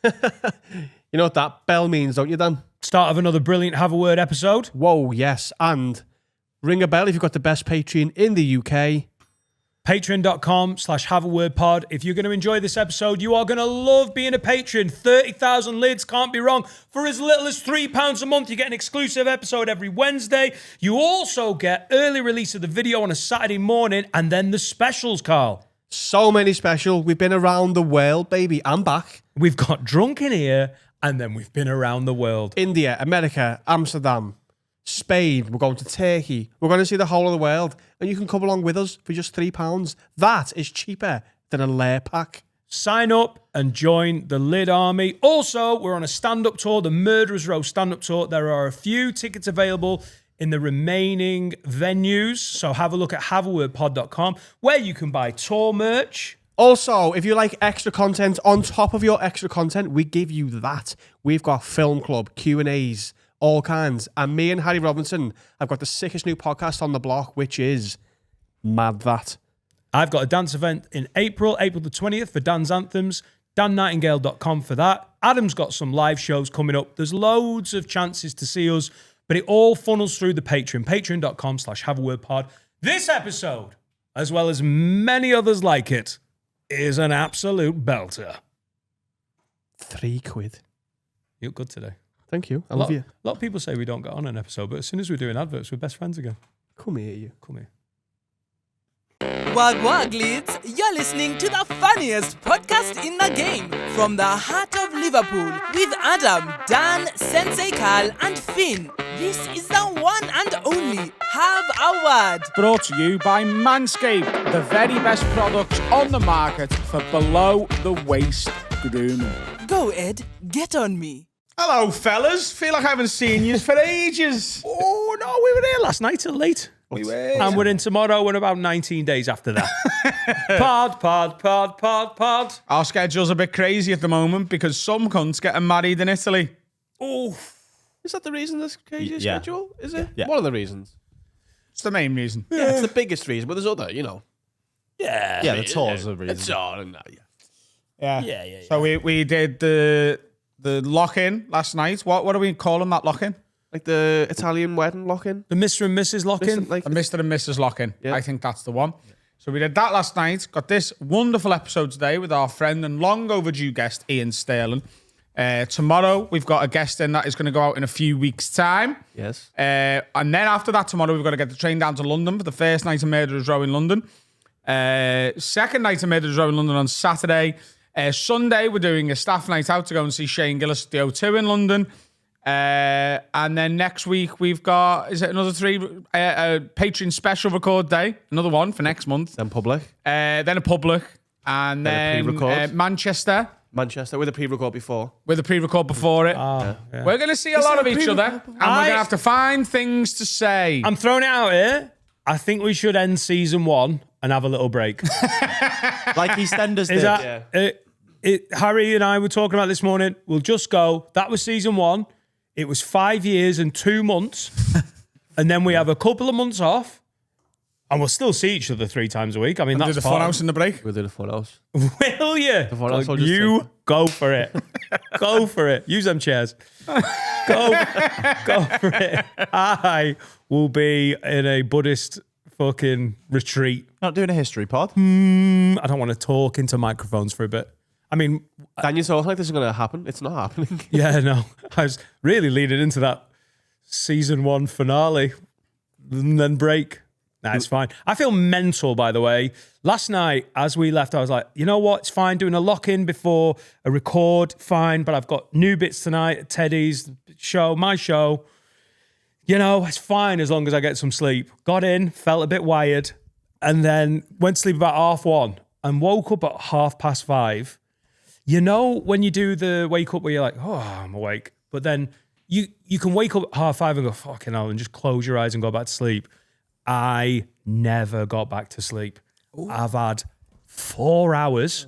You know what that bell means, don't you, Dan? Start of another brilliant Have a Word episode. Whoa, yes. And ring a bell if you've got the best Patreon in the UK. Patreon.com/haveawordpod. If you're going to enjoy this episode, you are going to love being a patron. 30,000 lids, can't be wrong. For as little as £3 a month, you get an exclusive episode every Wednesday. You also get early release of the video on a Saturday morning, and then the specials, Carl. So many special. We've been around the world, baby. I'm back. We've got drunk in here, and then we've been around the world. India, America, Amsterdam, Spain. We're going to Turkey. We're going to see the whole of the world. And you can come along with us for just £3. That is cheaper than a layer pack. Sign up and join the Lid Army. Also, we're on a stand-up tour, the Murderers Row stand-up tour. There are a few tickets available in the remaining venues. So have a look at haveawordpod.com where you can buy tour merch. Also, if you like extra content, on top of your extra content, we give you that. We've got film club, Q&As, all kinds. And me and Harry Robinson have got the sickest new podcast on the block, which is Mad That. I've got a dance event in April the 20th for Dan's Anthems, dannightingale.com for that. Adam's got some live shows coming up. There's loads of chances to see us, but it all funnels through the Patreon, patreon.com/haveawordpod. This episode, as well as many others like it, is an absolute belter. £3. You look good today. Thank you. I love you. A lot of people say we don't get on an episode, but as soon as we're doing adverts, we're best friends again. Come here, you. Come here. Wag wag leads, you're listening to the funniest podcast in the game. From the heart of Liverpool, with Adam, Dan, Sensei Carl and Finn. This is the one and only Have a Word. Brought to you by Manscaped, the very best products on the market for below-the-waist grooming. Go Ed, get on me. Hello, fellas. Feel like I haven't seen you for ages. Oh, no, we were there last night till late. We were. And we're in tomorrow and about 19 days after that. Pod. Our schedule's a bit crazy at the moment because some cunts getting married in Italy. Oh, Is that the reason this crazy Yeah. schedule? Is it? Yeah. One of the reasons. It's the main reason. Yeah, it's the biggest reason, but there's other, you know. yeah. Yeah, the tours are really. It's all in that, yeah. Yeah. So we did the lock-in last night. What are we calling that lock-in? Like the Italian wedding lock-in. The Mr. and Mrs. lock-in. Like The Mr. and Mrs. lock-in. Yeah. I think that's the one. So we did that last night. Got this wonderful episode today with our friend and long overdue guest, Iain Stirling. Tomorrow, we've got a guest in that is going to go out in a few weeks' time. Yes. And then after that, tomorrow, we've got to get the train down to London for the first night of Murderers Row in London. Second night of Murderers Row in London on Saturday. Sunday, we're doing a staff night out to go and see Shane Gillis at the O2 in London. And then next week, we've got, is it another 3 Patreon special record day? Another one for next month. Then public. Then a public. And Then a then pre-record. Manchester Manchester with a pre-record before. with a pre-record before it. Yeah. We're going to see a lot there of a each other. pre-record And we're going to have to find things to say. I'm throwing it out here. I think we should end season 1 and have a little break. Like EastEnders Is did. that Harry and I were talking about this morning? We'll just go. That was season 1. It was 5 years and 2 months. And then we have a couple of months off. And we'll still see each other 3 times a week. I mean, Do that's the part funhouse in the break. We'll do the full house. Will you? funhouse, I'll just You go for it. Go for it. Use them chairs. Go for it. I will be in a Buddhist fucking retreat. Not doing a history pod. I don't want to talk into microphones for a bit. I mean, Dan, you talk like this is going to happen. It's not happening. yeah, no. I was really leading into that season 1 finale and then break. Nah, it's fine. I feel mental, by the way. Last night, as we left, I was like, you know what? It's fine doing a lock-in before a record. Fine. But I've got new bits tonight at Teddy's show, my show. You know, it's fine as long as I get some sleep. Got in, felt a bit wired, and then went to sleep about 1:30 and woke up at 5:30. You know when you do the wake up where you're like, oh, I'm awake. But then you can wake up at 5:30 and go, fucking hell, and just close your eyes and go back to sleep. I never got back to sleep. Ooh. I've had 4 hours.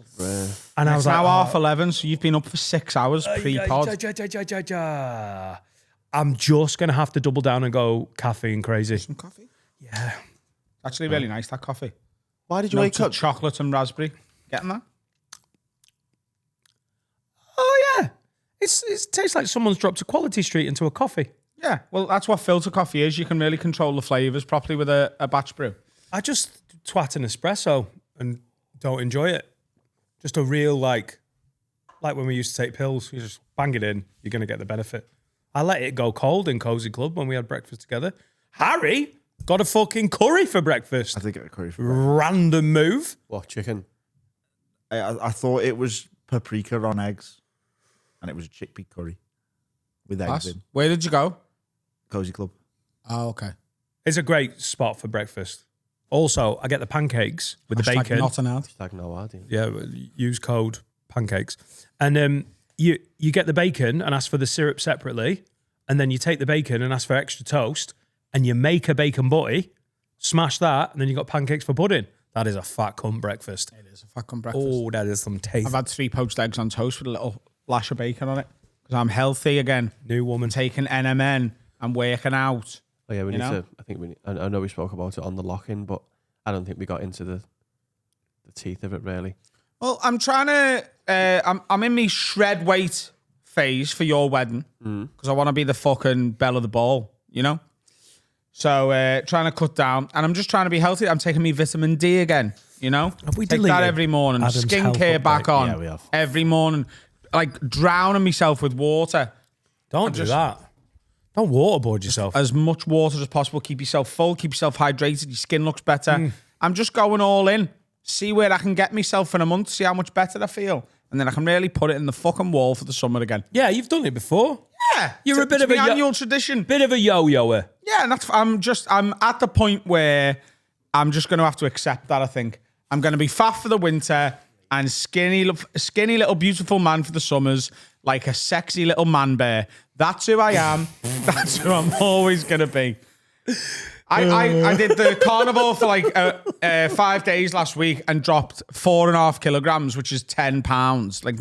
And I was It's like, now 11:30, so you've been up for 6 hours pre-pod. I'm just going to have to double down and go caffeine crazy. Some coffee? Yeah. Actually, really nice, that coffee. Why did you Notes wake of up? chocolate and raspberry. Getting that? Oh, yeah. It tastes like someone's dropped a Quality Street into a coffee. Yeah, well, that's what filter coffee is. You can really control the flavours properly with a batch brew. I just twat an espresso and don't enjoy it. Just a real, like when we used to take pills, you just bang it in, you're going to get the benefit. I let it go cold in Cozy Club when we had breakfast together. Harry got a fucking curry for breakfast. I think I got a curry for breakfast. Random move. What, chicken? I thought it was paprika on eggs, and it was a chickpea curry with eggs in. Where did you go? Cozy Club. Oh, okay. It's a great spot for breakfast. Also, I get the pancakes with the bacon. Not an ad. Like no idea. Yeah, use code pancakes. And you get the bacon and ask for the syrup separately, and then you take the bacon and ask for extra toast, and you make a bacon butty, smash that, and then you got pancakes for pudding. That is a fat cunt breakfast. It is a fucking breakfast. Oh, that is some taste. I've had 3 poached eggs on toast with a little lash of bacon on it because I'm healthy again. New woman. Taking NMN. I'm working out. Oh yeah, we need know? to. I think we. I know we spoke about it on the lock-in, but I don't think we got into the teeth of it really. Well, I'm trying to. I'm in my shred weight phase for your wedding because I want to be the fucking belle of the ball, you know. So trying to cut down, and I'm just trying to be healthy. I'm taking me vitamin D again, you know. Have we take that deleted every morning? Adam's health Skincare back update? on. Yeah, we have. Every morning, like drowning myself with water. Don't do that. Don't waterboard yourself. As much water as possible. Keep yourself full. Keep yourself hydrated. Your skin looks better. I'm just going all in. See where I can get myself in a month. See how much better I feel, and then I can really put it in the fucking wall for the summer again. Yeah, you've done it before. Yeah, You're a bit of my a annual tradition. Bit of a yo-yoer. Yeah, and I'm at the point where I'm just going to have to accept that. I think I'm going to be fat for the winter and skinny little beautiful man for the summers, like a sexy little man bear. That's who I am. That's who I'm always going to be. I did the carnival for like 5 days last week and dropped 4.5 kilograms, which is 10 pounds, like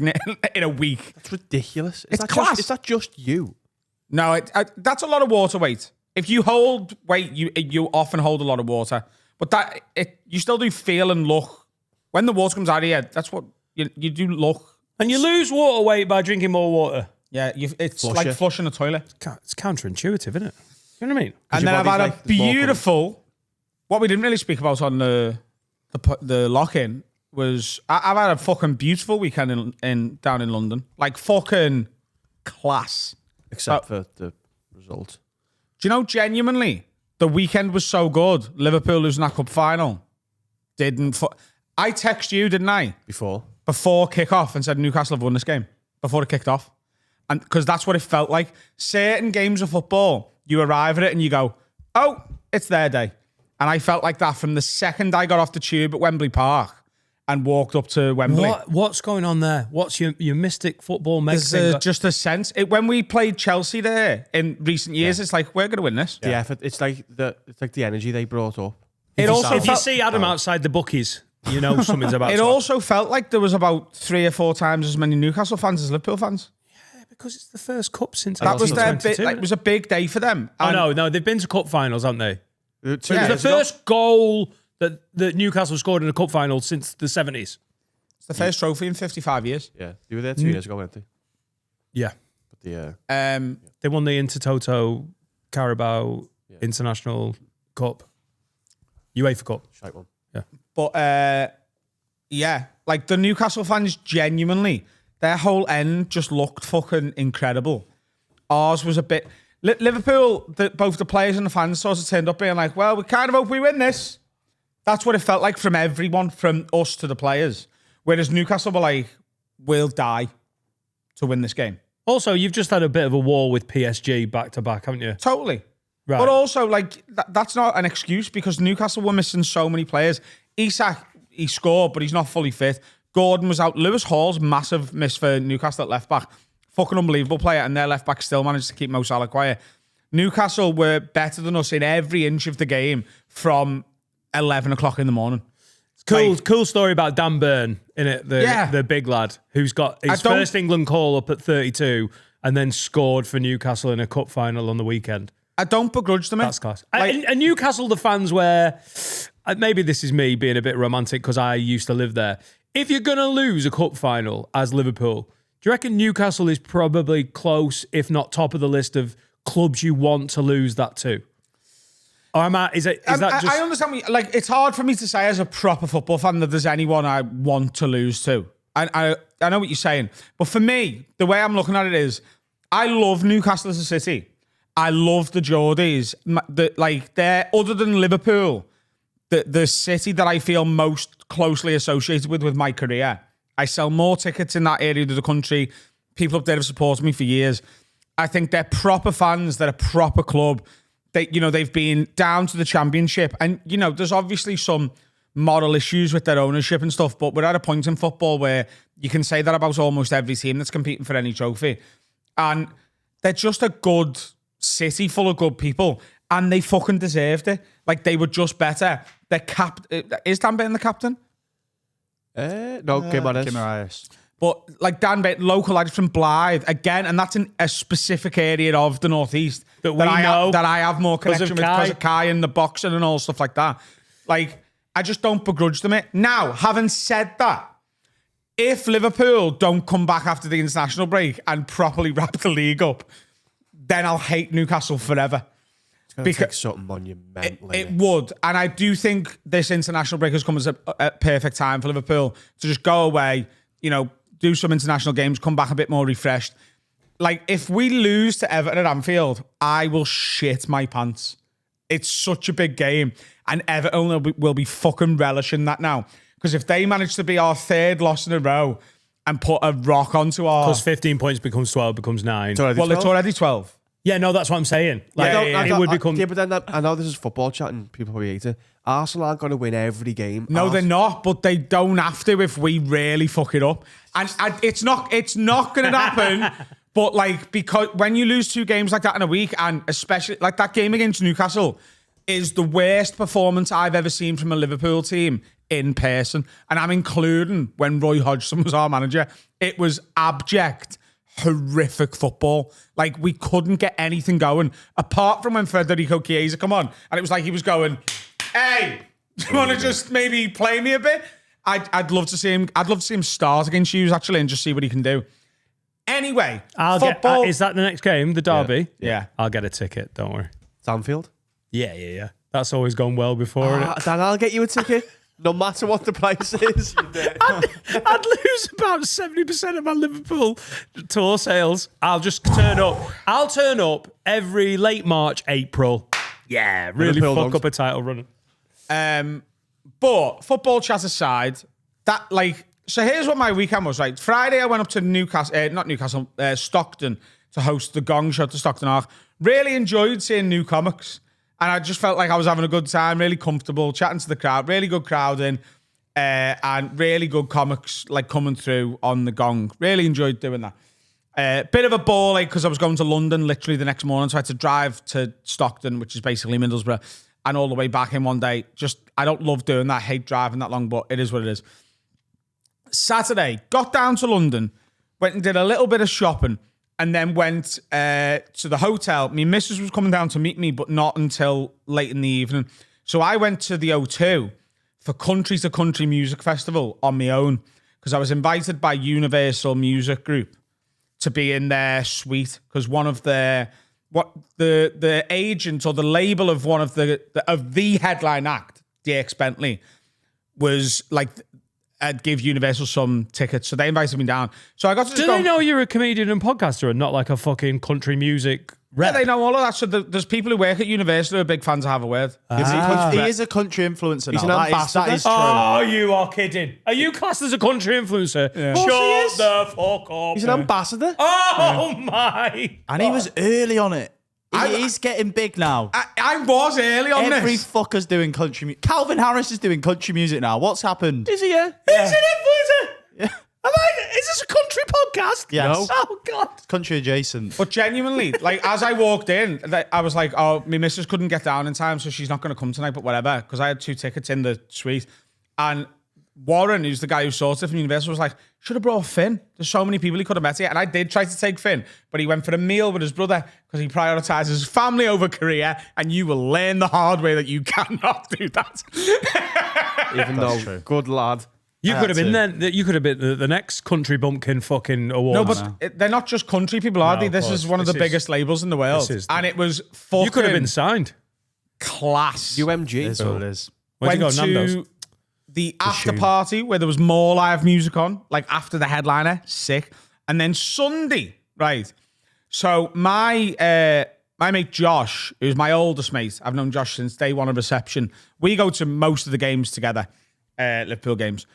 in a week. That's ridiculous. It's class. Is that just you? No, that's a lot of water weight. If you hold weight, you often hold a lot of water. But you still do feel and look. When the water comes out of you, that's what you do look. And you lose water weight by drinking more water. Yeah, it's Flush like it. flushing a toilet. It's counterintuitive, isn't it? You know what I mean? And then I've had a beautiful. What we didn't really speak about on the lock-in was I've had a fucking beautiful weekend down in London, like fucking class. Except for the result. Do you know, genuinely, the weekend was so good. Liverpool losing that cup final. I text you, didn't I? Before kick-off and said Newcastle have won this game. Before it kicked off. And because that's what it felt like. Certain games of football, you arrive at it and you go, oh, it's their day. And I felt like that from the second I got off the tube at Wembley Park and walked up to Wembley. What's going on there? What's your mystic football mix? There's just a sense. When we played Chelsea there in recent years, it's like, we're going to win this. The effort. It's like the energy they brought up. If you see Adam outside the bookies, you know something's about to It happen. also felt like there was about 3 or 4 times as many Newcastle fans as Liverpool fans. Because it's the first cup since That was their 1922. it was a big day for them. Oh, And no, they've been to cup finals, haven't they? So It was the first goal that Newcastle scored in a cup final since the 70s. It's the first trophy in 55 years. Yeah, they were there 2 years ago, weren't they? Yeah. But They won the Intertoto Carabao International Cup. UEFA Cup. shite one. But like the Newcastle fans genuinely, their whole end just looked fucking incredible. Ours was a bit... Liverpool, both the players and the fans sort of turned up being like, well, we kind of hope we win this. That's what it felt like from everyone, from us to the players. Whereas Newcastle were like, we'll die to win this game. Also, you've just had a bit of a war with PSG back to back, haven't you? Totally. Right. But also, like, that's not an excuse because Newcastle were missing so many players. Isak, he scored, but he's not fully fit. Gordon was out. Lewis Hall's massive miss for Newcastle at left back. Fucking unbelievable player, and their left back still managed to keep Mo Salah quiet. Newcastle were better than us in every inch of the game from 11 o'clock in the morning. Cool story about Dan Burn, innit? The big lad who's got his first England call up at 32 and then scored for Newcastle in a cup final on the weekend. I don't begrudge them. That's class. And Newcastle, the fans were... Maybe this is me being a bit romantic because I used to live there. If you're going to lose a cup final as Liverpool, Do you reckon Newcastle is probably close, if not top of the list of clubs you want to lose that to? Or am I, is that just... I understand what like, it's hard for me to say as a proper football fan that there's anyone I want to lose to. I know what you're saying. But for me, the way I'm looking at it is, I love Newcastle as a city. I love the Geordies. They're, other than Liverpool, the city that I feel most closely associated with my career. I sell more tickets in that area of the country. People up there have supported me for years. I think they're proper fans. They're a proper club. They've been down to the Championship. And, there's obviously some moral issues with their ownership and stuff, but we're at a point in football where you can say that about almost every team that's competing for any trophy. And they're just a good city full of good people, and they fucking deserved it. Like, they were just better. Is Dan Bain the captain? No, Kim Arias. But like Dan Bain, local lad from Blythe, again, and that's in a specific area of the Northeast that I have more connection with because of Kai and the boxing and all stuff like that. Like, I just don't begrudge them it. Now, having said that, if Liverpool don't come back after the international break and properly wrap the league up, then I'll hate Newcastle forever. It's going to take something monumental. It would. And I do think this international break has come as a perfect time for Liverpool to just go away, do some international games, come back a bit more refreshed. Like, if we lose to Everton at Anfield, I will shit my pants. It's such a big game. And Everton will be fucking relishing that now. Because if they manage to be our third loss in a row and put a rock onto our... Plus 15 points becomes 12, becomes 9. It's already 12. Yeah, no, that's what I'm saying. It would become... Yeah, but then I know this is football chat and people probably hate it. Arsenal aren't going to win every game. No, they're not, but they don't have to if we really fuck it up. And it's not going to happen... But because when you lose 2 games like that in a week, and especially like that game against Newcastle is the worst performance I've ever seen from a Liverpool team in person. And I'm including when Roy Hodgson was our manager. It was abject, horrific football. Like, we couldn't get anything going apart from when Federico Chiesa come on. And it was like he was going, hey, do you want to just maybe play me a bit? I'd love to see him. I'd love to see him start against Hughes actually and just see what he can do. Anyway, football. Is that the next game, the derby? Yeah. I'll get a ticket, don't worry. It's Anfield? Yeah. That's always gone well before, innit? Dan, I'll get you a ticket, no matter what the price is. I'd lose about 70% of my Liverpool tour sales. I'll just turn up. I'll turn up every late March, April. Yeah, really fuck up a title running. But football chat aside, so here's what my weekend was, right? Friday, I went up to Stockton to host the Gong Show to Stockton Arc. Really enjoyed seeing new comics. And I just felt like I was having a good time, really comfortable, chatting to the crowd, really good crowding, and really good comics coming through on the Gong. Really enjoyed doing that. Bit of a ball because I was going to London literally the next morning, so I had to drive to Stockton, which is basically Middlesbrough, and all the way back in one day. I don't love doing that, hate driving that long, but it is what it is. Saturday, got down to London, went and did a little bit of shopping, and then went to the hotel. My missus was coming down to meet me, but not until late in the evening. So I went to the O2 for Country to Country Music Festival on my own because I was invited by Universal Music Group to be in their suite because one of the agent or the label of one of the headline act, DX Bentley, was like... I'd give Universal some tickets, so they invited me down. So I got to. Do they know you're a comedian and podcaster and not like a fucking country music rep? Yeah, they know all of that. So there's people who work at Universal who are big fans of Have a Word. He is a country influencer now. He's an ambassador. That is true. Oh, you are kidding. Are you classed as a country influencer? Yeah. Shut the fuck up. He's an ambassador. Oh my. And he was early on it. He's getting big now. I was early on Every this. fucker's doing country music. Calvin Harris is doing country music now. What's happened? Is he? Yeah. He's an influencer. Yeah. Is this a country podcast? Yes. No. Oh, God. Country adjacent. But genuinely, as I walked in, I was like, oh, my missus couldn't get down in time, so she's not going to come tonight, but whatever, because I had 2 tickets in the suite. And Warren, who's the guy who sorted it from Universal, was like, should have brought Finn. There's so many people he could have met here. And I did try to take Finn, but he went for a meal with his brother because he prioritizes family over career. And you will learn the hard way that you cannot do that. Even though, good lad. You could have been then. You could have been the next country bumpkin fucking awards. No, but they're not just country people, are No, they? of This course. is one of the This is- biggest labels in the world. this is And it was fucking you could have been signed. class. UMG. That's what it is. Where'd you go, Went Nando's? to the after party where there was more live music on, like after the headliner, sick. And then Sunday, right? So my mate Josh, who's my oldest mate, I've known Josh since day one of reception. We go to most of the games together, Liverpool games.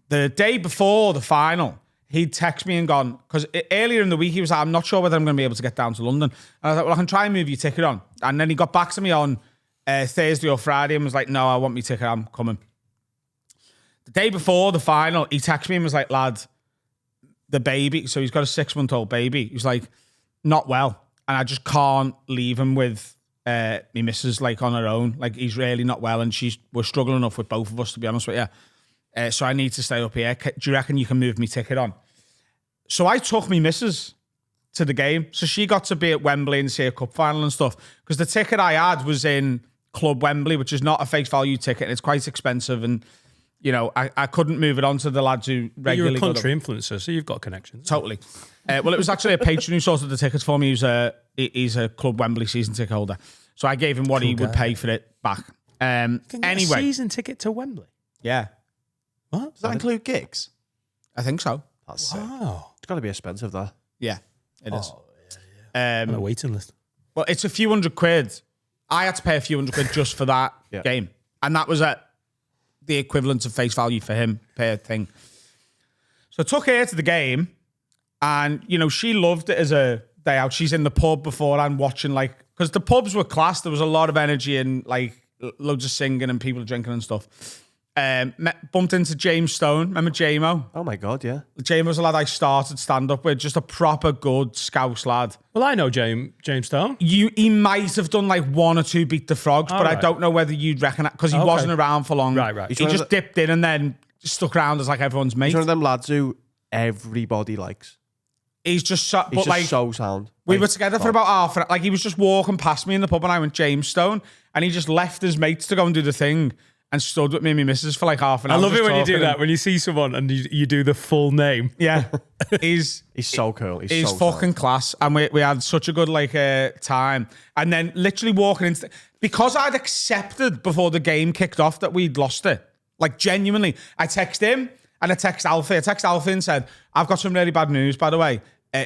The day before the final, he'd text me and gone, because earlier in the week he was like, I'm not sure whether I'm going to be able to get down to London. And I was like, well, I can try and move your ticket on. And then he got back to me on Thursday or Friday and was like, no, I want my ticket, I'm coming. The day before the final, he texted me and was like, lad, the baby, so he's got a 6-month-old baby. He's like, not well. And I just can't leave him with me missus, like, on her own. Like, he's really not well, and we're struggling enough with both of us, to be honest with you. So I need to stay up here. Do you reckon you can move me ticket on? So I took me missus to the game. So she got to be at Wembley and see a cup final and stuff. Because the ticket I had was in Club Wembley, which is not a face value ticket, and it's quite expensive. And, you know, I couldn't move it on to the lads who regularly You're a go country influencer, so you've got connections. Totally. Well, it was actually a patron who sorted the tickets for me. He's a Club Wembley season ticket holder. So I gave him what he would pay for it back. Can get Anyway. a season ticket to Wembley. Yeah, Does that include gigs? I think so. That's sick. Wow. It's got to be expensive, that. Yeah, it is. On a waiting list. Well, it's a few £100. I had to pay a few £100 just for that Yeah. game. And that was at the equivalent of face value for him per thing. So I took her to the game, and, you know, she loved it as a day out. She's in the pub beforehand watching, like, because the pubs were class. There was a lot of energy and, like, loads of singing and people drinking and stuff. Bumped into James Stone. Remember JMO? Oh my God, yeah. JMO's a lad I started stand-up with, just a proper good Scouse lad. Well, I know James Stone. He might have done like 1 or 2 Beat the Frogs, but I right. don't know whether you'd reckon that, because he wasn't around for long. Right. He just dipped in and then stuck around as like everyone's mate. He's one of them lads who everybody likes. He's just so, He's but just like so sound. we Like, were together for about half an hour. Like, he was just walking past me in the pub and I went, James Stone, and he just left his mates to go and do the thing and stood with me and my missus for like half an hour. I love it just when you do talking. that, when you see someone and you do the full name. Yeah. He's so cool. He's so fucking sound. class, and we had such a good like time. And then literally walking into, because I'd accepted before the game kicked off that we'd lost it. Like, genuinely, I text him and I text Alfie. I text Alfie and said, "I've got some really bad news, by the way.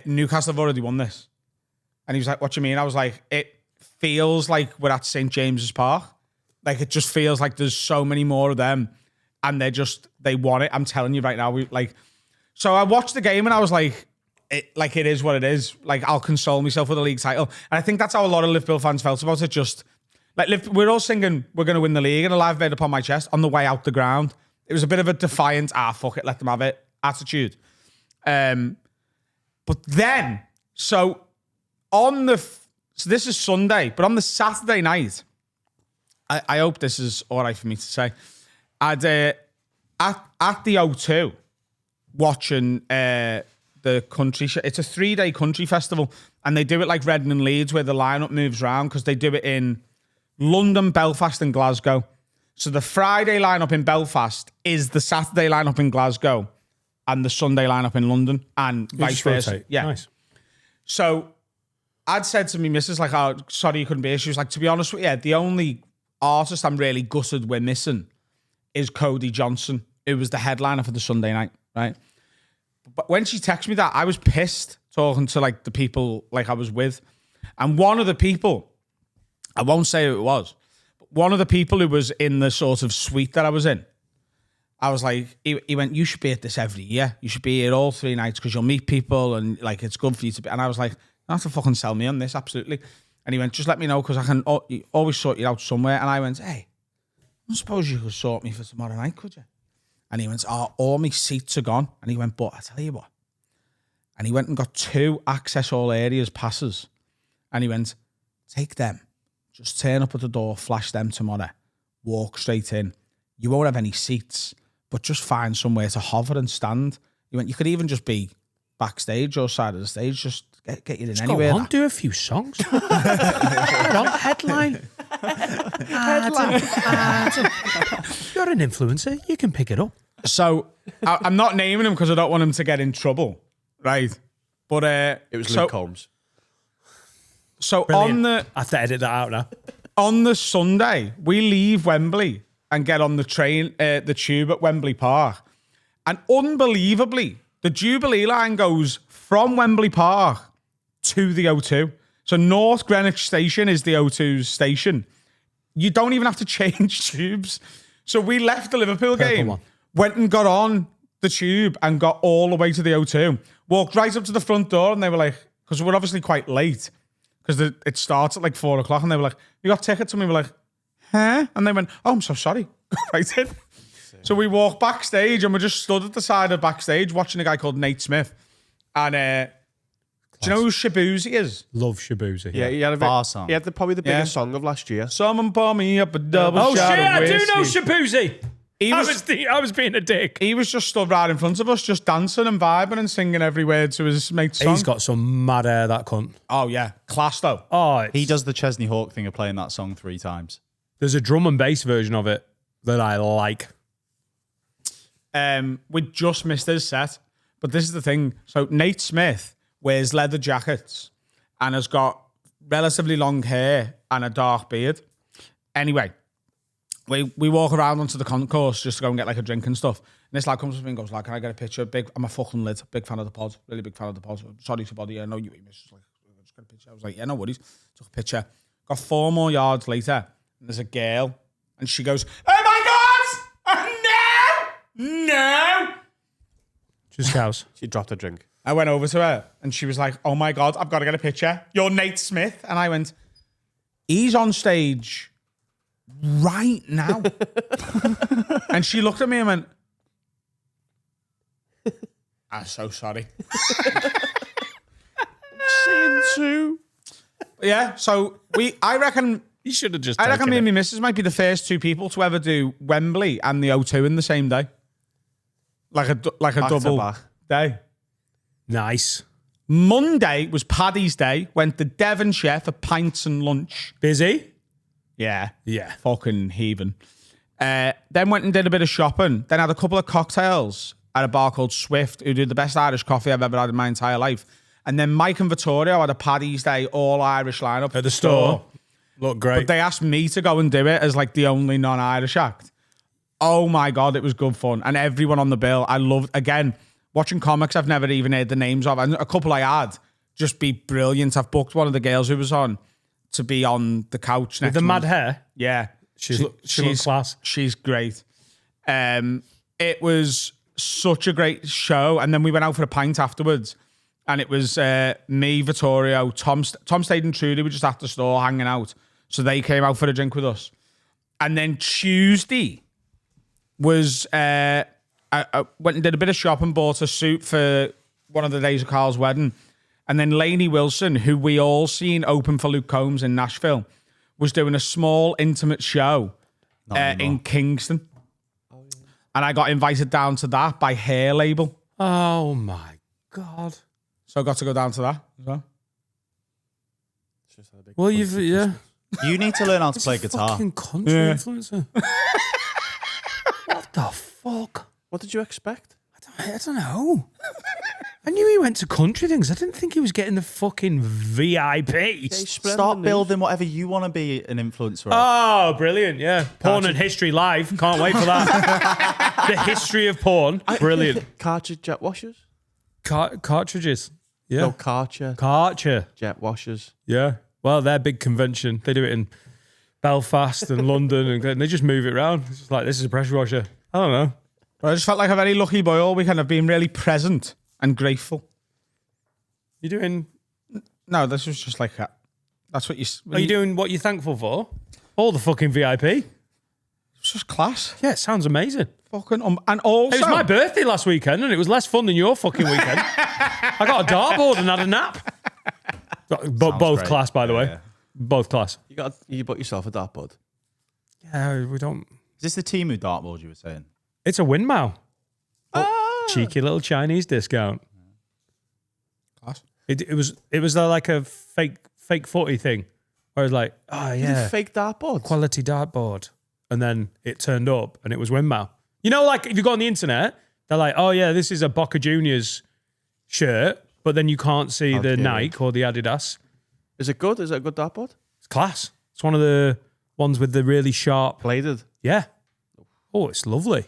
Newcastle have already won this." And he was like, "What do you mean?" I was like, "It feels like we're at St. James's Park. Like, it just feels like there's so many more of them, and they won it. I'm telling you right now." So I watched the game and I was like, it is what it is. Like, I'll console myself with a league title. And I think that's how a lot of Liverpool fans felt about it. Just like, we're all singing, we're going to win the league, and a live made upon my chest on the way out the ground. It was a bit of a defiant, fuck it, let them have it attitude. But then, so this is Sunday, but on the Saturday night, I hope this is all right for me to say. I'd at the O2 watching the country. It's a 3-day country festival, and they do it like Reading and Leeds, where the lineup moves around, because they do it in London, Belfast, and Glasgow. So the Friday lineup in Belfast is the Saturday lineup in Glasgow, and the Sunday lineup in London, and vice versa. Rotate. Yeah. Nice. So I'd said to me missus, like, "Oh, sorry you couldn't be here." She was like, "To be honest with you, the only artist I'm really gutted we're missing is Cody Johnson, who was the headliner for the Sunday night," right? But when she texted me that, I was pissed, talking to like the people like I was with. And one of the people, I won't say who it was, but one of the people who was in the sort of suite that I was in, I was like, he went, "You should be at this every year. You should be here all 3 nights, because you'll meet people and like it's good for you to be." And I was like, "You don't have to fucking sell me on this, absolutely." And he went, "Just let me know, because I can always sort you out somewhere." And I went, "Hey, I suppose you could sort me for tomorrow night, could you?" And he went, "Oh, all my seats are gone." And he went, "But I tell you what." And he went and got 2 access all areas passes. And he went, "Take them. Just turn up at the door, flash them tomorrow, walk straight in. You won't have any seats, but just find somewhere to hover and stand." He went, "You could even just be backstage or side of the stage, just get you in Just anywhere." go on, do a few songs. Headline. Adam. You're an influencer. You can pick it up. So I'm not naming him because I don't want him to get in trouble, right? But It was Luke Combs. So Brilliant. I have to edit that out now. on the Sunday, we leave Wembley and get on the train, the tube at Wembley Park. And unbelievably, the Jubilee line goes from Wembley Park to the O2. So North Greenwich Station is the O2's station. You don't even have to change tubes. So we left the Liverpool game, one. went and got on the tube and got all the way to the O2. Walked right up to the front door and they were like, because we're obviously quite late, because it starts at like 4 o'clock, and they were like, "You got tickets?" And we were like, "Huh?" And they went, "Oh, I'm so sorry." Right in. So we walked backstage and we just stood at the side of backstage watching a guy called Nate Smith. And do you know who Shabuzi is? Love Shabuzi. Yeah, he had Bar song. He had probably the biggest song of last year. Someone pour me up a double Oh shit! shot of I do know whiskey. Shabuzi. I was being a dick. He was just stood right in front of us, just dancing and vibing and singing every word to his mate's song. He's got some mad hair, that cunt. Oh yeah, class though. Oh, He does the Chesney Hawk thing of playing that song 3 times. There's a drum and bass version of it that I like. We just missed his set, but this is the thing. So Nate Smith wears leather jackets and has got relatively long hair and a dark beard. Anyway, we walk around onto the concourse just to go and get like a drink and stuff. And this lad comes up to me and goes like, "Can I get a picture? I'm a fucking lid. Big fan of the pod. Really big fan of the pod. Sorry to bother you. I know you missed. Like, just get a picture." I was like, "Yeah, no worries." Took a picture. Got 4 more yards later, and there's a girl, and she goes, "Oh my God! No! Just cows. She dropped a drink. I went over to her and she was like, "Oh my God, I've got to get a picture. You're Nate Smith." And I went, "He's on stage right now." And she looked at me and went, "I'm so sorry." Scene 2. Yeah, so I reckon You should have just. me taken and it. my missus might be the first 2 people to ever do Wembley and the O2 in the same day. Like a to double back. day. Nice. Monday was Paddy's Day. Went to Devonshire for pints and lunch. Busy. Yeah. Yeah. Fucking heathen. Then went and did a bit of shopping. Then had a couple of cocktails at a bar called Swift, who did the best Irish coffee I've ever had in my entire life. And then Mike and Vittorio had a Paddy's Day all Irish lineup At the store. Look great. But they asked me to go and do it as like the only non-Irish act. Oh my God, it was good fun. And everyone on the bill, I loved, again, watching comics I've never even heard the names of. And a couple I had just be brilliant. I've booked one of the girls who was on to be on the couch next With the month. mad hair. Yeah. She looks class. She's great. It was such a great show. And then we went out for a pint afterwards. And it was me, Vittorio, Tom stayed and Trudy were just at the store hanging out. So they came out for a drink with us. And then Tuesday was, I went and did a bit of shopping, bought a suit for one of the days of Carl's wedding. And then Lainey Wilson, who we all seen open for Luke Combs in Nashville, was doing a small intimate show in Kingston. And I got invited down to that by Hair Label. Oh my God. So I got to go down to that as well. Well, yeah. You need to learn how to play guitar. Fucking country influencer. What the fuck? What did you expect? I don't know. I knew he went to country things. I didn't think he was getting the fucking VIP. Start building whatever you want to be an influencer of. Oh, brilliant. Yeah. Porn and History Live. Can't wait for that. The history of porn. Brilliant. Karcher jet washers? Cartridges. Yeah. No, Karcher Karcher. jet washers. Yeah. Well, their big convention. They do it in Belfast and London and they just move it around. It's just like, this is a pressure washer. I don't know. But I just felt like a very lucky boy all weekend of being really present and grateful. You doing... No, this was just like that's what you... Are you doing what you're thankful for? All the fucking VIP. It's just class. Yeah, it sounds amazing. Fucking... and also... It was my birthday last weekend and it was less fun than your fucking weekend. I got a dartboard and had a nap. But both great. class, by the way. Yeah. Both class. You bought yourself a dartboard. Yeah, we don't... Is this the Temu dartboard you were saying? It's a windmill. Cheeky little Chinese discount. Class. It was like a fake footy thing. Where it's like, oh You yeah, did fake dartboards. quality dartboard. And then it turned up and it was windmill. You know, like if you go on the internet, they're like, oh yeah, this is a Boca Juniors shirt, but then you can't see the Nike or the Adidas. Is it good? Is it a good dartboard? It's class. It's one of the ones with the really sharp. Bladed. Yeah. Oh, it's lovely.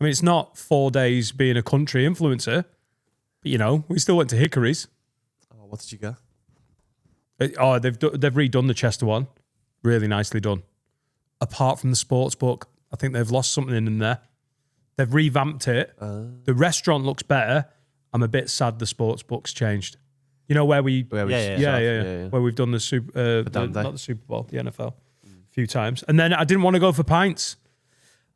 I mean, it's not 4 days being a country influencer, but you know, we still went to Hickory's. Oh, what did you get? They've redone the Chester one. Really nicely done. Apart from the sports book, I think they've lost something in there. They've revamped it. The restaurant looks better. I'm a bit sad the sports book's changed. You know where we Yeah. where we've done the Super Dan Day. not the Super Bowl, the NFL a few times. And then I didn't want to go for pints.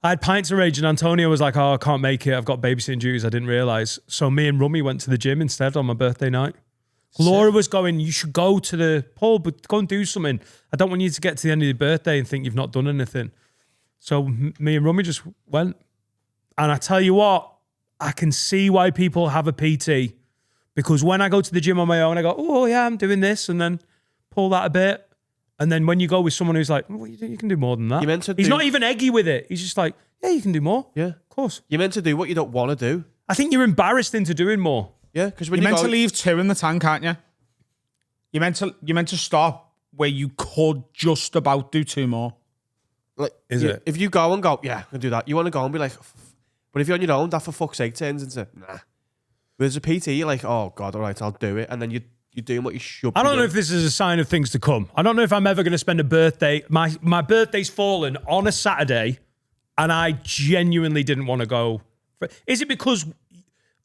I had pints arranged and Antonio was like, oh, I can't make it. I've got babysitting duties. I didn't realise. So me and Rummy went to the gym instead on my birthday night. Laura was going, you should go to the pub, but go and do something. I don't want you to get to the end of your birthday and think you've not done anything. So me and Rummy just went. And I tell you what, I can see why people have a PT. Because when I go to the gym on my own, I go, oh yeah, I'm doing this. And then pull that a bit. And then when you go with someone who's like, well, you can do more than that. He's not even eggy with it. He's just like, yeah, you can do more. Yeah. Of course. You're meant to do what you don't want to do. I think you're embarrassed into doing more. Yeah, because when You're you meant go, to leave 2 in the tank, aren't you? You're meant to stop where you could just about do 2 more. like, Is it? If you go and go, yeah, I can do that. You want to go and be like, but if you're on your own, that for fuck's sake turns into, nah. There's a PT, you're like, oh God, all right, I'll do it. And then you're doing what you should I be don't know doing. if this is a sign of things to come. I don't know if I'm ever going to spend a birthday. My birthday's fallen on a Saturday and I genuinely didn't want to go. Is it because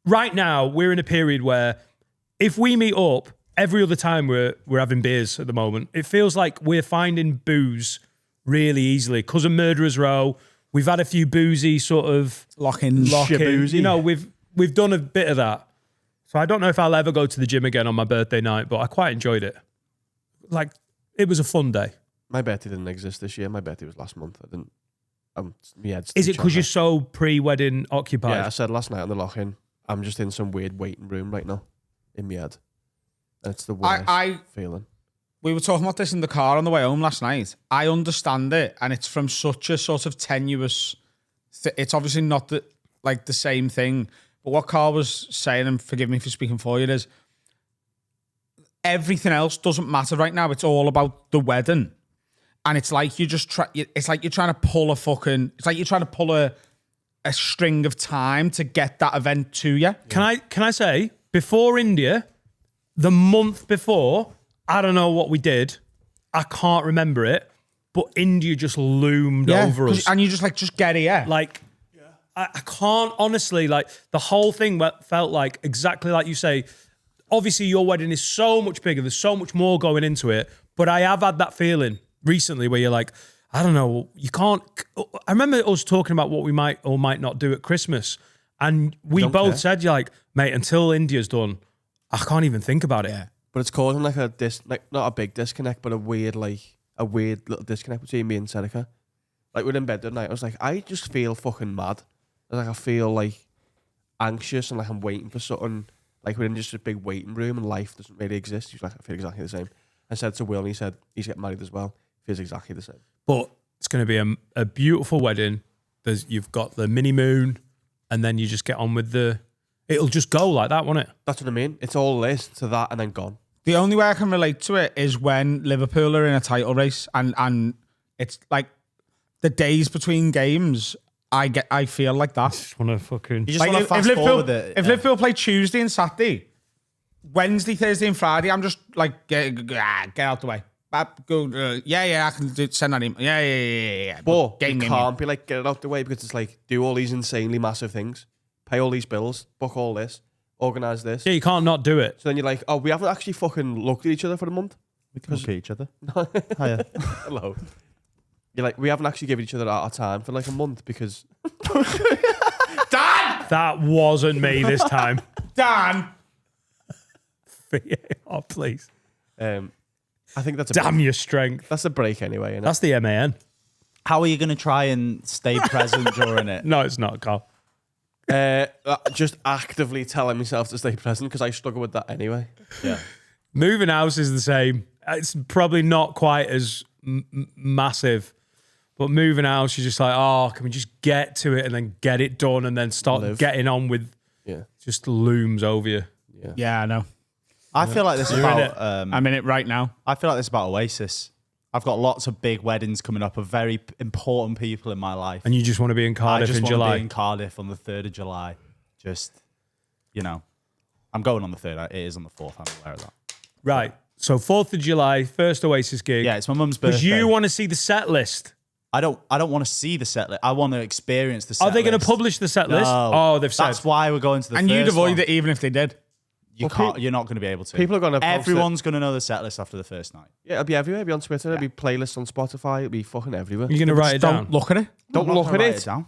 right now we're in a period where if we meet up, every other time we're having beers at the moment, it feels like we're finding booze really easily. Because of Murderers Row, we've had a few boozy sort of Lock-in. Shaboozy. You know, we've done a bit of that. So I don't know if I'll ever go to the gym again on my birthday night, but I quite enjoyed it. Like, it was a fun day. My birthday didn't exist this year. My birthday was last month. I didn't. My head's Is it still because you're chocker. so pre-wedding occupied? Yeah, I said last night on the lock-in, I'm just in some weird waiting room right now in my head. And it's the worst feeling. We were talking about this in the car on the way home last night. I understand it, and it's from such a sort of tenuous. It's obviously not the same thing. But what Carl was saying, and forgive me for speaking for you, is everything else doesn't matter right now. It's all about the wedding, and it's like you just try. It's like you're trying to pull a fucking. It's like you're trying to pull a string of time to get that event to you. Can I say, before India, the month before, I don't know what we did. I can't remember it, but India just loomed over us. And you just get here. Like, I can't honestly, like, the whole thing felt like exactly like you say. Obviously, your wedding is so much bigger. There's so much more going into it. But I have had that feeling recently where you're like, I don't know, you can't. I remember us talking about what we might or might not do at Christmas. And we both said, you're like, mate, until India's done, I can't even think about it. Yeah. But it's causing like not a big disconnect, but a weird little disconnect between me and Seneca. Like, we're in bed that night. I was like, I just feel fucking mad. Like, I feel like anxious and like I'm waiting for something. Like, we're in just a big waiting room and life doesn't really exist. He's like, I feel exactly the same. I said to Will, and he said he's getting married as well. Feels exactly the same. But it's going to be a beautiful wedding. You've got the mini moon, and then you just get on with it'll just go like that, won't it? That's what I mean. It's all this to that and then gone. The only way I can relate to it is when Liverpool are in a title race and it's like the days between games. I feel like that. Just want to fucking. You just want to fast forward it. If Liverpool play Tuesday and Saturday, Wednesday, Thursday, and Friday, I'm just like get out the way. Go, I can send that in. Yeah. But you can't be like, get it out the way, because it's like, do all these insanely massive things, pay all these bills, book all this, organise this. Yeah, you can't not do it. So then you're like, oh, we haven't actually fucking looked at each other for a month. We can look at each other. Hiya. Hello. You're like, we haven't actually given each other our time for like a month because... Dan! That wasn't me this time. Dan! Oh, please. I think that's a Damn break. your strength. That's a break anyway, isn't it? That's the MAN. How are you going to try and stay present during it? No, it's not, Carl. Just actively telling myself to stay present, because I struggle with that anyway. Yeah. Moving house is the same. It's probably not quite as massive, But moving house, you're just like, oh, can we just get to it and then get it done and then start getting on with just looms over you. Yeah, I know. I feel like this is about. I'm in it right now. I feel like this is about Oasis. I've got lots of big weddings coming up of very important people in my life. And you just want to be in I Cardiff just in want to July. be in Cardiff on the 3rd of July. Just, I'm going on the 3rd. It is on the 4th. I'm aware of that. Right. So 4th of July, first Oasis gig. Yeah, it's my mum's birthday. Because you want to see the set list. I don't want to see the set list. I want to experience the set Are they going to list. publish the set list? No. Oh, they've said. That's why we're going to the And first you'd avoid one. it even if they did. You can't. You're not going to be able to. People are going to post Everyone's going to know the set list after the first night. Yeah, it'll be everywhere. It'll be on Twitter. It'll be playlists on Spotify. It'll be fucking everywhere. You're going to write it down? Don't look at it. Don't I'm not look gonna at write it. down.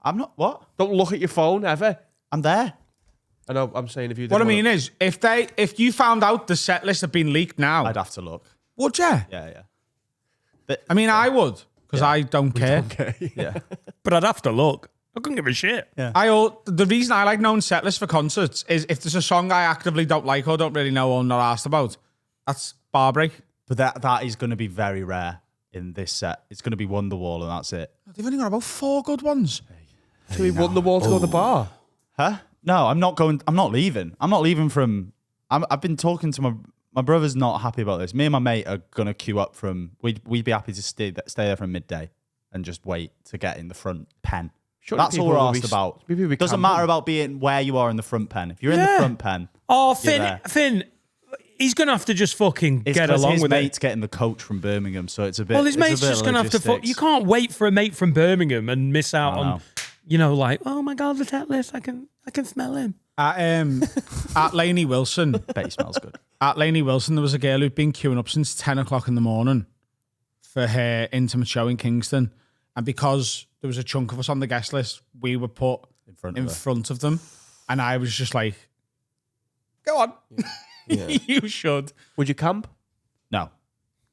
I'm not. What? Don't look at your phone ever. I'm there. I know. I'm saying if you. What I didn't mean wanna- is, if you found out the set list had been leaked now, I'd have to look. would you? Yeah. I mean, I would, because I don't care. Yeah. But I'd have to look. I couldn't give a shit. Yeah. The reason I like knowing set lists for concerts is if there's a song I actively don't like or don't really know or not asked about, that's bar break. But that is going to be very rare in this set. It's going to be Wonderwall and that's it. They've only got about 4 good ones. So we won the wall to go to the bar. Huh? No, I'm not going. I'm not leaving. I'm not leaving from. I've been talking to my brother's not happy about this. Me and my mate are gonna queue up from. We'd be happy to stay there from midday and just wait to get in the front pen. Surely That's all people we're will be- asked about. people will be Doesn't camping. matter about being where you are in the front pen. If you're in the Yeah. front pen, Oh, You're Finn, there. Finn, he's going to have to just fucking it's get because along his with mate's it. getting the coach from Birmingham, so it's a bit. Well, his it's a mate's bit just going to have to. logistics. You can't wait for a mate from Birmingham and miss out on, know. like, oh my God, the set list. I can smell him. At Lainey Wilson, Bet he smells good. at Lainey Wilson, there was a girl who'd been queuing up since 10 o'clock in the morning for her intimate show in Kingston. And because there was a chunk of us on the guest list, we were put in front of them. And I was just like, go on. You should. Would you camp? No,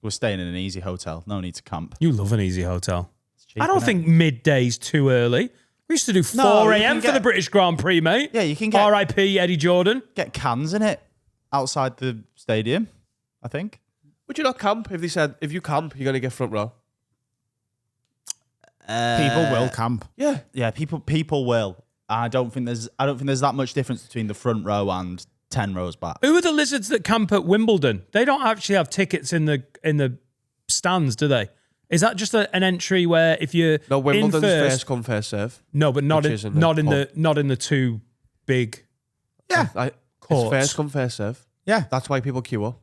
we're staying in an easy hotel. No need to camp. You love an easy hotel. cheap, I don't innit? think midday's too early. We used to do 4 No, you a.m. can for the get- British Grand Prix, mate. Yeah, you can get R.I.P. Eddie Jordan. get cans in it outside the stadium. I think. Would you not camp if they said if you camp you're gonna get front row? People will camp. Yeah. Yeah, people will. I don't think there's that much difference between the front row and 10 rows back. Who are the lizards that camp at Wimbledon? They don't actually have tickets in the stands, do they? Is that just an entry where if you're No, Wimbledon's in first, first come first serve. no, but not which in, is in the not in pub. the not in the two big Yeah. It's courts. first come first serve. Yeah. That's why people queue up.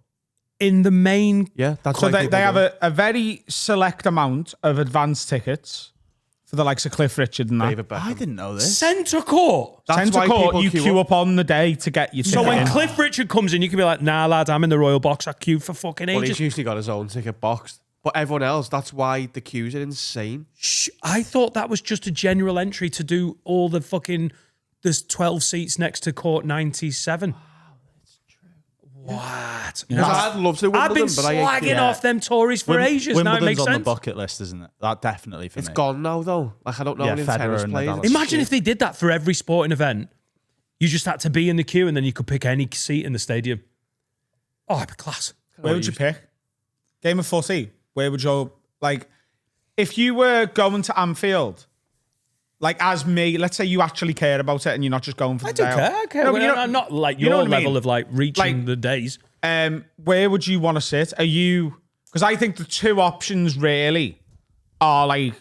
in the main. Yeah, that's So why they people have do. a very select amount of advanced tickets for the likes of Cliff Richard and that. David Beckham. I didn't know this. Centre court. That's Centre why court, people you queue queue up. up on the day to get your So ticket when in. Cliff Richard comes in, you can be like, "Nah, lad, I'm in the Royal Box. I queued for fucking Well, ages." he's usually got his own ticket boxed. But everyone else, that's why the queues are insane. Shh, I thought that was just a general entry to do all the fucking. There's 12 seats next to court 97. What? Because I'd love to I've been Wimbledon, but I slagging off them Tories for ages. Now it Wimbledon's makes on sense. the bucket list, isn't it? That definitely for It's me. gone now, though. Like, I don't know Yeah, any Federer tennis and players. Nadal. Imagine if they did that for every sporting event. You just had to be in the queue and then you could pick any seat in the stadium. Oh, it'd be class. Where would you pick? Game of footy. Where would you, like, if you were going to Anfield, like as me, let's say you actually care about it and you're not just going for the I do day out. care. I care. No, but you know- I'm not like you know your what I mean? level of like reaching Like- the days. Where would you want to sit? Are you, because I think the two options really are like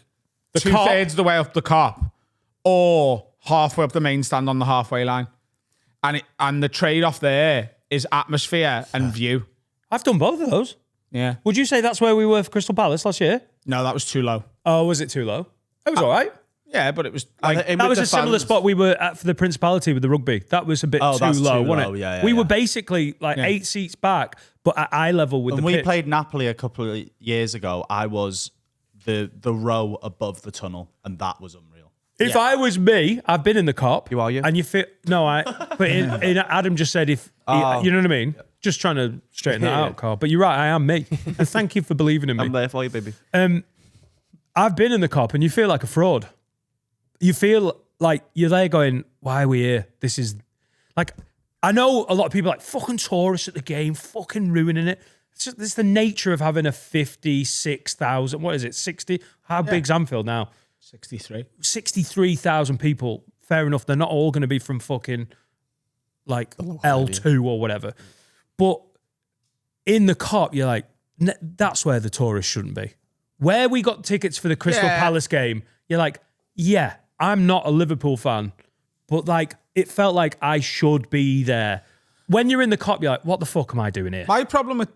The 2/3 of the way up the cop or halfway up the main stand on the halfway line. And the trade-off there is atmosphere and view. I've done both of those. Yeah. Would you say that's where we were for Crystal Palace last year? No, that was too low. Oh, was it too low? It was all right. Yeah, but it was like, And That with was the a similar fans- spot we were at for the Principality with the rugby. That was a bit Oh, too that's low, too wasn't low. it? Yeah, we yeah. were basically like 8 seats back, but at eye level with When the we pitch. played Napoli a couple of years ago, I was the row above the tunnel, and that was unreal. If I was me, I've been in the cop. You are, you? And you feel but in Adam just said if you know what I mean. Just trying to straighten that out, Carl. But you're right, I am me, and thank you for believing in me. I'm there for you, baby. I've been in the cop, and you feel like a fraud. You feel like you're there going, "Why are we here? This is like." I know a lot of people are like fucking tourists at the game, fucking ruining it. It's the nature of having a 56,000. What is it? 60? How big's Anfield now? 63. 63,000 people. Fair enough. They're not all going to be from fucking like L2 or whatever. But in the Kop, you're like, that's where the tourists shouldn't be. Where we got tickets for the Crystal Palace game, you're like, yeah, I'm not a Liverpool fan, but like it felt like I should be there. When you're in the Kop, you're like, what the fuck am I doing here? My problem with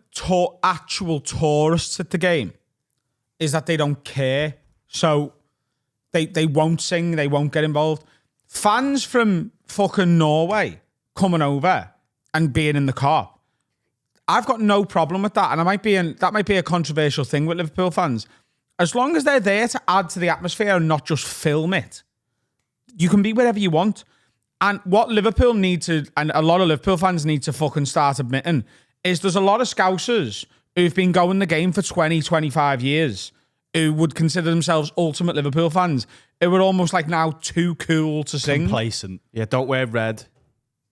actual tourists at the game is that they don't care. So they won't sing, they won't get involved. Fans from fucking Norway coming over and being in the Kop, I've got no problem with that. And that might be a controversial thing with Liverpool fans. As long as they're there to add to the atmosphere and not just film it, you can be wherever you want. And what Liverpool need to, and a lot of Liverpool fans need to fucking start admitting, is there's a lot of Scousers who've been going the game for 20, 25 years who would consider themselves ultimate Liverpool fans, who are almost like now too cool to sing. Complacent. Yeah, don't wear red.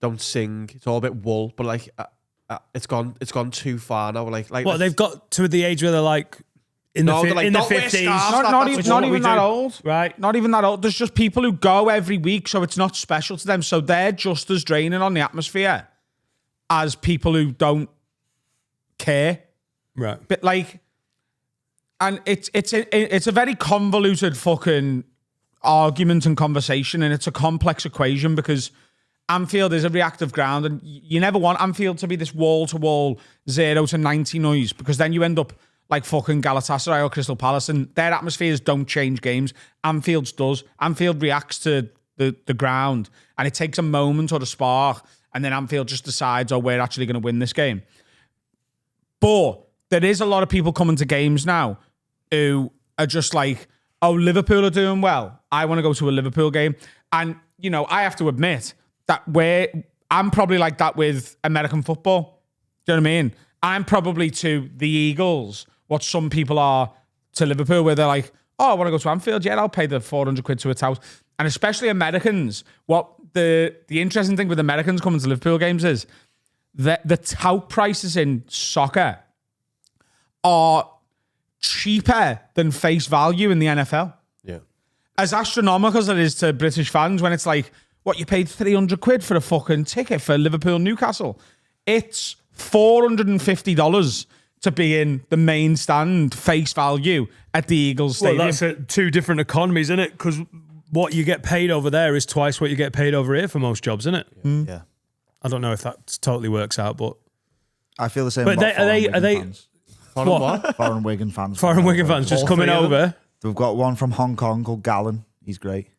Don't sing. It's all a bit wool. But like, it's gone too far now. Like What, they've got to the age where they're like in the 50s. Not even that old. Right. Not even that old. There's just people who go every week, so it's not special to them. So they're just as draining on the atmosphere as people who don't care. Right. But like, and it's a very convoluted fucking argument and conversation, and it's a complex equation because Anfield is a reactive ground, and you never want Anfield to be this wall-to-wall 0 to 90 noise, because then you end up like fucking Galatasaray or Crystal Palace, and their atmospheres don't change games. Anfield's does. Anfield reacts to the ground, and it takes a moment or a spark, and then Anfield just decides, oh, we're actually going to win this game. But there is a lot of people coming to games now who are just like, oh, Liverpool are doing well, I want to go to a Liverpool game. And, you know, I have to admit that I'm probably like that with American football. Do you know what I mean? I'm probably to the Eagles what some people are to Liverpool, where they're like, oh, I want to go to Anfield. Yeah, I'll pay the 400 quid to a tout. And especially Americans, what the interesting thing with Americans coming to Liverpool games is that the tout prices in soccer are cheaper than face value in the NFL. Yeah. As astronomical as it is to British fans, when it's like, what, you paid 300 quid for a fucking ticket for Liverpool Newcastle? It's $450 to be in the main stand, face value, at the Eagles Stadium. Well, that's two different economies, isn't it? Because what you get paid over there is twice what you get paid over here for most jobs, isn't it? Yeah. I don't know if that totally works out, but I feel the same But about are they fans. Foreign Wigan fans. foreign Wigan fans just All coming three of them? over? We've got one from Hong Kong called Gallon. He's great.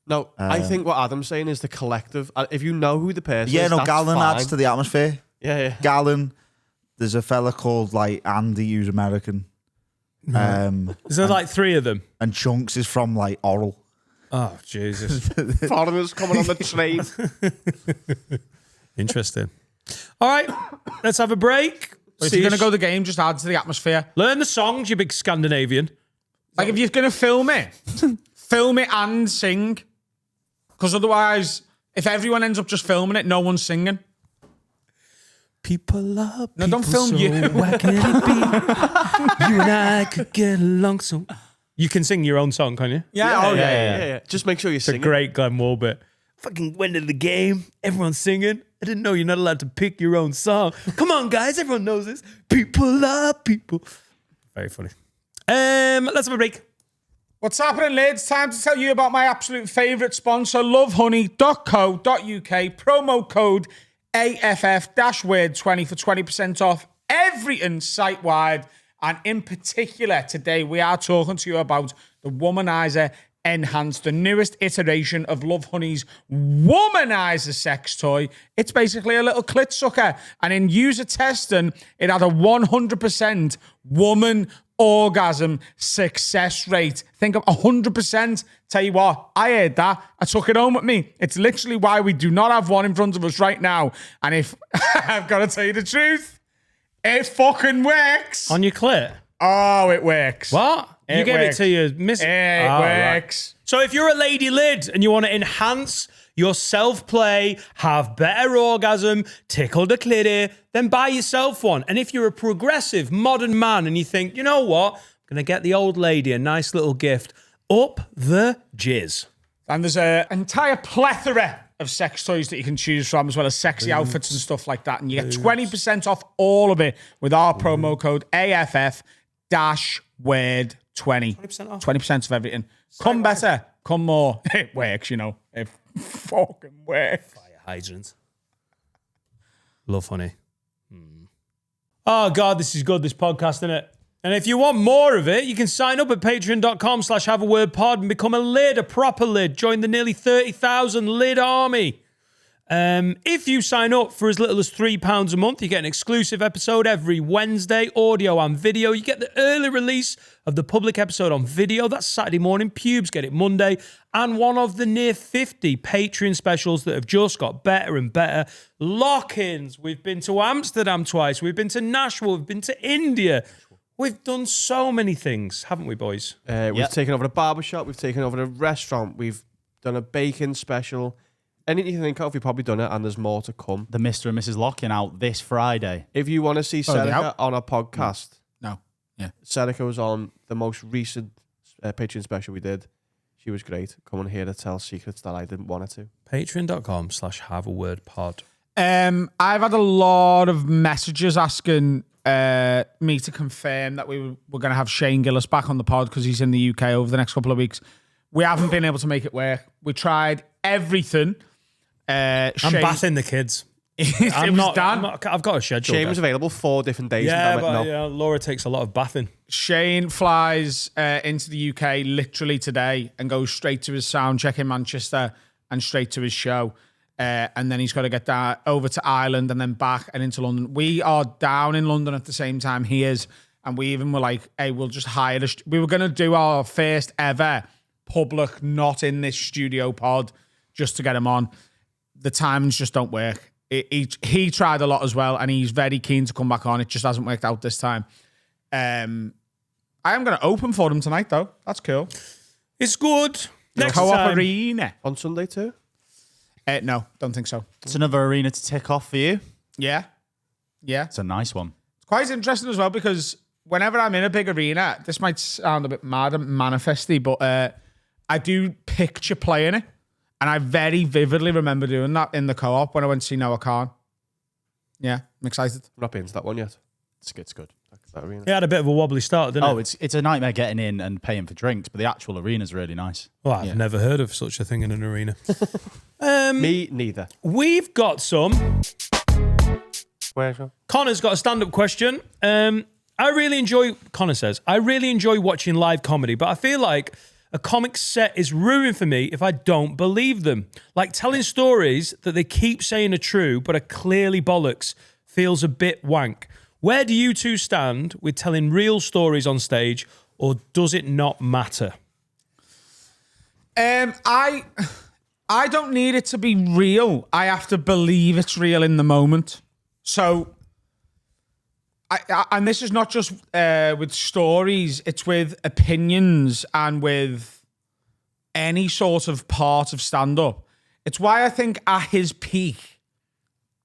No, I think what Adam's saying is the collective. If you know who the person Yeah, is, no, that's Gallon fine. adds to the atmosphere. Yeah. Gallon. There's a fella called like Andy who's American. Is there like three of them? And Chunks is from like Oral. Oh, Jesus. Foreigners coming on the train. Interesting. All right, let's have a break. If you're going to go to the game, just add to the atmosphere. Learn the songs, you big Scandinavian. Like, if you're going to film it, film it and sing. Because otherwise, if everyone ends up just filming it, no one's singing. People up. No, don't film so you. Why can it be? You and I could get along so. You can sing your own song, can you? Yeah. Just make sure you It's a sing. great Glenn Wall bit. Fucking went to the game. Everyone's singing. I didn't know you're not allowed to pick your own song. Come on, guys. Everyone knows this. People are people. Very funny. Let's have a break. What's happening, lads? Time to tell you about my absolute favourite sponsor, lovehoney.co.uk. Promo code AFF-word20 for 20% off everything site-wide. And in particular, today we are talking to you about the Womanizer Enhanced, the newest iteration of Love Honey's Womanizer sex toy. It's basically a little clit sucker. And in user testing, it had a 100% woman orgasm success rate. Think of 100%. Tell you what, I heard that. I took it home with me. It's literally why we do not have one in front of us right now. And if I've got to tell you the truth, it fucking works. On your clit. Oh, it works. What? You gave works. it to your missus. It works. Right. So if you're a lady lid and you want to enhance your self-play, have better orgasm, tickle the clitty, then buy yourself one. And if you're a progressive, modern man and you think, you know what, I'm going to get the old lady a nice little gift, up the jizz. And there's an entire plethora of sex toys that you can choose from, as well as sexy outfits and stuff like that. And you get 20% off all of it with our promo code AFF-word20. 20% off. 20% of everything. Come better, come more. It works, you know. It fucking works. Fire hydrant. Love honey. Oh, God, this is good, this podcast, isn't it? And if you want more of it, you can sign up at patreon.com/haveawordpod and become a lid, a proper lid. Join the nearly 30,000 lid army. If you sign up for as little as £3 a month, you get an exclusive episode every Wednesday, audio and video. You get the early release of the public episode on video. That's Saturday morning. Pubes get it Monday. And one of the near 50 Patreon specials that have just got better and better. Lock-ins. We've been to Amsterdam twice. We've been to Nashville. We've been to India. We've done so many things, haven't we, boys? We've taken over a barbershop. We've taken over a restaurant. We've done a bacon special. Anything you think of, we've probably done it, and there's more to come. The Mr. and Mrs. Locking out this Friday. If you want to see Serica on our podcast, No. Yeah. Serica was on the most recent Patreon special we did. She was great. Come and hear her tell secrets that I didn't want her to. Patreon.com/haveawordpod. I've had a lot of messages asking me to confirm that we were going to have Shane Gillis back on the pod because he's in the UK over the next couple of weeks. We haven't been able to make it work. We tried everything. I'm bathing the kids. I've got a schedule. Shane was available 4 different days. Yeah, but Laura takes a lot of bathing. Shane flies into the UK literally today and goes straight to his sound check in Manchester and straight to his show. And then he's got to get down over to Ireland and then back and into London. We are down in London at the same time he is. And we even were like, hey, we'll just hire we were going to do our first ever public, not in this studio pod, just to get him on. The timings just don't work. He tried a lot as well, and he's very keen to come back on. It just hasn't worked out this time. I am going to open for him tonight, though. That's cool. It's good. Next Co-op time. arena. On Sunday too? No, don't think so. It's another arena to tick off for you. Yeah. It's a nice one. It's quite interesting as well because whenever I'm in a big arena, this might sound a bit mad and manifesty, but I do picture playing it. And I very vividly remember doing that in the co-op when I went to see Noah Khan. Yeah, I'm excited. I've not been to that one yet. It's good. That arena. It had a bit of a wobbly start, didn't it? Oh, it's a nightmare getting in and paying for drinks, but the actual arena's really nice. Well, I've never heard of such a thing in an arena. Me neither. We've got some. Where's Connor's got a stand-up question. Connor says, I really enjoy watching live comedy, but I feel like a comic set is ruined for me if I don't believe them. Like telling stories that they keep saying are true but are clearly bollocks feels a bit wank. Where do you two stand with telling real stories on stage, or does it not matter? I don't need it to be real. I have to believe it's real in the moment. So, and this is not just with stories, it's with opinions and with any sort of part of stand-up. It's why I think at his peak,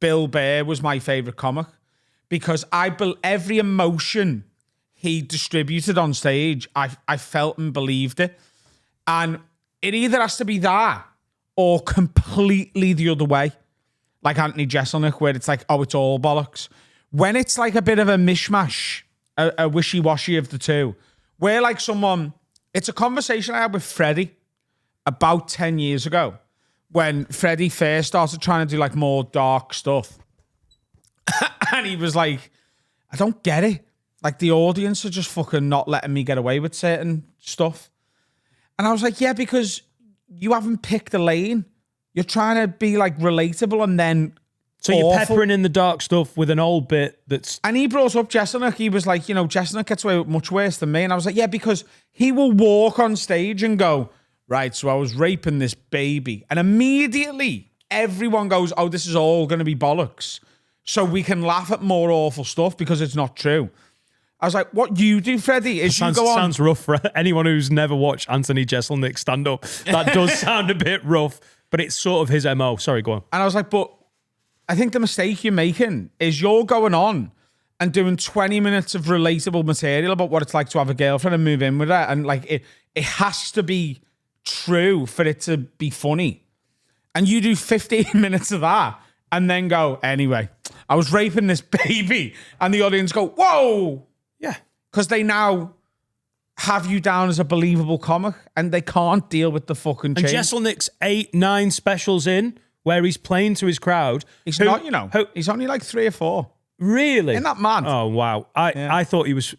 Bill Burr was my favourite comic, because every emotion he distributed on stage, I felt and believed it. And it either has to be that or completely the other way. Like Anthony Jeselnik, where it's like, oh, it's all bollocks. When it's like a bit of a mishmash, a wishy-washy of the two, where like it's a conversation I had with Freddie about 10 years ago, when Freddie first started trying to do like more dark stuff. And he was like, I don't get it. Like the audience are just fucking not letting me get away with certain stuff. And I was like, yeah, because you haven't picked a lane. You're trying to be like relatable and then so you're peppering in the dark stuff with an old bit that's... And he brought up Jeselnik. He was like, Jeselnik gets away with much worse than me. And I was like, yeah, because he will walk on stage and go, right, so I was raping this baby. And immediately everyone goes, oh, this is all going to be bollocks. So we can laugh at more awful stuff because it's not true. I was like, what you do, Freddie, is you go on... Sounds rough for anyone who's never watched Anthony Jeselnik stand up. That does sound a bit rough. but it's sort of his MO. Sorry, go on. And I was like, but I think the mistake you're making is you're going on and doing 20 minutes of relatable material about what it's like to have a girlfriend and move in with her. And like, it has to be true for it to be funny. And you do 15 minutes of that and then go, anyway, I was raping this baby. And the audience go, whoa. Yeah. Because they now have you down as a believable comic and they can't deal with the fucking And change. Jesselnick's 8-9 specials in where he's playing to his crowd. He's not, you know, he's only like 3 or 4. Really? Isn't that mad? Oh, wow. I thought he was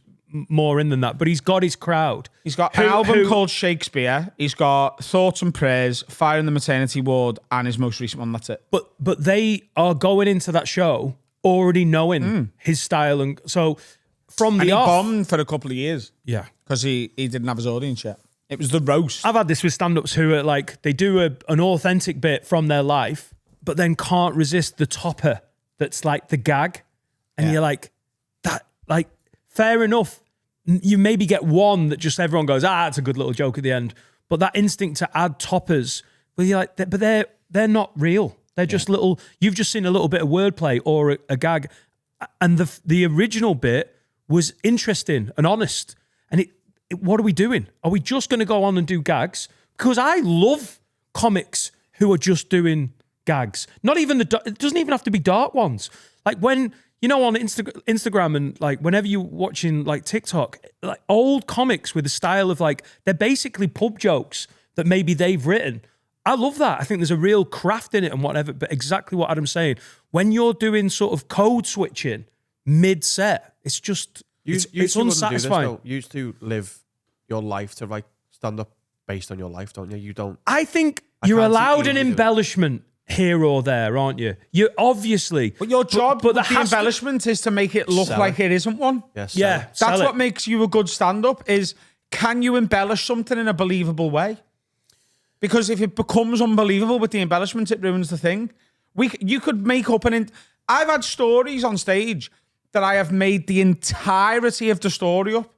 more in than that, but he's got his crowd. He's got an album called Shakespeare. He's got Thoughts and Prayers, Fire in the Maternity Ward, and his most recent one. That's it. But they are going into that show already knowing his style. And so from And the he off... bombed for a couple of years Yeah. because he didn't have his audience yet. It was the roast. I've had this with stand-ups who are like, they do an authentic bit from their life, but then can't resist the topper that's like the gag. And you're like, that, like, fair enough. You maybe get one that just everyone goes, it's a good little joke at the end. But that instinct to add toppers, but you're like, but they're not real. They're just little, you've just seen a little bit of wordplay or a gag. And the original bit was interesting and honest. And what are we doing? Are we just going to go on and do gags? Because I love comics who are just doing gags. Not even it doesn't even have to be dark ones. Like when, you know, on Instagram and like whenever you're watching like TikTok, like old comics with a style of like, they're basically pub jokes that maybe they've written. I love that. I think there's a real craft in it and whatever, but exactly what Adam's saying. When you're doing sort of code switching mid-set, it's just, it's unsatisfying. You used to live your life to write stand-up based on your life, don't you? You don't... I think you're allowed an embellishment here or there, aren't you? You obviously... But your job but with the embellishment is to make it look like it isn't one. Yes. Yeah. That's what makes you a good stand-up is, can you embellish something in a believable way? Because if it becomes unbelievable with the embellishment, it ruins the thing. You could make up I've had stories on stage that I have made the entirety of the story up,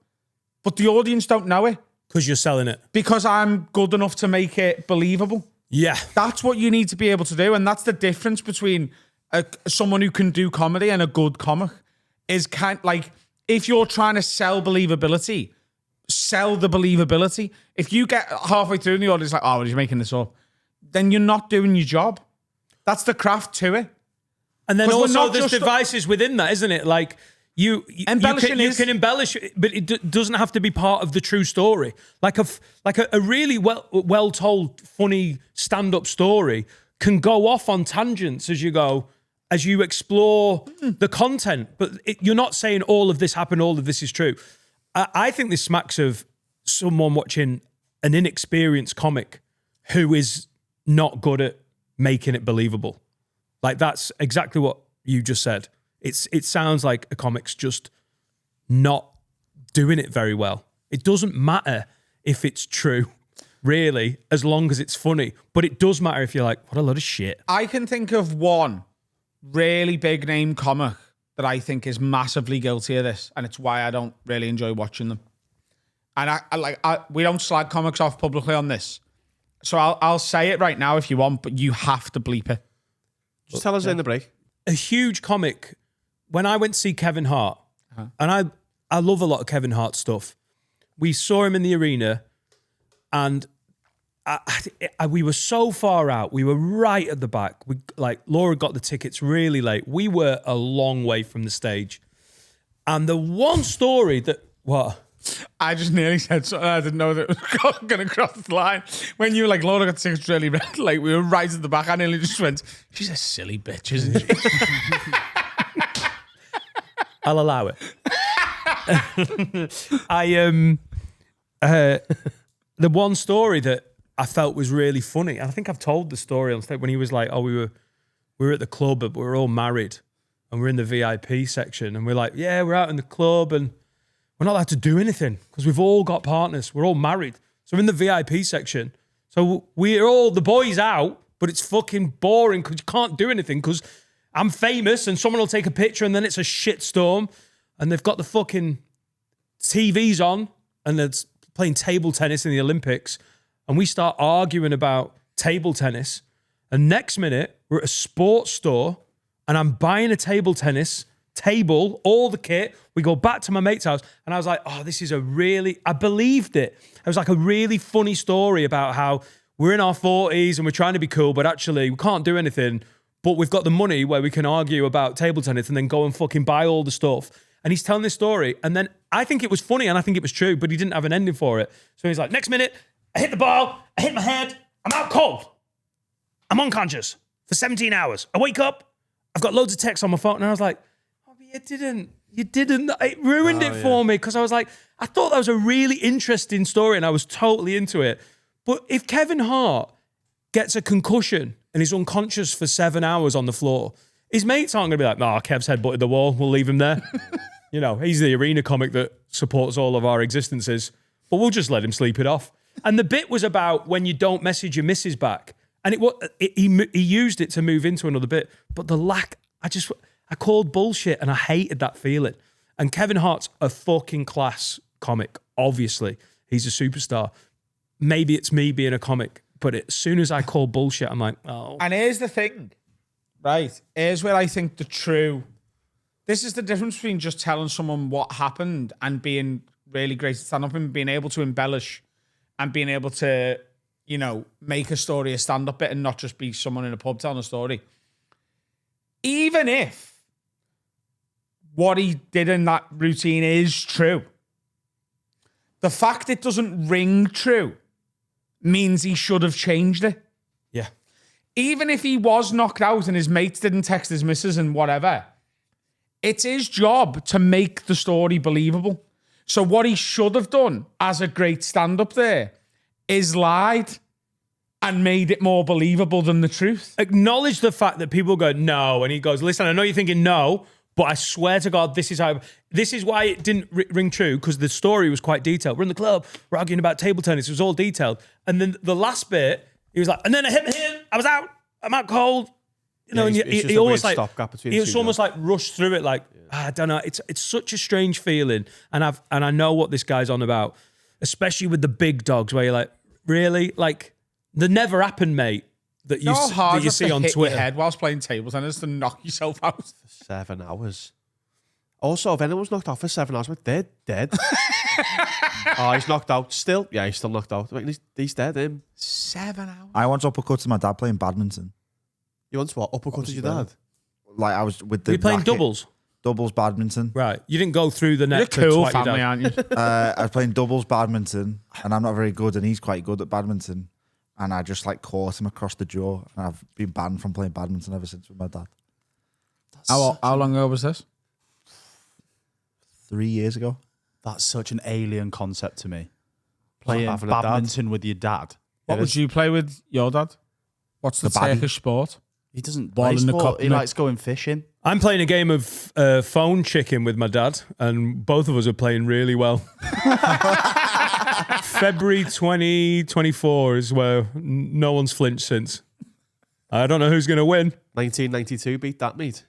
but the audience don't know it. Because you're selling it. Because I'm good enough to make it believable. Yeah. That's what you need to be able to do. And that's the difference between someone who can do comedy and a good comic. Is like, if you're trying to sell believability, sell the believability. If you get halfway through and the audience like, oh, well, you're making this up, then you're not doing your job. That's the craft to it. And then also there's devices within that, isn't it? Like you can embellish, but it doesn't have to be part of the true story. Like a really well told, funny stand-up story can go off on tangents as you explore the content. But you're not saying all of this happened, all of this is true. I think this smacks of someone watching an inexperienced comic who is not good at making it believable. Like that's exactly what you just said. It sounds like a comic's just not doing it very well. It doesn't matter if it's true, really, as long as it's funny. But it does matter if you're like, what a load of shit. I can think of one really big name comic that I think is massively guilty of this, and it's why I don't really enjoy watching them. And we don't slag comics off publicly on this, so I'll say it right now if you want, but you have to bleep it. Just tell us in the break. A huge comic. When I went to see Kevin Hart, and I love a lot of Kevin Hart stuff. We saw him in the arena, and we were so far out. We were right at the back. Laura got the tickets really late. We were a long way from the stage. And the one story that... What? I just nearly said something I didn't know that it was going to cross the line. When you were like, Laura got tickets really late, we were right at the back. I nearly just went, she's a silly bitch, isn't she? I'll allow it. The one story that I felt was really funny, and I think I've told the story on stage when he was like, "Oh, we were at the club, but we were all married, and we're in the VIP section, and we're like, yeah, we're out in the club, and we're not allowed to do anything because we've all got partners, we're all married, so we're in the VIP section, so we're all the boys out, but it's fucking boring because you can't do anything because I'm famous and someone will take a picture and then it's a shitstorm and they've got the fucking TVs on and they're playing table tennis in the Olympics and we start arguing about table tennis And next minute, we're at a sports store and I'm buying a table tennis table, all the kit. We go back to my mate's house and I was like, oh, this is I believed it. It was like a really funny story about how we're in our 40s and we're trying to be cool, but actually we can't do anything. But we've got the money where we can argue about table tennis and then go and fucking buy all the stuff. And he's telling this story. And then I think it was funny and I think it was true, but he didn't have an ending for it. So he's like, next minute, I hit the ball, I hit my head, I'm out cold. I'm unconscious for 17 hours. I wake up, I've got loads of texts on my phone. And I was like, oh, but you didn't. It ruined it for me because I was like, I thought that was a really interesting story and I was totally into it. But if Kevin Hart gets a concussion and he's unconscious for 7 hours on the floor, his mates aren't going to be like, nah, Kev's headbutted the wall, we'll leave him there. You know, he's the arena comic that supports all of our existences, but we'll just let him sleep it off. And the bit was about when you don't message your missus back. And he used it to move into another bit. But I called bullshit and I hated that feeling. And Kevin Hart's a fucking class comic, obviously. He's a superstar. Maybe it's me being a comic, but as soon as I call bullshit, I'm like, oh. And here's the thing, right? Here's where I think this is the difference between just telling someone what happened and being really great at stand-up and being able to embellish and being able to, you know, make a story a stand-up bit and not just be someone in a pub telling a story. Even if what he did in that routine is true, the fact it doesn't ring true means he should have changed it. Yeah. Even if he was knocked out and his mates didn't text his missus and whatever, it's his job to make the story believable. So what he should have done as a great stand-up there is lied and made it more believable than the truth. Acknowledge the fact that people go, no. And he goes, listen, I know you're thinking no, but I swear to God, this is why it didn't ring true, because the story was quite detailed. We're in the club, we're arguing about table tennis. It was all detailed. And then the last bit, he was like, and then I hit my head, I was out, I'm out cold. You know, and he almost like, he was almost like rushed through it like, I don't know. It's such a strange feeling. And I know what this guy's on about, especially with the big dogs where you're like, really? Like, the never happened, mate, that you see on Twitter. Your head whilst playing table tennis to knock yourself out. For 7 hours. Also, if anyone's knocked out for 7 hours, they're dead. Oh, he's knocked out still? Yeah, he's still knocked out. He's dead, him. 7 hours? I once uppercutted my dad playing badminton. You once what? Uppercutted your dad? Like I was with the. Were you playing racket, doubles? Doubles badminton. Right. You didn't go through the net. You're a cool to family, aren't you? I was playing doubles badminton, and I'm not very good, and he's quite good at badminton. And I just like caught him across the jaw, and I've been banned from playing badminton ever since with my dad. How long ago was this? 3 years ago. That's such an alien concept to me. Playing having a dad. badminton with your dad. What would you play with your dad? What's the Turkish sport? He doesn't Ball play in the sport. cup, He mate. likes going fishing. I'm playing a game of phone chicken with my dad, and both of us are playing really well. February 2024 is where no one's flinched since. I don't know who's going to win. 1992 beat that, mate.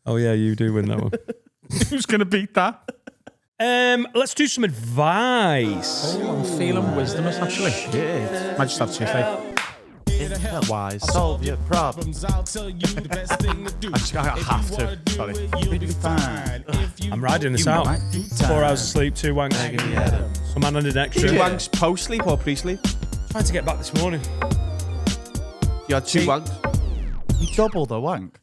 Oh, yeah, you do win that one. Who's going to beat that? Let's do some advice. Oh, I'm feeling wisdomous, actually. Shit. Might just have toothache. Wise. Solve your problems. I have to. Sorry. I'm riding this out. 4 hours of sleep, 2 wanks. Some man under an extra. 2 wanks post-sleep or pre-sleep? Trying to get back this morning. You had 2 wanks? You doubled a wank.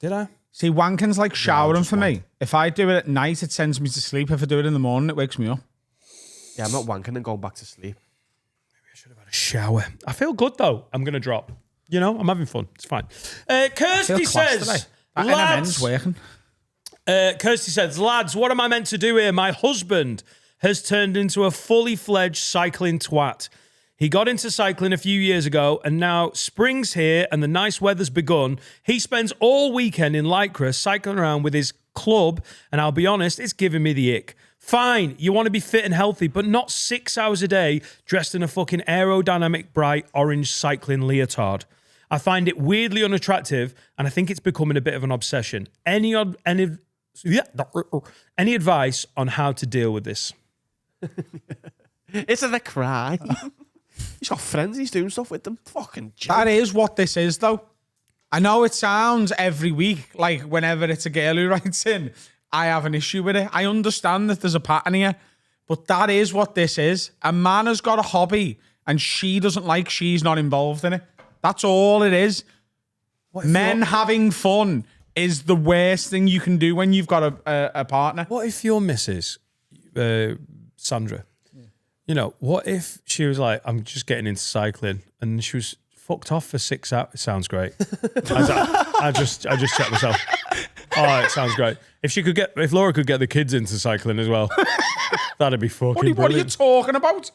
Did I? See, wanking's like showering for me. If I do it at night, it sends me to sleep. If I do it in the morning, it wakes me up. Yeah, I'm not wanking and going back to sleep. I should have had a shower. I feel good though. I'm going to drop. You know, I'm having fun. It's fine. Kirsty says, that NMN's working. Kirsty says, lads, what am I meant to do here? My husband has turned into a fully fledged cycling twat. He got into cycling a few years ago, and now spring's here and the nice weather's begun. He spends all weekend in Lycra cycling around with his club, and I'll be honest, it's giving me the ick. Fine, you want to be fit and healthy, but not 6 hours a day dressed in a fucking aerodynamic bright orange cycling leotard. I find it weirdly unattractive, and I think it's becoming a bit of an obsession. Any advice on how to deal with this? Is it a cry? He's got friends. He's doing stuff with them. Fucking That is what this is, though. I know it sounds every week like whenever it's a girl who writes in, I have an issue with it. I understand that there's a pattern here, but that is what this is. A man has got a hobby and she doesn't like she's not involved in it. That's all it is. Men having fun is the worst thing you can do when you've got a partner. What if your missus, Sandra, you know, what if she was like, I'm just getting into cycling, and she was fucked off for 6 hours? It sounds great. I just checked myself. Oh, it sounds great. If Laura could get the kids into cycling as well, that'd be fucking What are you brilliant. talking about?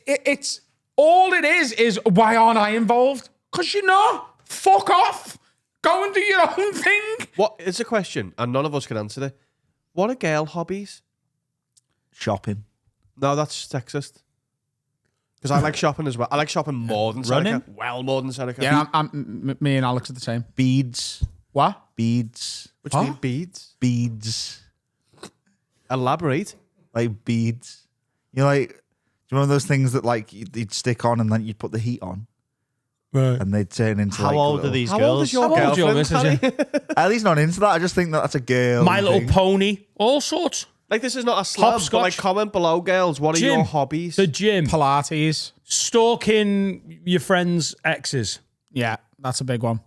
It's all it is why aren't I involved? Because you're not. Fuck off. Go and do your own thing. What is a question, and none of us can answer it. What are girl hobbies? Shopping. No, that's sexist. Because I like shopping as well. I like shopping more than Running? Seneca. Well, more than Seneca. Yeah, me and Alex are the same. Beads. What? Beads. Which mean beads. Beads. Elaborate. Like beads. You know, like, do you remember those things that like you'd stick on and then you'd put the heat on? Right. And they'd turn into How like old little- are these How girls? old is your How old's your girlfriend, missus, Harry? Ellie's not into that. I just think that that's a girl. My Little thing. Pony, all sorts. Like, this is not a slab, but Hopscotch. like, comment below, girls. What are Gym. your hobbies? The gym. Pilates. Stalking your friends' exes. Yeah, that's a big one.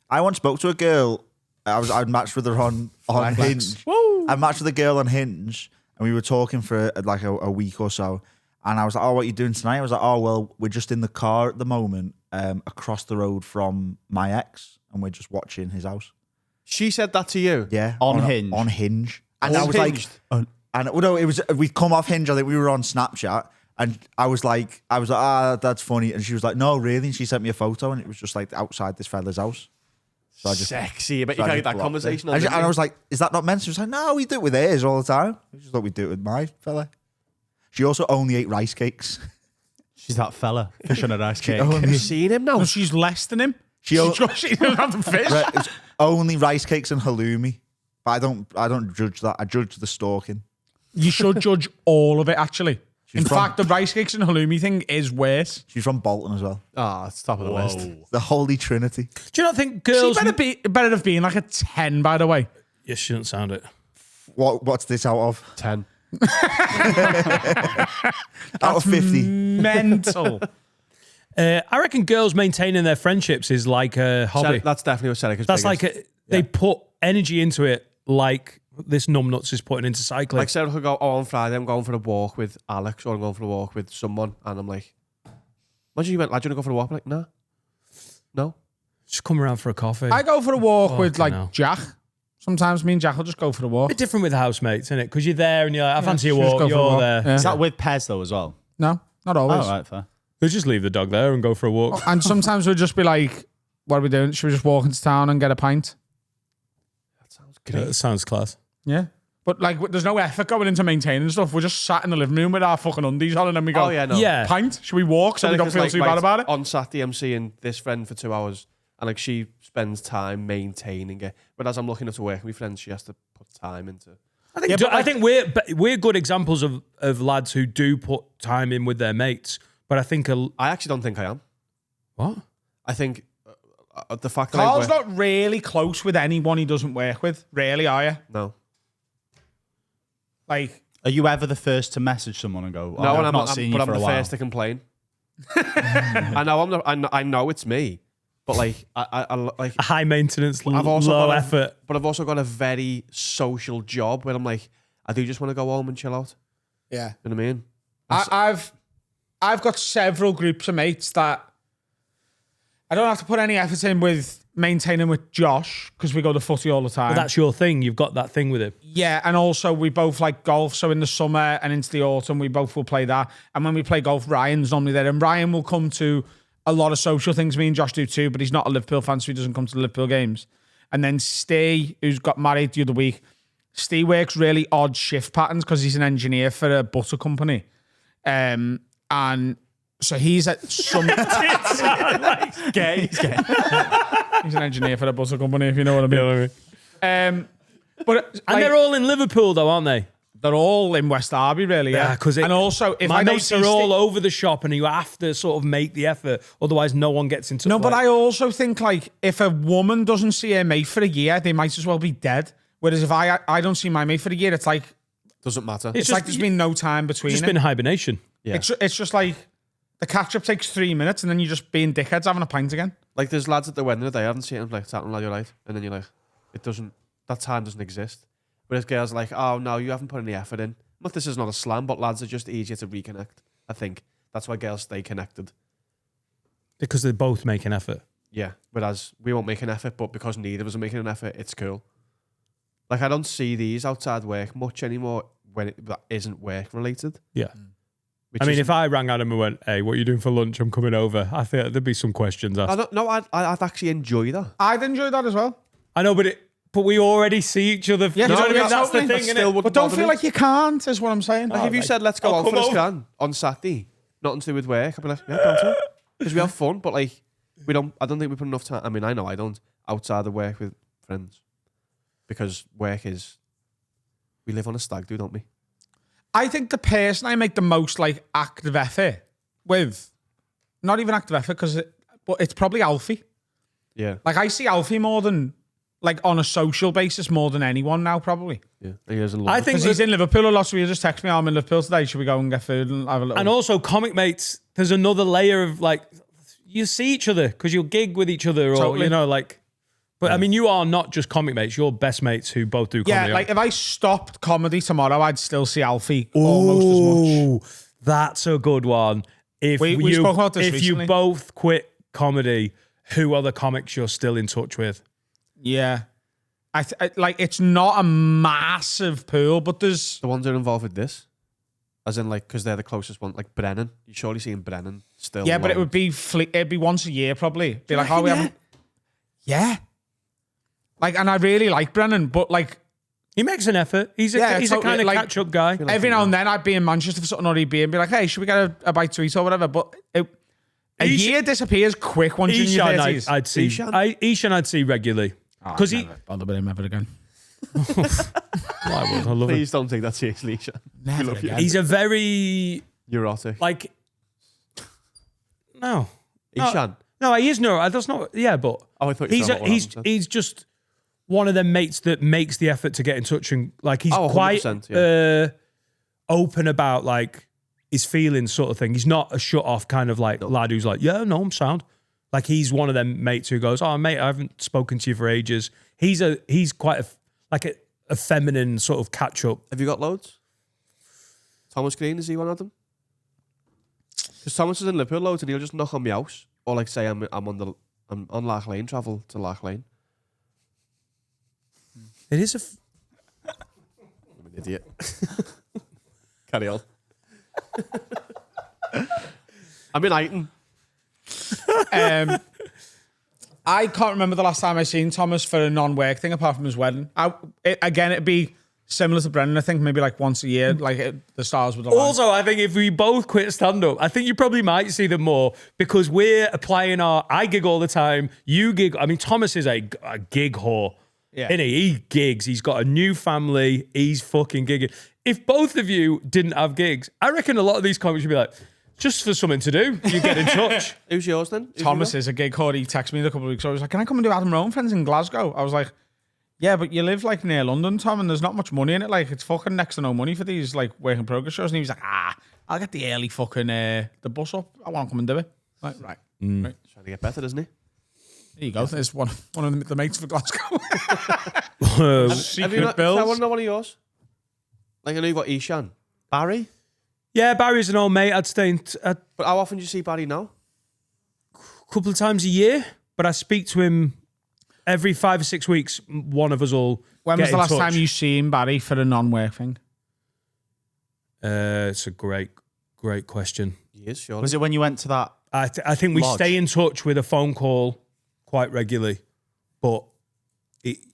I once spoke to a girl. I'd matched with her on Hinge. I matched with a girl on Hinge, and we were talking for like a week or so. And I was like, "Oh, what are you doing tonight?" I was like, "Oh, well, we're just in the car at the moment, across the road from my ex, and we're just watching his house." She said that to you? Yeah, On Hinge? On Hinge, and I was Unhinged? like, and well, no, it was we'd come off Hinge. I think we were on Snapchat, and I was like, that's funny, and she was like, "No, really?" And she sent me a photo, and it was just like outside this fella's house. So I just Sexy. But so you I can't just get that blocked conversation it. on. And didn't I you? was like, "Is that not meant?" She was like, "No, we do it with hers all the time." I just thought we'd do it with my fella. She also only ate rice cakes. She's that fella. Fish on a rice cake. Have you seen him now? No, she's less than him. She She doesn't have the fish. Right, it's only rice cakes and halloumi. But I don't judge that. I judge the stalking. You should judge all of it, actually. In from- fact, the rice cakes and halloumi thing is worse. She's from Bolton as well. Ah, it's top of the list. The Holy Trinity. Do you not think She girls... better have been like a 10, by the way. Yes, she doesn't sound it. What's this out of? 10. Out of 50. Mental. I reckon girls maintaining their friendships is like a hobby. That's definitely what Seneca's That's biggest. like they put energy into it, like this numbnuts is putting into cycling. Like, Sarah could go, on Friday I'm going for a walk with Alex, or I'm going for a walk with someone, and I'm like, imagine you went, lad, do you want to go for a walk? I'm like, no. No. Just come around for a coffee. I go for a walk with Fucking like hell. Jack. Sometimes me and Jack will just go for a walk. bit different with housemates, isn't it? Because you're there and you're like, I fancy a just walk, go for a you're walk. there. Yeah. Is that with Pez though as well? No, not always. Oh, right, fair. They just leave the dog there and go for a walk. And sometimes we'll just be like, what are we doing? Should we just walk into town and get a pint? Yeah, that sounds class. Yeah. But like, there's no effort going into maintaining stuff. We're just sat in the living room with our fucking undies on, and then we go, Oh, yeah, no. Yeah. pint? Should we walk so we don't Seneca's feel like, too bad about it? On Saturday, I'm seeing this friend for 2 hours, and like, she spends time maintaining it. But as I'm looking at her working with friends, she has to put time into. I think we're good examples of lads who do put time in with their mates. But I think I actually don't think I am. what? I think the fact that Carl's I work, not really close with anyone he doesn't work with. Really, are you? no. Like, Are you ever the first to message someone and go, oh, No, and I've not seen but you I'm for a the while? first to complain. I know I'm not. I know it's me, but like I like. High maintenance, I've also low got effort. But I've also got a very social job where I'm like, I do just want to go home and chill out. yeah. You know what I mean? I've got several groups of mates that I don't have to put any effort in with maintaining with Josh because we go to footy all the time. But that's your thing. You've got that thing with him. Yeah, and also we both like golf. So in the summer and into the autumn, we both will play that. And when we play golf, Ryan's normally there. And Ryan will come to a lot of social things. Me and Josh do too, but he's not a Liverpool fan, so he doesn't come to the Liverpool games. And then Steve, who's got married the other week, Steve works really odd shift patterns because he's an engineer for a butter company. And so he's at some... Gay. He's gay. He's an engineer for a butter company, if you know what I mean. But And they're all in Liverpool, though, aren't they? They're all in West Derby, really. Yeah, because and also if my I don't mates see are all over the shop, and you have to sort of make the effort, otherwise no one gets into. No, but I also think like if a woman doesn't see her mate for a year, they might as well be dead. Whereas if I don't see my mate for a year, it's like Doesn't matter. it's like there's been no time between. Just it. been hibernation. Yeah. It's just like the catch up takes 3 minutes, and then you're just being dickheads having a pint again. Like there's lads at the wedding that they haven't seen them like chatting like you're right, and then you're like, that time doesn't exist. Whereas girls are like, oh no, you haven't put any effort in. Look, this is not a slam, but lads are just easier to reconnect. I think that's why girls stay connected. Because they both make an effort. Yeah, whereas we won't make an effort, but because neither of us are making an effort, it's cool. Like I don't see these outside work much anymore when that isn't work related. Yeah. which I mean, isn't- if I rang Adam and went, "Hey, what are you doing for lunch? I'm coming over," I think there'd be some questions asked. I don't know, I'd actually enjoy that. I'd enjoy that as well. I know, but we already see each other. Yeah, you know what I mean? yeah, That's the totally. thing, But innit? still wouldn't But don't bother feel me. like you can't, is what I'm saying. Like if you said, let's go out come for a over. scan on Saturday, nothing to do with work, I'd be like, yeah, don't because we have fun, but like I don't think we put enough time. I mean, I know I don't outside of work with friends because work is we live on a stag do, don't we? I think the person I make the most like active effort with, not even active effort, but it's probably Alfie. Yeah, Like I see Alfie more than like on a social basis more than anyone now, probably. yeah. And he doesn't I love think Because he's in Liverpool a lot, so he just text me, I'm in Liverpool today, should we go and get food and have a little... And also, comic mates, there's another layer of like, you see each other because you'll gig with each other or, Totally. you know, like, but I mean, you are not just comic mates, you're best mates who both do comedy. yeah, like if I stopped comedy tomorrow, I'd still see Alfie almost as much. Ooh, that's a good one. If We spoke about this if recently. you both quit comedy, who are the comics you're still in touch with? Yeah. I like, it's not a massive pool, but there's... the ones that are involved with this, as in like because they're the closest one, like Brennan. You're surely seeing Brennan still. Yeah, but it alone. would be it'd be once a year probably. Be like, oh, we haven't... Yeah. Like, and I really like Brennan, but like He makes an effort. He's a totally, kind of like, catch-up guy. every now and then I'd be in Manchester for something or he'd be and be like, hey, should we get a bite to eat or whatever? But a year disappears quick once you're in your Ishan, 30s. I'd see. Ishan? I'd see regularly because he. Never bother with him ever again. I would. I love him. Please don't take that seriously, Sean. Never love you. again. He's a very Neurotic. like. No, Ishan. no, he is no. That's not. Yeah, but Oh, I thought you he's said what happened. he's just one of them mates that makes the effort to get in touch and like he's Oh, quite 100%, open about like his feelings, sort of thing. He's not a shut off kind of like lad who's like, yeah, no, I'm sound. Like he's one of them mates who goes, oh mate, I haven't spoken to you for ages. He's quite a feminine sort of catch up. Have you got loads? Thomas Green, is he one of them? Because Thomas is in Liverpool loads and he'll just knock on my house or like say I'm on Lark Lane, travel to Lark Lane. It is I'm an idiot. Carry on. I'm in Aiton. I can't remember the last time I seen Thomas for a non-work thing apart from his wedding. It'd be similar to Brendan, I think, maybe like once a year, like the stars would align. Also, I think if we both quit stand-up, I think you probably might see them more because we're applying I gig all the time, you gig. I mean, Thomas is a gig whore. Yeah. Innit? He gigs. He's got a new family. He's fucking gigging. If both of you didn't have gigs, I reckon a lot of these comics would be like, just for something to do, you get in touch. Who's yours then? Who's Thomas you is a gig whore. He texted me a couple of weeks ago. He was like, can I come and do Adam Rowan Friends in Glasgow? I was like, yeah, but you live like near London, Tom, and there's not much money in it. Like, it's fucking next to no money for these like work in progress shows. And he was like, I'll get the early fucking the bus up. I want to come and do it. Like, right. Trying to get better, isn't he? There you go. There's one of the mates for Glasgow. Have you not, I want to know one of yours. Like I know you got Ishan. Barry? Yeah, Barry's an old mate. I'd stay in a But how often do you see Barry now? couple of times a year, but I speak to him every 5 or 6 weeks. One of us all. When get was the in last touch. time you seen Barry for a non-work thing? It's a great question. He is, surely. Was it when you went to that? I think we Lodge. stay in touch with a phone call quite regularly, but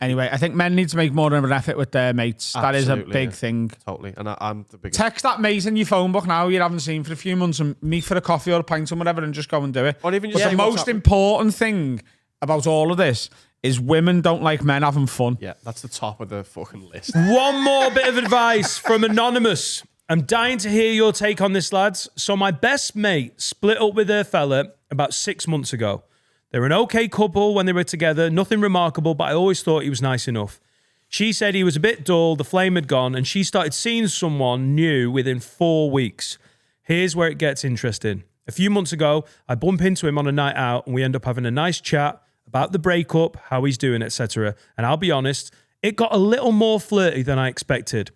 Anyway, I think men need to make more of an effort with their mates. That is a Absolutely, big yeah. thing. Totally. And I'm the biggest. Text that mate in your phone book now you haven't seen for a few months and meet for a coffee or a pint or whatever and just go and do it. Or even But just the say what's most happening. important thing about all of this is women don't like men having fun. Yeah, that's the top of the fucking list. One more bit of advice from Anonymous. I'm dying to hear your take on this, lads. So my best mate split up with her fella about 6 months ago. They were an okay couple when they were together, nothing remarkable, but I always thought he was nice enough. She said he was a bit dull, the flame had gone, and she started seeing someone new within 4 weeks. Here's where it gets interesting. A few months ago, I bump into him on a night out and we end up having a nice chat about the breakup, how he's doing, etc. And I'll be honest, it got a little more flirty than I expected.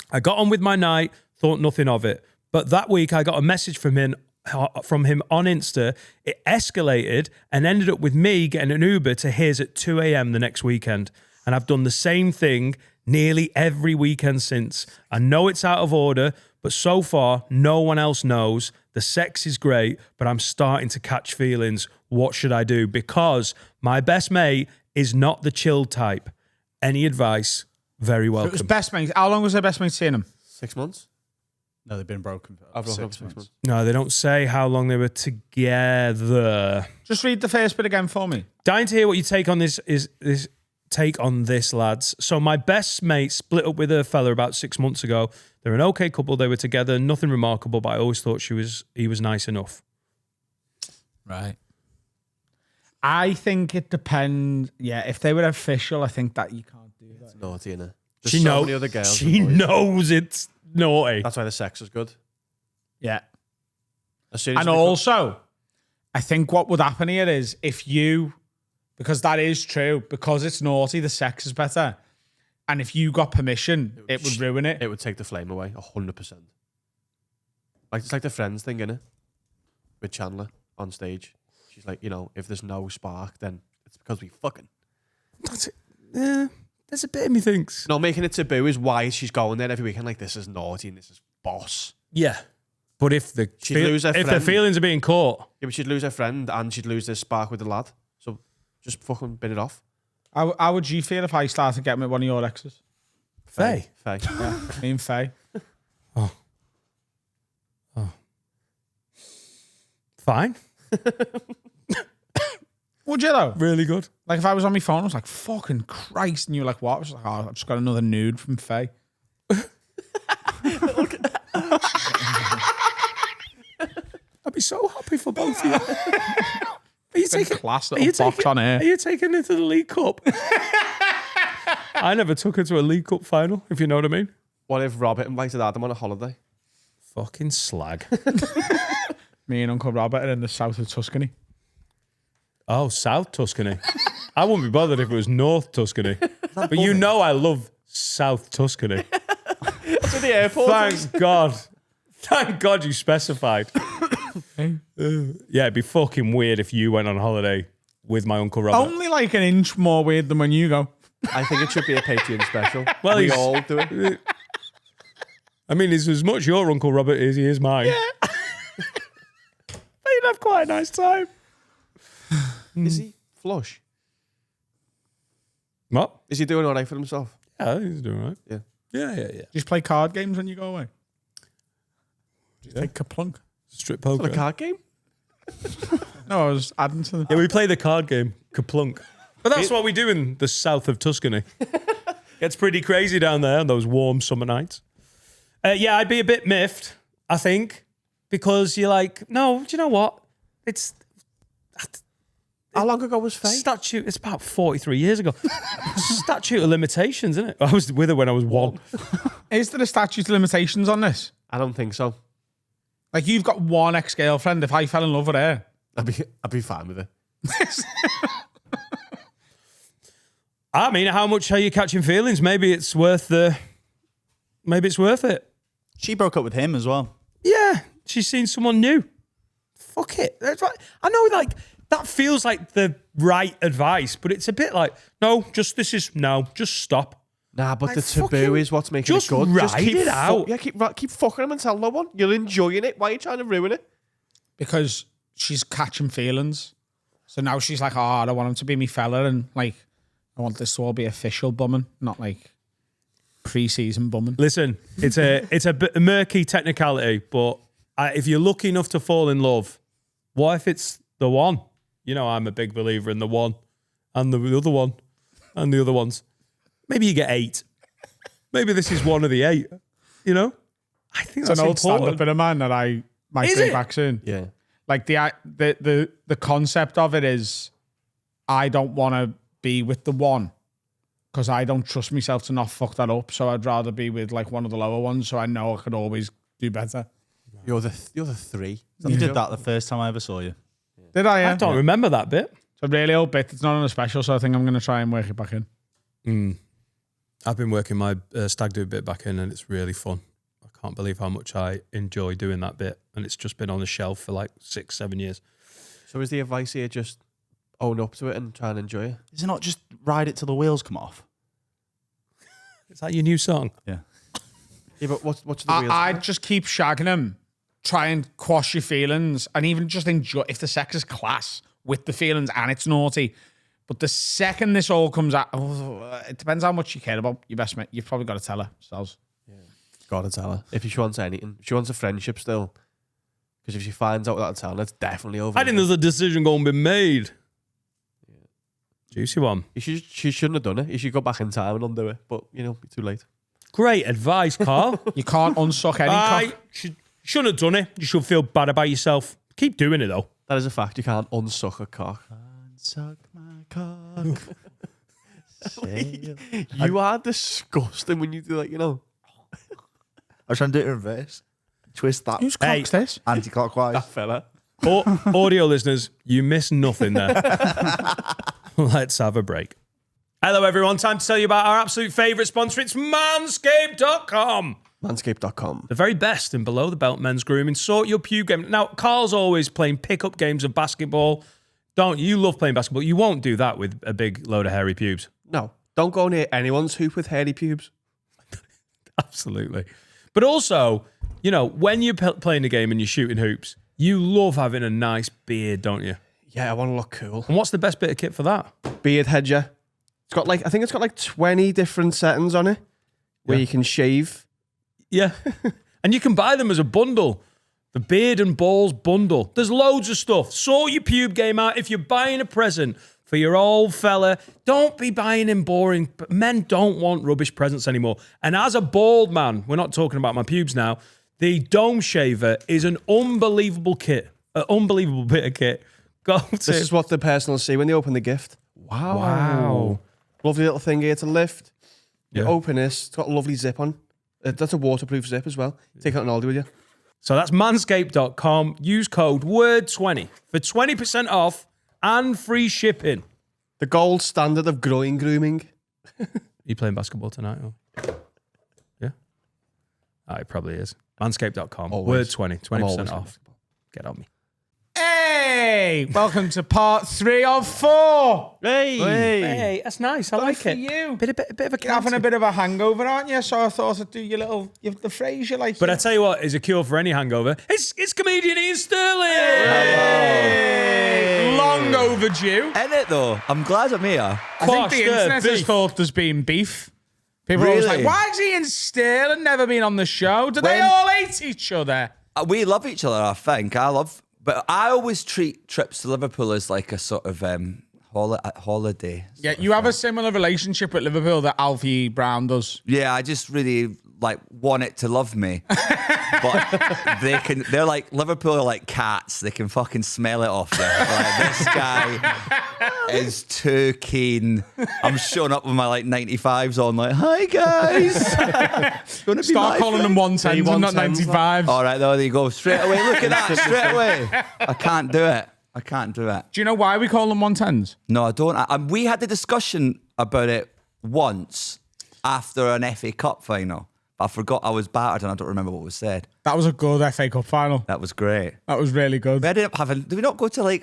I got on with my night, thought nothing of it. But that week I got a message from him on Insta. It escalated and ended up with me getting an Uber to his at 2 a.m. the next weekend. And I've done the same thing nearly every weekend since. I know it's out of order, but so far no one else knows. The sex is great, but I'm starting to catch feelings. What should I do? Because my best mate is not the chill type. Any advice? Very welcome. It was best mate. How long was their best mate seeing him? 6 months? No, they've been broken for I've broken up 6 for 6 months. No, they don't say how long they were together. Just read the first bit again for me. Dying to hear what you take on this take on this, lads. So my best mate split up with her fella about 6 months ago. They're an okay couple. They were together, nothing remarkable, but I always thought he was nice enough. Right. I think it depends. Yeah, if they were official, I think that you can't do that. It's naughty, innit? She knows. Many other girls. She and boys. knows it's naughty. That's why the sex is good. Yeah. As soon as And you become- also, I think what would happen here is if you, because that is true, because it's naughty, the sex is better. And if you got permission, it would ruin it. it would take the flame away 100%. Like it's like the Friends thing, innit? With Chandler on stage. She's like, if there's no spark, then it's because we fucking. That's it. Yeah, there's a bit of me thinks. No, making it taboo is why she's going there every weekend. Like, this is naughty and this is boss. Yeah. But if the lose her if the friend. feelings are being caught, Yeah, but she'd lose her friend and she'd lose this spark with the lad. So just fucking bin it off. How would you feel if I started getting with one of your exes? Faye. Faye. Yeah, me and Faye. Fine. Would you though? Really good. Like if I was on my phone, I was like, fucking Christ. And you were like, what? I was like, oh, I've just got another nude from Faye. I'd be so happy for both of you. Are you taking Class little box on Are here. you taking it to the League Cup? I never took her to a League Cup final, if you know what I mean. What if Robert invited Adam on a holiday? Fucking slag. Me and Uncle Robert are in the south of Tuscany. Oh, South Tuscany. I wouldn't be bothered if it was North Tuscany. But you know I love South Tuscany. That's at the airport. Thank God. Thank God you specified. Yeah, it'd be fucking weird if you went on holiday with my Uncle Robert. Only like an inch more weird than when you go. I think it should be a Patreon special. Well, we he's- all do it. I mean, it's as much your Uncle Robert as he is mine. Yeah. You'd have quite a nice time. Is he flush? What? Is he doing all right for himself? Yeah, he's doing right. Yeah. Yeah. Just play card games when you go away. Just take Kaplunk. Strip On a poker. card game? No, I was adding to the. Yeah, we play the card game, Kaplunk. But that's what we do in the south of Tuscany. Gets pretty crazy down there on those warm summer nights. Yeah, I'd be a bit miffed, I think, because you're like, no, do you know what? It's How long ago was Faye? statute. It's about 43 years ago. Statute of limitations, isn't it? I was with her when I was 1. Is there a statute of limitations on this? I don't think so. Like you've got one ex-girlfriend. If I fell in love with her, I'd be fine with it. I mean, how much are you catching feelings? Maybe it's worth it. She broke up with him as well. Yeah, she's seen someone new. Fuck it. That's right. I know, like, that feels like the right advice, but it's a bit like, just stop. Nah, but Like, the taboo fucking is what's making just it good. ride it out. Yeah, keep fucking him and tell no one. You're enjoying it. Why are you trying to ruin it? because she's catching feelings. So now she's like, oh, I don't want him to be me fella, and like, I want this to all be official bumming, not like pre-season bumming. Listen, it's a bit murky technicality, but if you're lucky enough to fall in love, what if it's the one? You know, I'm a big believer in the one. and the other one, and the other ones. Maybe you get 8. Maybe this is one of the 8. You know, I think It's that's an old important. stand-up in a man that I might Is bring it? back soon. Yeah. Like the concept of it is, I don't want to be with the one because I don't trust myself to not fuck that up. So I'd rather be with like one of the lower ones, so I know I could always do better. You're the 3. You did that the first time I ever saw you. Did I? Yeah. I don't remember that bit. It's a really old bit. It's not on a special, so I think I'm going to try and work it back in. I've been working my stag do bit back in, and it's really fun. I can't believe how much I enjoy doing that bit, and it's just been on the shelf for like 6-7 years. So is the advice here just own up to it and try and enjoy it? Is it not just ride it till the wheels come off? Is that your new song? Yeah. Yeah, but what's the real? I'd just keep shagging him, try and quash your feelings, and even just enjoy if the sex is class with the feelings and it's naughty. But the second this all comes out, it depends how much you care about your best mate. You've probably got to tell her, Styles. Gotta tell her. If she wants anything. If she wants a friendship still. Because if she finds out without telling her, it's definitely over. I think there's a decision going to be made. Juicy one. She shouldn't have done it. You should go back in time and undo it. But, be too late. Great advice, Carl. You can't unsuck any cock. Shouldn't have done it. You should feel bad about yourself. Keep doing it, though. That is a fact. You can't unsuck a cock. Suck my cock. You are disgusting when you do that, I was trying to do it in reverse. Twist that Whose Hey. cock's this? anti-clockwise. That fella. Audio listeners, you miss nothing there. Let's have a break. Hello, everyone. Time to tell you about our absolute favourite sponsor. It's Manscaped.com. Manscaped.com. The very best in below-the-belt men's grooming. Sort your pube game. Now, Carl's always playing pickup games of basketball. Don't you? Love playing basketball. You won't do that with a big load of hairy pubes. No. Don't go near anyone's hoop with hairy pubes. Absolutely. But also, when you're playing the game and you're shooting hoops, you love having a nice beard, don't you? Yeah, I want to look cool. And what's the best bit of kit for that? Beard hedger. It's got I think it's got 20 different settings on it where you can shave. Yeah. And you can buy them as a bundle. The beard and balls bundle. There's loads of stuff. Sort your pube game out. If you're buying a present for your old fella, don't be buying him boring. Men don't want rubbish presents anymore. And as a bald man, we're not talking about my pubes now, the Dome Shaver is an unbelievable kit. An unbelievable bit of kit. This is what the person will see when they open the gift. Wow. Lovely little thing here to lift. You open this. It's got a lovely zip on. That's a waterproof zip as well. Take it on Aldi with you. So that's manscaped.com. Use code WORD20 for 20% off and free shipping. The gold standard of groin grooming. You playing basketball tonight? Or? Yeah? It probably is. Manscaped.com. Always. WORD20. 20% off. Get on me. Hey, welcome to part 3 of 4. Hey, that's nice. I like for it. you. Bit of a You're having a bit of a hangover, aren't you? So I thought I'd do the phrase you like. But I tell you what is a cure for any hangover. It's comedian Iain Stirling. Hey. Long overdue. Ain't it though? I'm glad I'm here. I think the Quashed, internet has beef. thought there's been beef. People are always like, Really? why is Iain Stirling never been on the show? Do they When- all hate each other? We love each other, I think. But I always treat trips to Liverpool as like a sort of holiday. Yeah, you have a similar relationship with Liverpool that Alfie Brown does. Yeah, I just really want it to love me. But they're like, Liverpool are like cats. They can fucking smell it off you. Like, this guy is too keen. I'm showing up with my 95s on hi guys. Gonna be Start my calling them friend. 110s and not 95s. All right, there you go. Straight away. Look at that. Straight away. I can't do it. Do you know why we call them 110s? No, I don't. We had a discussion about it once after an FA Cup final. But I forgot I was battered and I don't remember what was said. That was a good FA Cup final. That was great. That was really good. We ended up having. Did we not go to a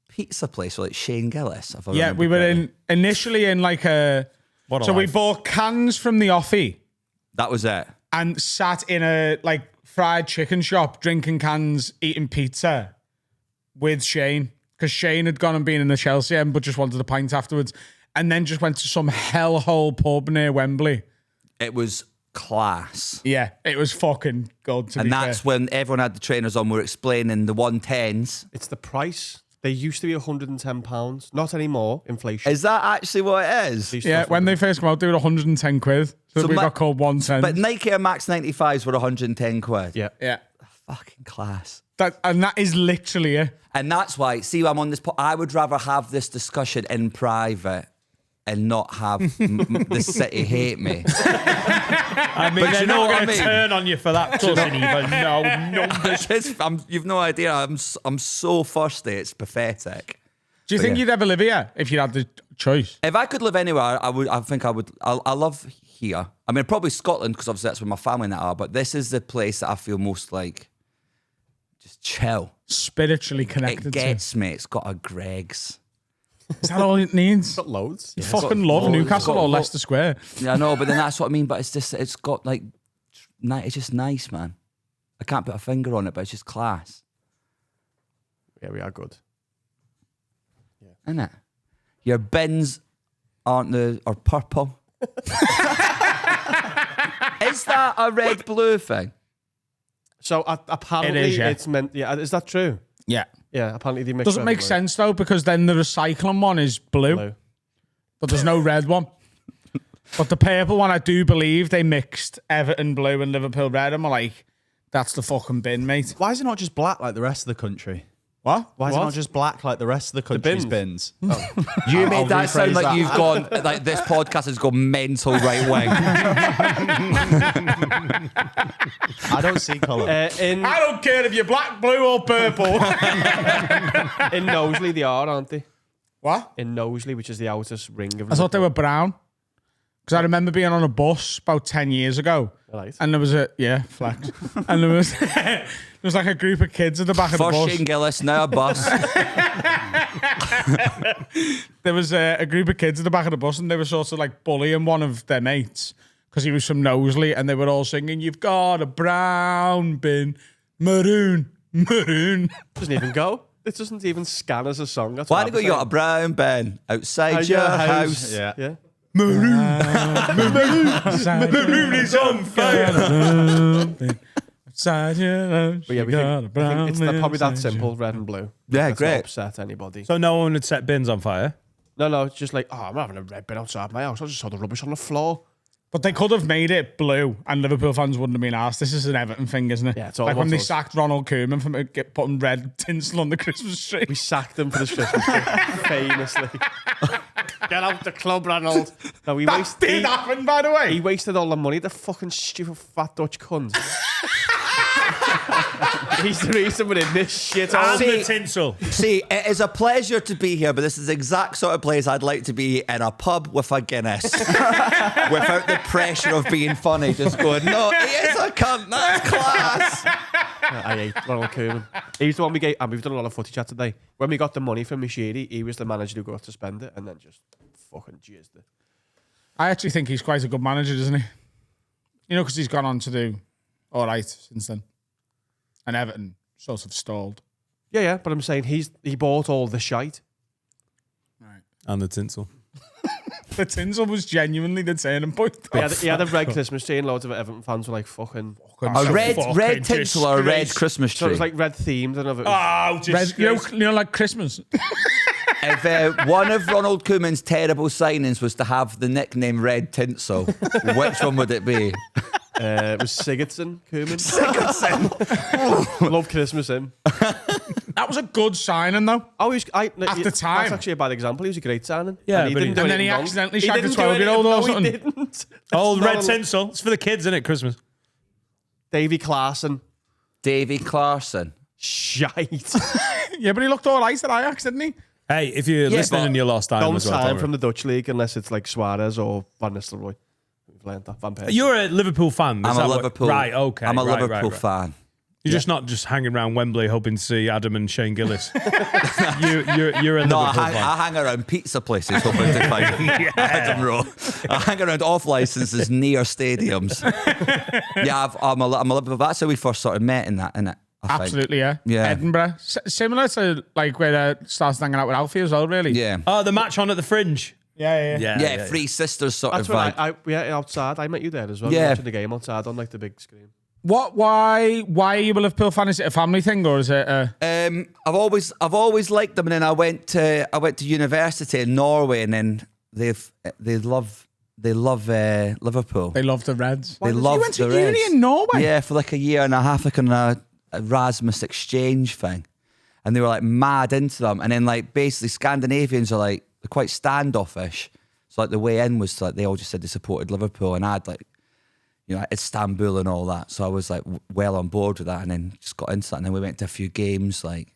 pizza place with Shane Gillis? if I Yeah, remember we were correctly? initially in a. What a So we life. bought cans from the offie That was it. and sat in a fried chicken shop, drinking cans, eating pizza with Shane. Because Shane had gone and been in the Chelsea end, but just wanted a pint afterwards. And then just went to some hellhole pub near Wembley. It was class. Yeah, it was fucking good to be And that's fair. when everyone had the trainers on. We were explaining the 110s. It's the price. They used to be £110. Not anymore. Inflation. Is that actually what it is? Yeah, when they first come out, they were 110 quid. So we got called 110. But Nike Air Max 95s were 110 quid. Yeah. Yeah. Fucking class. And that is literally it. And that's why, see, I'm on this. I would rather have this discussion in private and not have the city hate me. I mean, But they're you know not what I going to mean? turn on you for that. Doesn't even know numbers. You've no idea. I'm so thirsty. It's pathetic. Do you think you'd ever live here if you had the choice? If I could live anywhere, I would. I think I would. I love here. I mean, probably Scotland because obviously that's where my family and that are. But this is the place that I feel most like just chill. Spiritually connected It gets me. It's got a Greg's. Is that all it needs? Got loads. You fucking love Newcastle or Leicester Square. Yeah, I know, but then that's what I mean. But it's just, it's got like, it's just nice, man. I can't put a finger on it, but it's just class, Yeah, we are good. isn't it? Your bins are purple. Is that a red blue thing? So apparently It is, yeah. it's meant. Yeah, is that true? Yeah. Yeah, apparently they mix. Doesn't make sense though, because then the recycling one is blue. But there's no red one. But the purple one, I do believe they mixed Everton blue and Liverpool red, and we're like, that's the fucking bin, mate. Why is it not just black like the rest of the country? What? Why is it not just black like the rest of the country's bins? bins? You made that sound rephrase like that. you've gone, like this podcast has gone mental right wing. I don't see colour. In I don't care if you're black, blue, or purple. in Knowsley they are, aren't they? What? In Knowsley, which is the outer ring of. I thought they were brown. Because I remember being on a bus about 10 years ago. Right. And there was flex. And there was like a group of kids at the back of the First bus. Shane Gillis, now a bus. There was a group of kids at the back of the bus, and they were sort of like bullying one of their mates because he was from Knowsley, and they were all singing, "You've got a brown bin, maroon, maroon." Doesn't even go. It doesn't even scan as a song. That's Why what do you got a brown bin outside your house? Yeah. Yeah. Maroon is on fire. Inside your house, But yeah, we think, I think it's probably that simple, red and blue. Yeah, That's great. not upset anybody. So no one would set bins on fire. No, it's just like, oh, I'm not having a red bin outside my house. I just saw the rubbish on the floor. But they could have made it blue, and Liverpool fans wouldn't have been asked. This is an Everton thing, isn't it? Yeah, it's all like when about they us. sacked Ronald Koeman from putting red tinsel on the Christmas tree. We sacked them for this Christmas tree, famously. Get out the club, Ronald. No, That did happen, by the way. He wasted all the money, the fucking stupid fat Dutch cunt. He's the reason we're in this shit. And See- the tinsel. See, it is a pleasure to be here, but this is the exact sort of place I'd like to be in a pub with a Guinness. Without the pressure of being funny, just going, no, he is a cunt, that's class. I hate Ronald Koeman. He's the one we gave, and we've done a lot of footy chat today. When we got the money from Mishiri, he was the manager who got to spend it and then just fucking jizzed it. I actually think he's quite a good manager, isn't he? You know, because he's gone on to do all right since then. And Everton sort of stalled. Yeah, but I'm saying he bought all the shite. And the tinsel. The tinsel was genuinely the turning point. He had a red Christmas tree and loads of Everton fans were like, fucking... A red tinsel or a red disgrace. Christmas So it tree. was like red themed and of it. Oh, Red, you know, like Christmas. If one of Ronald Koeman's terrible signings was to have the nickname Red Tinsel, which one would it be? It was Sigurdsson, Koeman. Love Christmas, him. That was a good signing, though. Oh, the time. That's actually a bad example. He was a great signing. Yeah, and he but didn't do and then he anything wrong. accidentally He shagged a didn't do 12-year-old or anything- something. No, he didn't. Oh, It's red not a- tinsel. It's for the kids, isn't it? Christmas. Davy Clarkson. Davy Clarkson. Shite. Yeah, but he looked all right at Ajax, didn't he? Hey, if you're listening but and you lost time Don't as well, sign don't from worry. the Dutch league unless it's like Suarez or Van Nistelrooy. We've learned that. Van Persie. You're a Liverpool fan. Is I'm that a what- Liverpool. Right, okay. I'm a right, Liverpool right. fan. You're just not just hanging around Wembley hoping to see Adam and Shane Gillis. you're a No, Liverpool fan. I hang around pizza places hoping to find Adam Rowe. I hang around off licenses near stadiums. Yeah, I'm a Liverpool. That's how we first sort of met in that, innit? I think. Absolutely, yeah. Yeah. Edinburgh. Similar to like where starts hanging out with Alfie as well, really. Yeah. Oh, the match on at the Fringe. Yeah. Yeah, Three Sisters sort That's of when vibe. yeah, outside. I met you there as well. Yeah. Watching the game outside on like the big screen. Why are you a Liverpool fan? Is it a family thing or is it I've always liked them, and then I went to university in Norway, and then they love Liverpool. they love the Reds? They love You went to the uni Reds. in Norway? Yeah, for like a year and a half, like on a Erasmus exchange thing, and they were like mad into them. And then like basically Scandinavians are like they're quite standoffish. So like the way in was like they all just said they supported Liverpool, and I'd like, you know, Istanbul and all that. So I was like well on board with that, and then just got into that. And then we went to a few games, like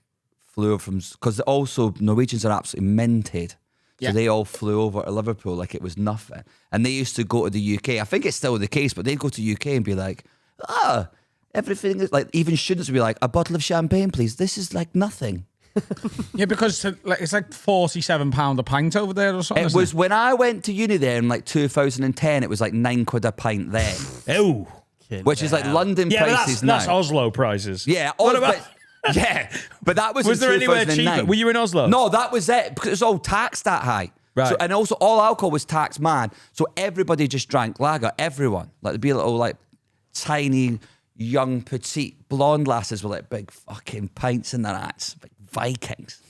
flew over from, because also Norwegians are absolutely minted. So they all flew over to Liverpool like it was nothing. And they used to go to the UK. I think it's still the case, but they'd go to the UK and be like, everything is like, even students would be like, a bottle of champagne, please. This is like nothing. Yeah, because it's like £47 a pint over there or something. It was when I went to uni there in like 2010, it was like £9 a pint then. Oh. Which is like London Yeah, but prices now. that's Oslo prices. Yeah, What about- but that was Was in there anywhere 2009. cheaper? Were you in Oslo? No, that was it, because it was all taxed that high. Right. So, and also all alcohol was taxed, man. So everybody just drank lager, everyone. Like there'd be little like tiny, young, petite, blonde lasses with like big fucking pints in their hats, like Vikings.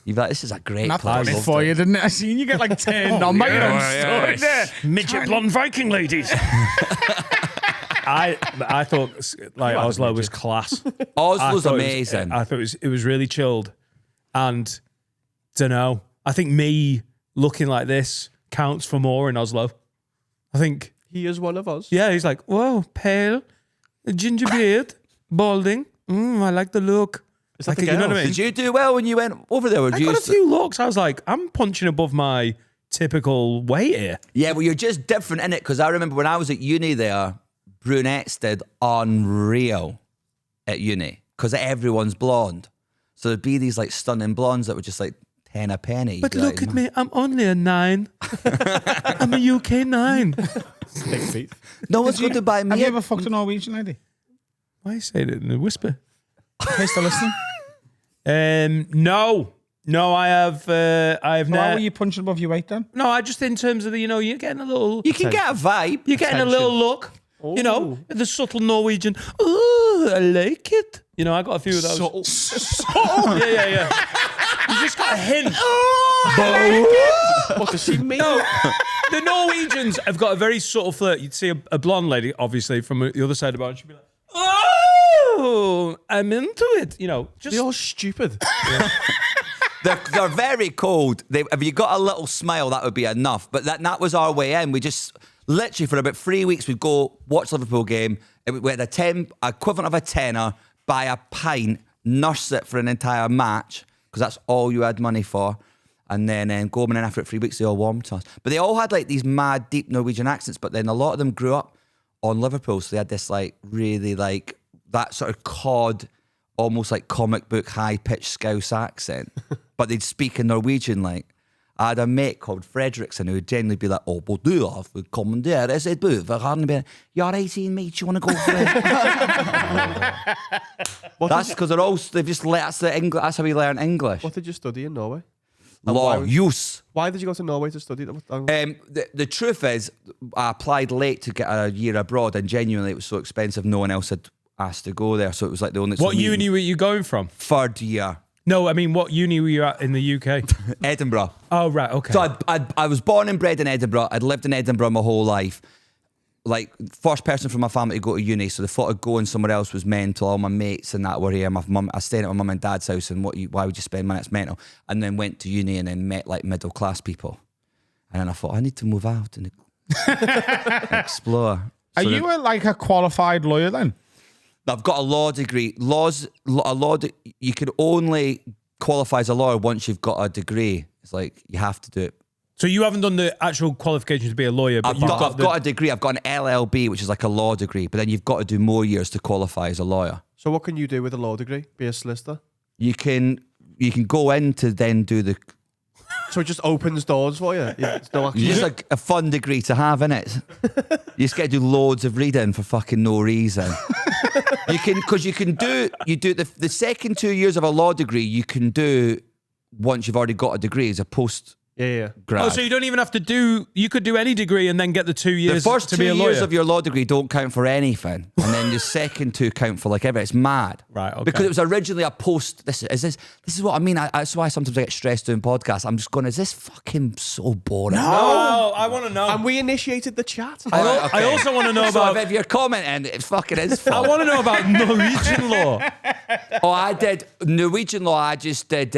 You'd be like, this is a great That place. done it for you, didn't it? I seen you get like turned on by your own story there. Midget blonde Viking ladies. I thought like Oslo was class. Oslo's I thought amazing. I thought it was really chilled, and don't know. I think me looking like this counts for more in Oslo. I think He is one of us. yeah. He's like, whoa, pale, ginger beard, balding. I like the look. Is that Like, the you know girl? what I mean? Did you do well when you went over there? Or I did got you a few looks. I was like, I'm punching above my typical weight here. Yeah, well, you're just different in it, because I remember when I was at uni there, brunettes did unreal at uni because everyone's blonde. So there'd be these like stunning blondes that were just like 10 a penny. But You'd be look like, at me, I'm only a 9. I'm a UK 9. Big feet. No one's going to buy Have me. you ever fucked a Norwegian lady? Why are you saying it in a whisper? In case they're listening. No, I have Why never. were you punching above your weight then? No, I just in terms of the, you're getting a little. You can get a vibe. You're getting a little look. The subtle Norwegian. Oh, I like it. I got a few of those. Yeah. You just got a hint. What does she mean? No, the Norwegians have got a very subtle flirt. You'd see a blonde lady, obviously, from the other side of the bar, and she'd be like, "Oh, I'm into it." Just They're all stupid. They're very cold. If you got a little smile, that would be enough. But that was our way in. We just literally for about 3 weeks we'd go watch Liverpool game. We had equivalent of a tenner, buy a pint, nurse it for an entire match because that's all you had money for. And then go home, and then after 3 weeks they all warmed to us. But they all had like these mad deep Norwegian accents. But then a lot of them grew up on Liverpool, so they had this like really like that sort of cod, almost like comic book high pitched Scouse accent. But they'd speak in Norwegian like. I had a mate called Fredrickson who would generally be like, "Oh, but du har kommanderet ett bud för han be, you're 18, mate, you want to go for it?" That's because they've just that's how we learn English. What did you study in Norway? Law, use. Why did you go to Norway to study? The truth is, I applied late to get a year abroad, and genuinely it was so expensive, no one else had asked to go there. So it was like the only. what uni were you going from? Third year. No, I mean, what uni were you at in the UK? Edinburgh. Oh, right, okay. So I was born and bred in Edinburgh. I'd lived in Edinburgh my whole life. Like, first person from my family to go to uni, so the thought of going somewhere else was mental. All my mates and that were here. My mum, I stayed at my mum and dad's house, and why would you spend money? It's mental. And then went to uni and then met like middle class people. And then I thought, I need to move out and explore. Are you a qualified lawyer then? I've got a law degree. You can only qualify as a lawyer once you've got a degree. It's like you have to do it. So you haven't done the actual qualification to be a lawyer, but I've got a degree. I've got an LLB, which is like a law degree, but then you've got to do more years to qualify as a lawyer. So what can you do with a law degree? Be a solicitor? You can go in to then do the. So it just opens doors for you? It's no It's just like a fun degree to have, innit? You just get to do loads of reading for fucking no reason. You do the second 2 years of a law degree, you can do once you've already got a degree as a post Yeah. grad. Oh, so you don't even have to do. You could do any degree and then get the 2 years. The first to 2 be a lawyer. years of your law degree don't count for anything, and then the second 2 count for like everything. It's mad, Right, okay. Because it was originally a post. This is what I mean. That's why sometimes I get stressed doing podcasts. I'm just going, is this fucking so boring? Oh, I want to know. And we initiated the chat. I also want to know So about. if you're commenting, it fucking is I fault. want to know about Norwegian law. Oh, I did Norwegian law. I just did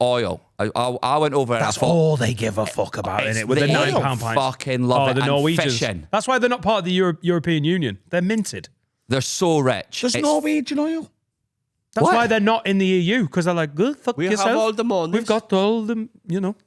oil. I went over and That's I thought, all they give a fuck about, It's innit? With the the £9 ale. pint. Fucking love it. The And Norwegians. fishing. That's why they're not part of the European Union. They're minted. They're so rich. There's It's- Norwegian oil. That's What? why they're not in the EU, because they're like, good, fuck We have yourself. all the monies. We've got all the,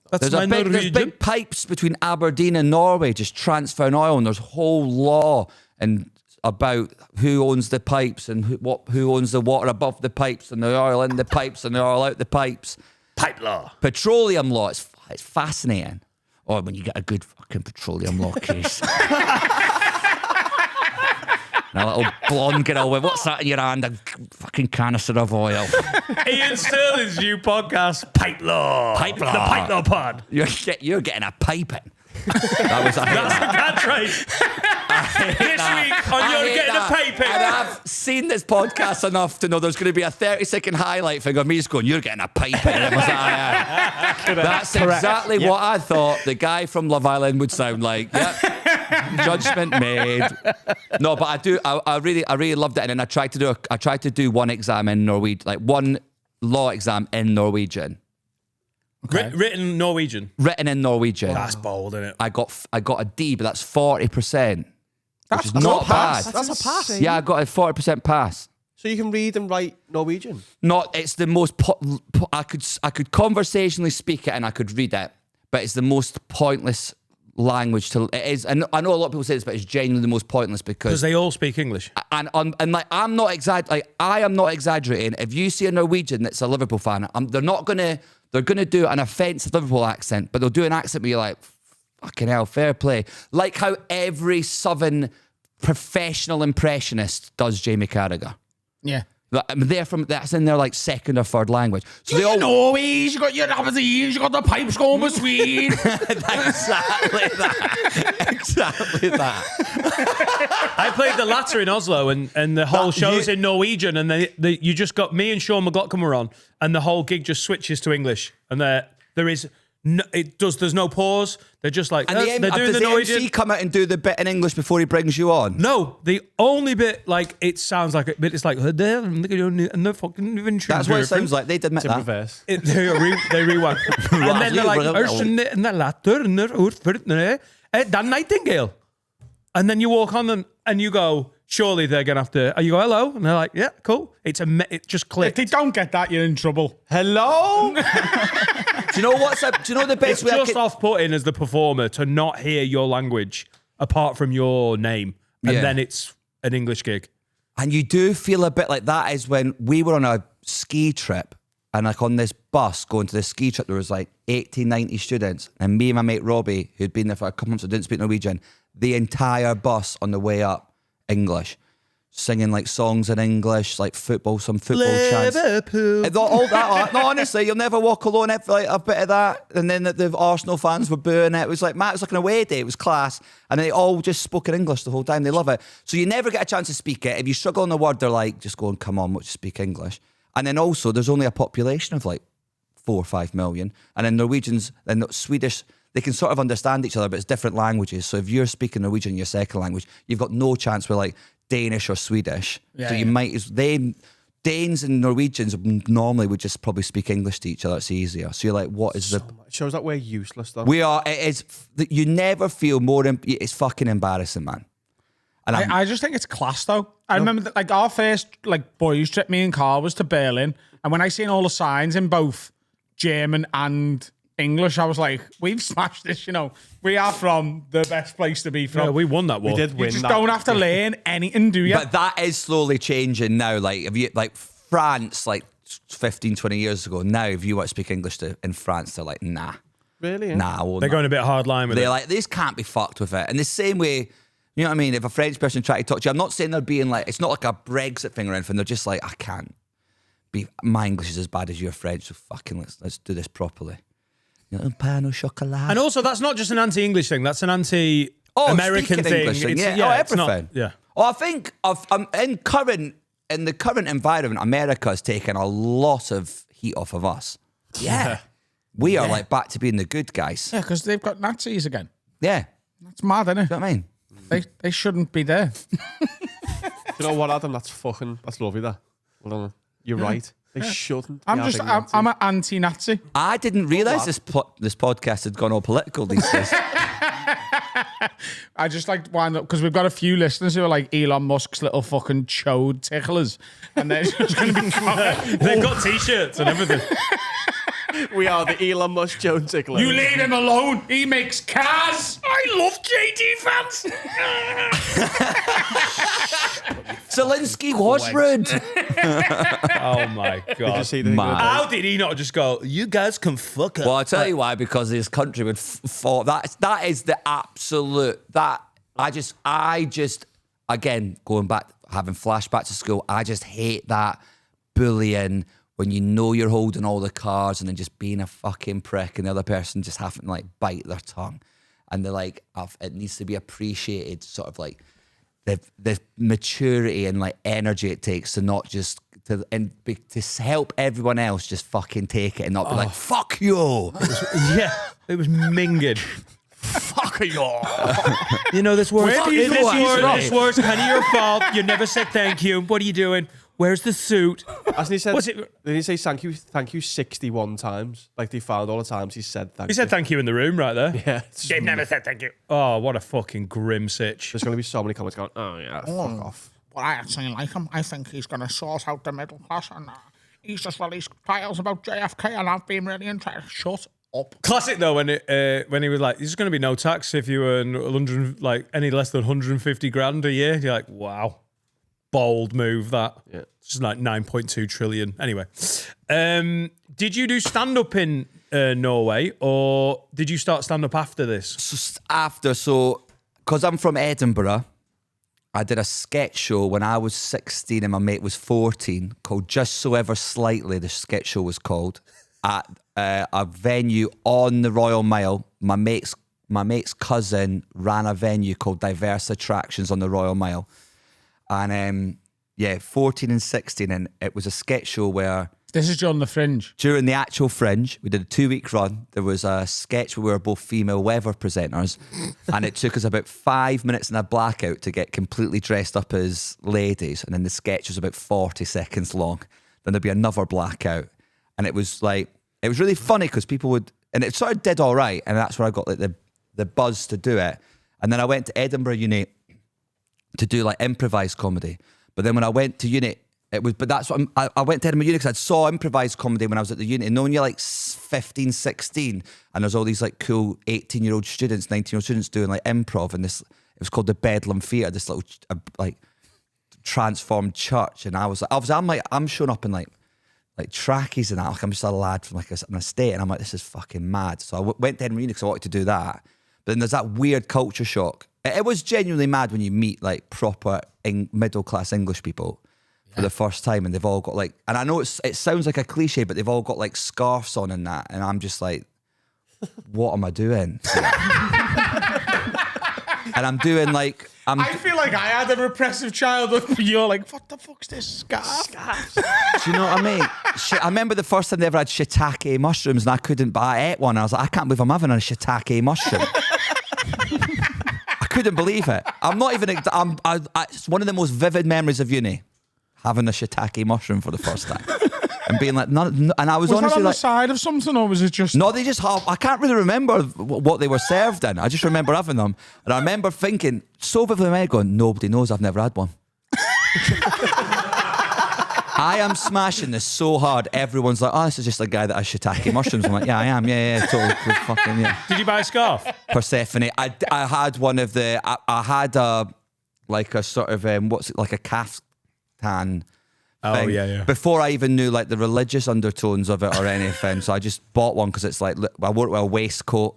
that's There's my there's Norwegian. big pipes between Aberdeen and Norway just transferring oil, and there's whole law and about who owns the pipes and who owns the water above the pipes and the oil in the pipes and the oil out the pipes. Pipe law. Petroleum law, it's fascinating. Or when you get a good fucking petroleum law case. And a little blonde girl with, what's that in your hand? A fucking canister of oil. Iain Stirling's new podcast, Pipe Law. Pipe Law. The Pipe Law pod. You're getting a piping. That was That's the catchphrase. This week on You're Getting a Pipe And In. I've seen this podcast enough to know there's going to be a 30-second highlight thing of me just going, you're getting a pipe in. And it was like, yeah. That's exactly what I thought the guy from Love Island would sound like. Yep. Judgment made. No, but I really loved it. And then I tried to do one exam in Norwegian, like one law exam in Norwegian. Written Norwegian. Written in Norwegian. That's bold, isn't it? I got a D, but that's 40%. Which is That's not a pass. bad. That's a pass. Yeah, I got a 40% pass. So you can read and write Norwegian. It's the most I could conversationally speak it and I could read it, but it's the most pointless language to it is. And I know a lot of people say this, but it's genuinely the most pointless because they all speak English. and like I am not exaggerating. If you see a Norwegian that's a Liverpool fan, they're gonna do an offensive Liverpool accent, but they'll do an accent where you're like, fucking hell, fair play. Like how every Southern professional impressionist does Jamie Carragher. Yeah. I mean, that's in their like second or third language. So they all Norwegians, you got your Aberdeen, you got the pipes going between. exactly that. I played the latter in Oslo, and the whole show's in Norwegian, and you just got me and Sean McLaughlin were on, and the whole gig just switches to English, and there is. No, there's no pause. They're just like, And they're doing does the the Norwegian. MC come out and do the bit in English before he brings you on? No, the only bit, like, it sounds like it, but it's like, and the fucking adventure. That's what it sounds like. They did admit that. Reverse. They rewind. And then they're like, Dan Nightingale. And then you walk on them and you go, surely they're going to have to, you go, hello. And they're like, yeah, cool. It just If clicked. they don't get that, you're in trouble. Hello? Do you know the best It's way I just could- off-putting as the performer to not hear your language apart from your name. And Yeah. then it's an English gig. And you do feel a bit like that is when we were on a ski trip and like on this bus going to this ski trip, there was like 80, 90 students. And me and my mate Robbie, who'd been there for a couple months and didn't speak Norwegian, the entire bus on the way up, English. Singing like songs in English, like some football chants. Liverpool. All that. No, honestly, you'll never walk alone. Like a bit of that, and then the Arsenal fans were booing it. It was like, Matt, it was like an away day. It was class, and they all just spoke in English the whole time. They love it. So you never get a chance to speak it. If you struggle on the word, they're like, just going, come on, we'll just speak English. And then also, there's only a population of like 4 or 5 million, and then Norwegians and Swedish. They can sort of understand each other, but it's different languages. So if you're speaking Norwegian, your second language, you've got no chance with like Danish or Swedish. So you might, Danes and Norwegians normally would just probably speak English to each other. It's easier. So you're like, what is It shows that we're useless, though. we are, it is, you never feel more, it's fucking embarrassing, man. And I just think it's class, though. I remember that, like our first like boys trip, me and Carl, was to Berlin, and when I seen all the signs in both German and English, I was like, we've smashed this, you know. We are from the best place to be from. Yeah, we won that war. We did You win just that. don't have to learn anything, do you? But that is slowly changing now. Like, if you, like France, like 15, 20 years ago, now if you want to speak English in France, they're like, nah. Really? Yeah? Nah, I won't. They're going a bit hard line with They're it. like, this can't be fucked with it. And the same way, you know what I mean? If a French person tried to talk to you, I'm not saying they're being like, it's not like a Brexit thing or anything. They're just like, I can't be, my English is as bad as your French, so fucking let's do this properly. Pain au chocolat. And also, that's not just an anti-English thing. That's an anti-American speaking thing. English thing. It's- Yeah, it's not- everything. yeah. Well, I think in the current environment, America has taken a lot of heat off of us. Yeah. We are like back to being the good guys. Yeah, because they've got Nazis again. Yeah. That's mad, isn't it? You know what I mean? They shouldn't be there. You know what, Adam? That's lovely. That. Well done. You're right. They shouldn't. I'm an anti-Nazi. I didn't realise this podcast had gone all political these days. I just like to wind up because we've got a few listeners who are like Elon Musk's little fucking chode ticklers, and they're just going to be. They've got T-shirts and everything. We are the Elon Musk Jones tickler. You leave him alone. He makes cars. I love JD fans. Zelensky was rude. Oh my Did you god! see the How did he not just go? You guys can fuck up. Well, I'll tell you why, because his country would fall. That is the absolute, I just, again, going back, having flashbacks to school, I just hate that bullying when you know you're holding all the cards and then just being a fucking prick and the other person just having to like bite their tongue. And they're like, it needs to be appreciated, sort of like the maturity and like energy it takes to not just to help everyone else just fucking take it and not be like, fuck you. Yeah, it was minging. fuck you? You know this word. Where do you think he's from? This word's kind of your fault. You never said thank you. What are you doing? Where's the suit? Hasn't he said? Was it? Did he say thank you 61 times? Like they found all the times he said thank you. He said thank you in the room right there. Yeah. It's They've never said thank you. Oh, what a fucking grim sitch. There's going to be so many comments going, oh yeah, fuck off. But I actually like him. I think he's going to sort out the middle class, and he's just released titles about JFK, and I've been really interested. Shut up. Classic though when he was like, "There's going to be no tax if you earn 100, like any less than 150 grand a year." You're like, "Wow, bold move that." Yeah. It's just like 9.2 trillion. Anyway, did you do stand up in Norway, or did you start stand up after this? Because I'm from Edinburgh, I did a sketch show when I was 16 and my mate was 14 called Just So Ever Slightly, the sketch show was called, at a venue on the Royal Mile. My mate's cousin ran a venue called Diverse Attractions on the Royal Mile. And 14 and 16, and it was a sketch show where This is during the Fringe. during the actual Fringe, we did a 2-week run. There was a sketch where we were both female weather presenters, and it took us about 5 minutes in a blackout to get completely dressed up as ladies, and then the sketch was about 40 seconds long. Then there'd be another blackout, and it was really funny because people would, and it sort of did all right, and that's where I got like the buzz to do it. And then I went to Edinburgh Uni to do like improvised comedy. But then when I went to uni, I went to Edinburgh Uni because I saw improvised comedy when I was at the uni. And when you're like 15, 16, and there's all these like cool 18-year-old students, 19-year-old students doing like improv, and it was called the Bedlam Theatre, this little like transformed church. And I was like, obviously I'm showing up in like trackies and that. Like I'm just a lad from like an estate, and I'm like, this is fucking mad. So I went to Edinburgh Uni because I wanted to do that. But then there's that weird culture shock. It was genuinely mad when you meet like proper middle-class English people for the first time, and they've all got like, and I know it sounds like a cliche, but they've all got like scarves on and that, and I'm just like, what am I doing? And I'm doing like, I feel like I had a repressive childhood, but you're like, what the fuck's this scarf? do you know what I mean? I remember the first time they ever had shiitake mushrooms, and I couldn't, but I ate one. I was like, I can't believe I'm having a shiitake mushroom. I couldn't believe it. I'm not even. It's one of the most vivid memories of uni, having a shiitake mushroom for the first time, and being like, and I was honestly that on like, the side of something, or was it just? no, they just have. I can't really remember what they were served in. I just remember having them, and I remember thinking so vividly in my head, going, nobody knows I've never had one. I am smashing this so hard. Everyone's like, oh, this is just a guy that has shiitake mushrooms. I'm like, yeah, I am. Yeah, totally. Fucking, yeah. Did you buy a scarf? Persephone. I had one of the. I had like a sort of what's it, like a caftan. Oh thing yeah. Before I even knew like the religious undertones of it or anything, so I just bought one because it's like I wore it with a waistcoat.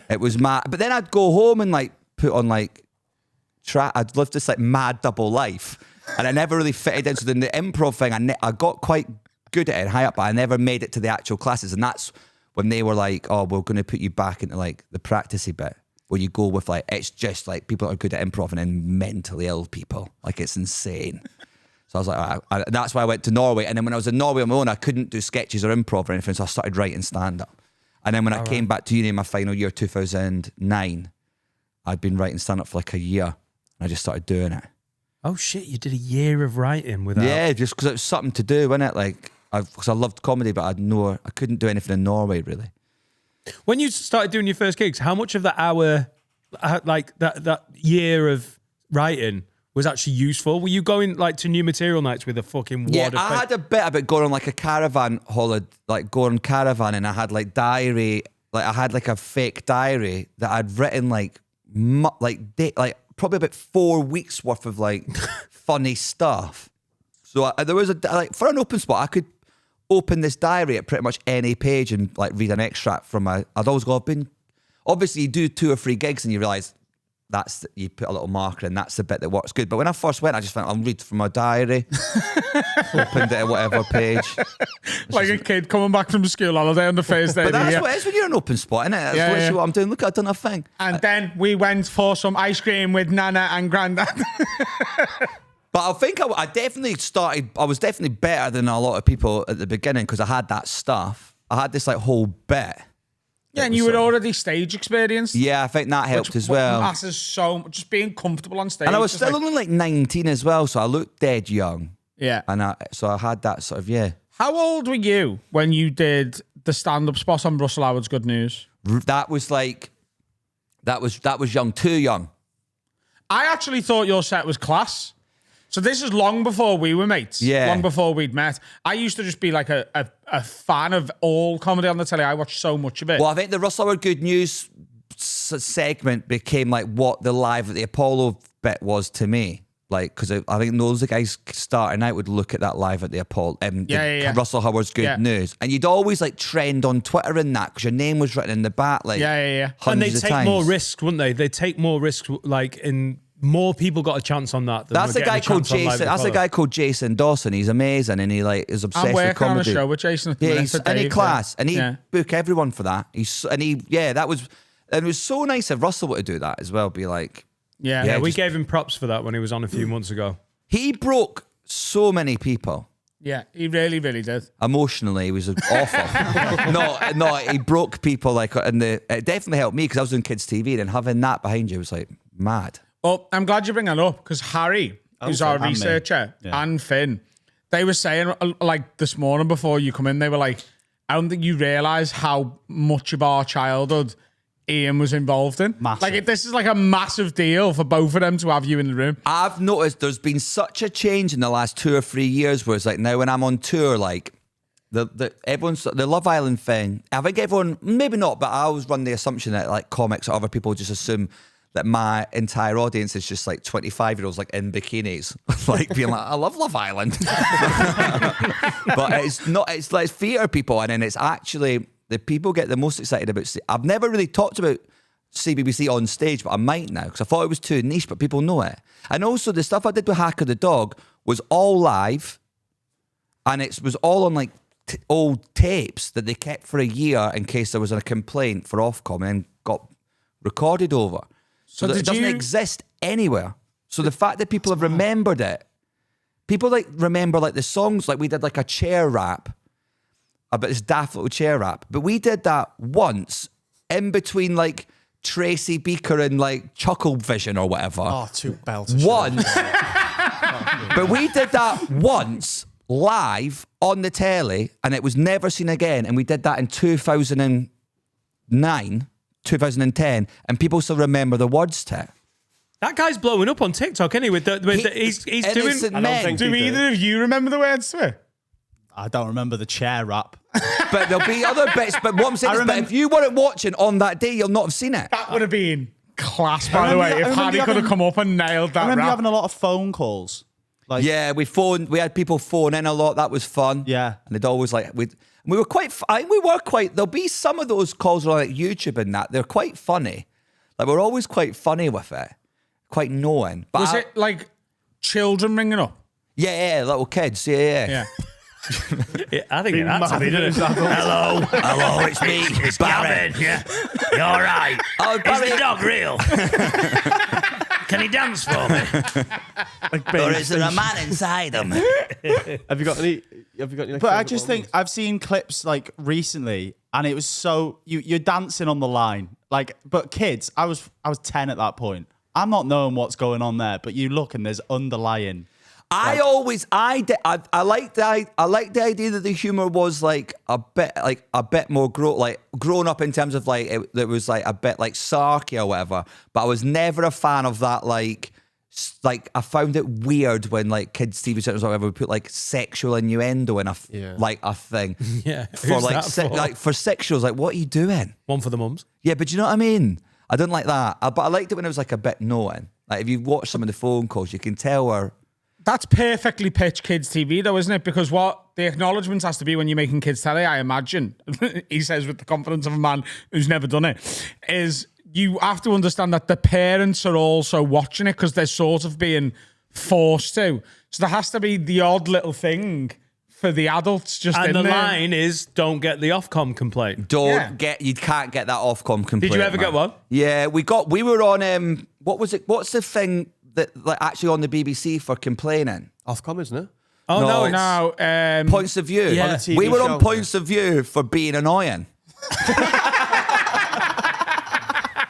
It was mad. But then I'd go home and like put on like I'd live this like mad double life. And I never really fitted into the improv thing. I got quite good at it high up, but I never made it to the actual classes. And that's when they were like, oh, we're going to put you back into like the practicey bit where you go with like, it's just like people that are good at improv and then mentally ill people. Like it's insane. So I was like, all right. That's why I went to Norway. And then when I was in Norway on my own, I couldn't do sketches or improv or anything. So I started writing stand-up. And then when I came back to uni in my final year, 2009, I'd been writing stand-up for like a year. And I just started doing it. Oh shit, you did a year of writing without... Yeah, just because it was something to do, wasn't it? Like, because I loved comedy, but I couldn't do anything in Norway, really. When you started doing your first gigs, how much of that hour, like that year of writing was actually useful? Were you going like to new material nights with a fucking wad of... I had a bit about going on like a caravan holiday, like going caravan, and I had like diary, like I had like a fake diary that I'd written like probably about 4 weeks worth of like funny stuff. So there was like for an open spot, I could open this diary at pretty much any page and like read an extract from I'd always go, obviously you do 2 or 3 gigs and you realise you put a little marker in, that's the bit that works good. But when I first went, I just went, I'll read from my diary, opened it at whatever page. Like a kid coming back from school holiday on the first day. But that's what it is when you're in an open spot, isn't it? That's literally what I'm doing. Look, I've done a thing. And then we went for some ice cream with Nana and Grandad. But I think I was definitely better than a lot of people at the beginning because I had that stuff. I had this like whole bit. Yeah, and you were already stage experienced. Yeah, I think that helped as well. Matters so much, just being comfortable on stage. And I was still only like 19 as well, so I looked dead young. Yeah. And so I had that sort of, yeah. How old were you when you did the stand-up spot on Russell Howard's Good News? That was young, too young. I actually thought your set was class. So this is long before we were mates. Yeah. Long before we'd met. I used to just be like a fan of all comedy on the telly. I watched so much of it. Well, I think the Russell Howard Good News segment became like what the Live at the Apollo bit was to me. Like, because I think those guys starting out would look at that Live at the Apollo, Russell Howard's Good News, and you'd always like trend on Twitter in that because your name was written in the back. Like, And they take more risks, wouldn't they? They take more risks, like in... More people got a chance on that. That's a guy called Jason. That's a guy called Jason Dawson. He's amazing, and he like is obsessed with comedy. I'm working on a show with Jason. At the minute for any Dave, class, and he book everyone for that. It was so nice of Russell to do that as well. Be like, yeah, we gave him props for that when he was on a few months ago. He broke so many people. Yeah, he really, really did. Emotionally, he was awful. no, he broke people like, and it definitely helped me because I was doing kids' TV, and having that behind you was like mad. Well, I'm glad you bring that up because Harry, who's our researcher, and Finn, they were saying like this morning before you come in, they were like, I don't think you realise how much of our childhood Iain was involved in. Massive. Like this is like a massive deal for both of them to have you in the room. I've noticed there's been such a change in the last 2 or 3 years where it's like now when I'm on tour, like everyone's the Love Island thing. I think everyone, maybe not, but I always run the assumption that like comics or other people just assume that my entire audience is just like 25-year-olds like in bikinis, like being like, I love Love Island. But it's not, it's like theatre people, and then it's actually the people get the most excited about. I've never really talked about CBBC on stage, but I might now because I thought it was too niche, but people know it. And also the stuff I did with Hacker the Dog was all live, and it was all on like old tapes that they kept for a year in case there was a complaint for Ofcom and got recorded over. So it doesn't exist anywhere. So the fact that people have remembered it, people like remember like the songs, like we did like a chair rap about this daft little chair rap, but we did that once in between like Tracy Beaker and like Chuckle Vision or whatever. Oh, 2 belts. Once. But we did that once live on the telly and it was never seen again. And we did that in 2009. 2010, and people still remember the words to it. That guy's blowing up on TikTok anyway. He's doing. Do either of you remember the words to it? I don't remember the chair rap. But there'll be other bits. But what I'm saying is, but if you weren't watching on that day, you'll not have seen it. That would have been class, by the way. If Harry could have come up and nailed that I remember rap. having a lot of phone calls. Like, yeah, we had people phone in a lot. That was fun. Yeah, and they'd always like we were quite. There'll be some of those calls on like YouTube and that they're quite funny. Like we're always quite funny with it, quite knowing. But was it like children ringing up? Yeah, little kids. Yeah. I think it had to be, didn't it? Hello, it's me. It's Barry. Yeah, you all right? Oh, Is Barry. the dog real? Can he dance for me? Or is there a man inside him? Have you got any? But I just think I've seen clips like recently, and it was so you're dancing on the line. Like, but kids, I was 10 at that point. I'm not knowing what's going on there, but you look and there's underlying. I like the idea that the humor was like a bit more grown up in terms of like it was like a bit like sarky or whatever. But I was never a fan of that like I found it weird when like kids TV shows or whatever would put like sexual innuendo in a thing. Yeah. For Who's like that for? like for sexuals, like what are you doing? One for the mums. Yeah, but you know what I mean? I don't like that. But I liked it when it was like a bit knowing. Like if you watch some of the phone calls, you can tell where. That's perfectly pitched kids' TV, though, isn't it? Because what the acknowledgement has to be when you're making kids' telly, I imagine, he says with the confidence of a man who's never done it, is you have to understand that the parents are also watching it because they're sort of being forced to. So there has to be the odd little thing for the adults just And in the there. line is, don't get the Ofcom complaint. You can't get that Ofcom complaint. Did you ever man. get one? Yeah, we were on, what was it? What's the thing that like actually on the BBC for complaining? Ofcom, isn't it? Oh, No, no, it's- it's... No, Points of View. Yeah. On a TV We were show. on Points of View for being annoying.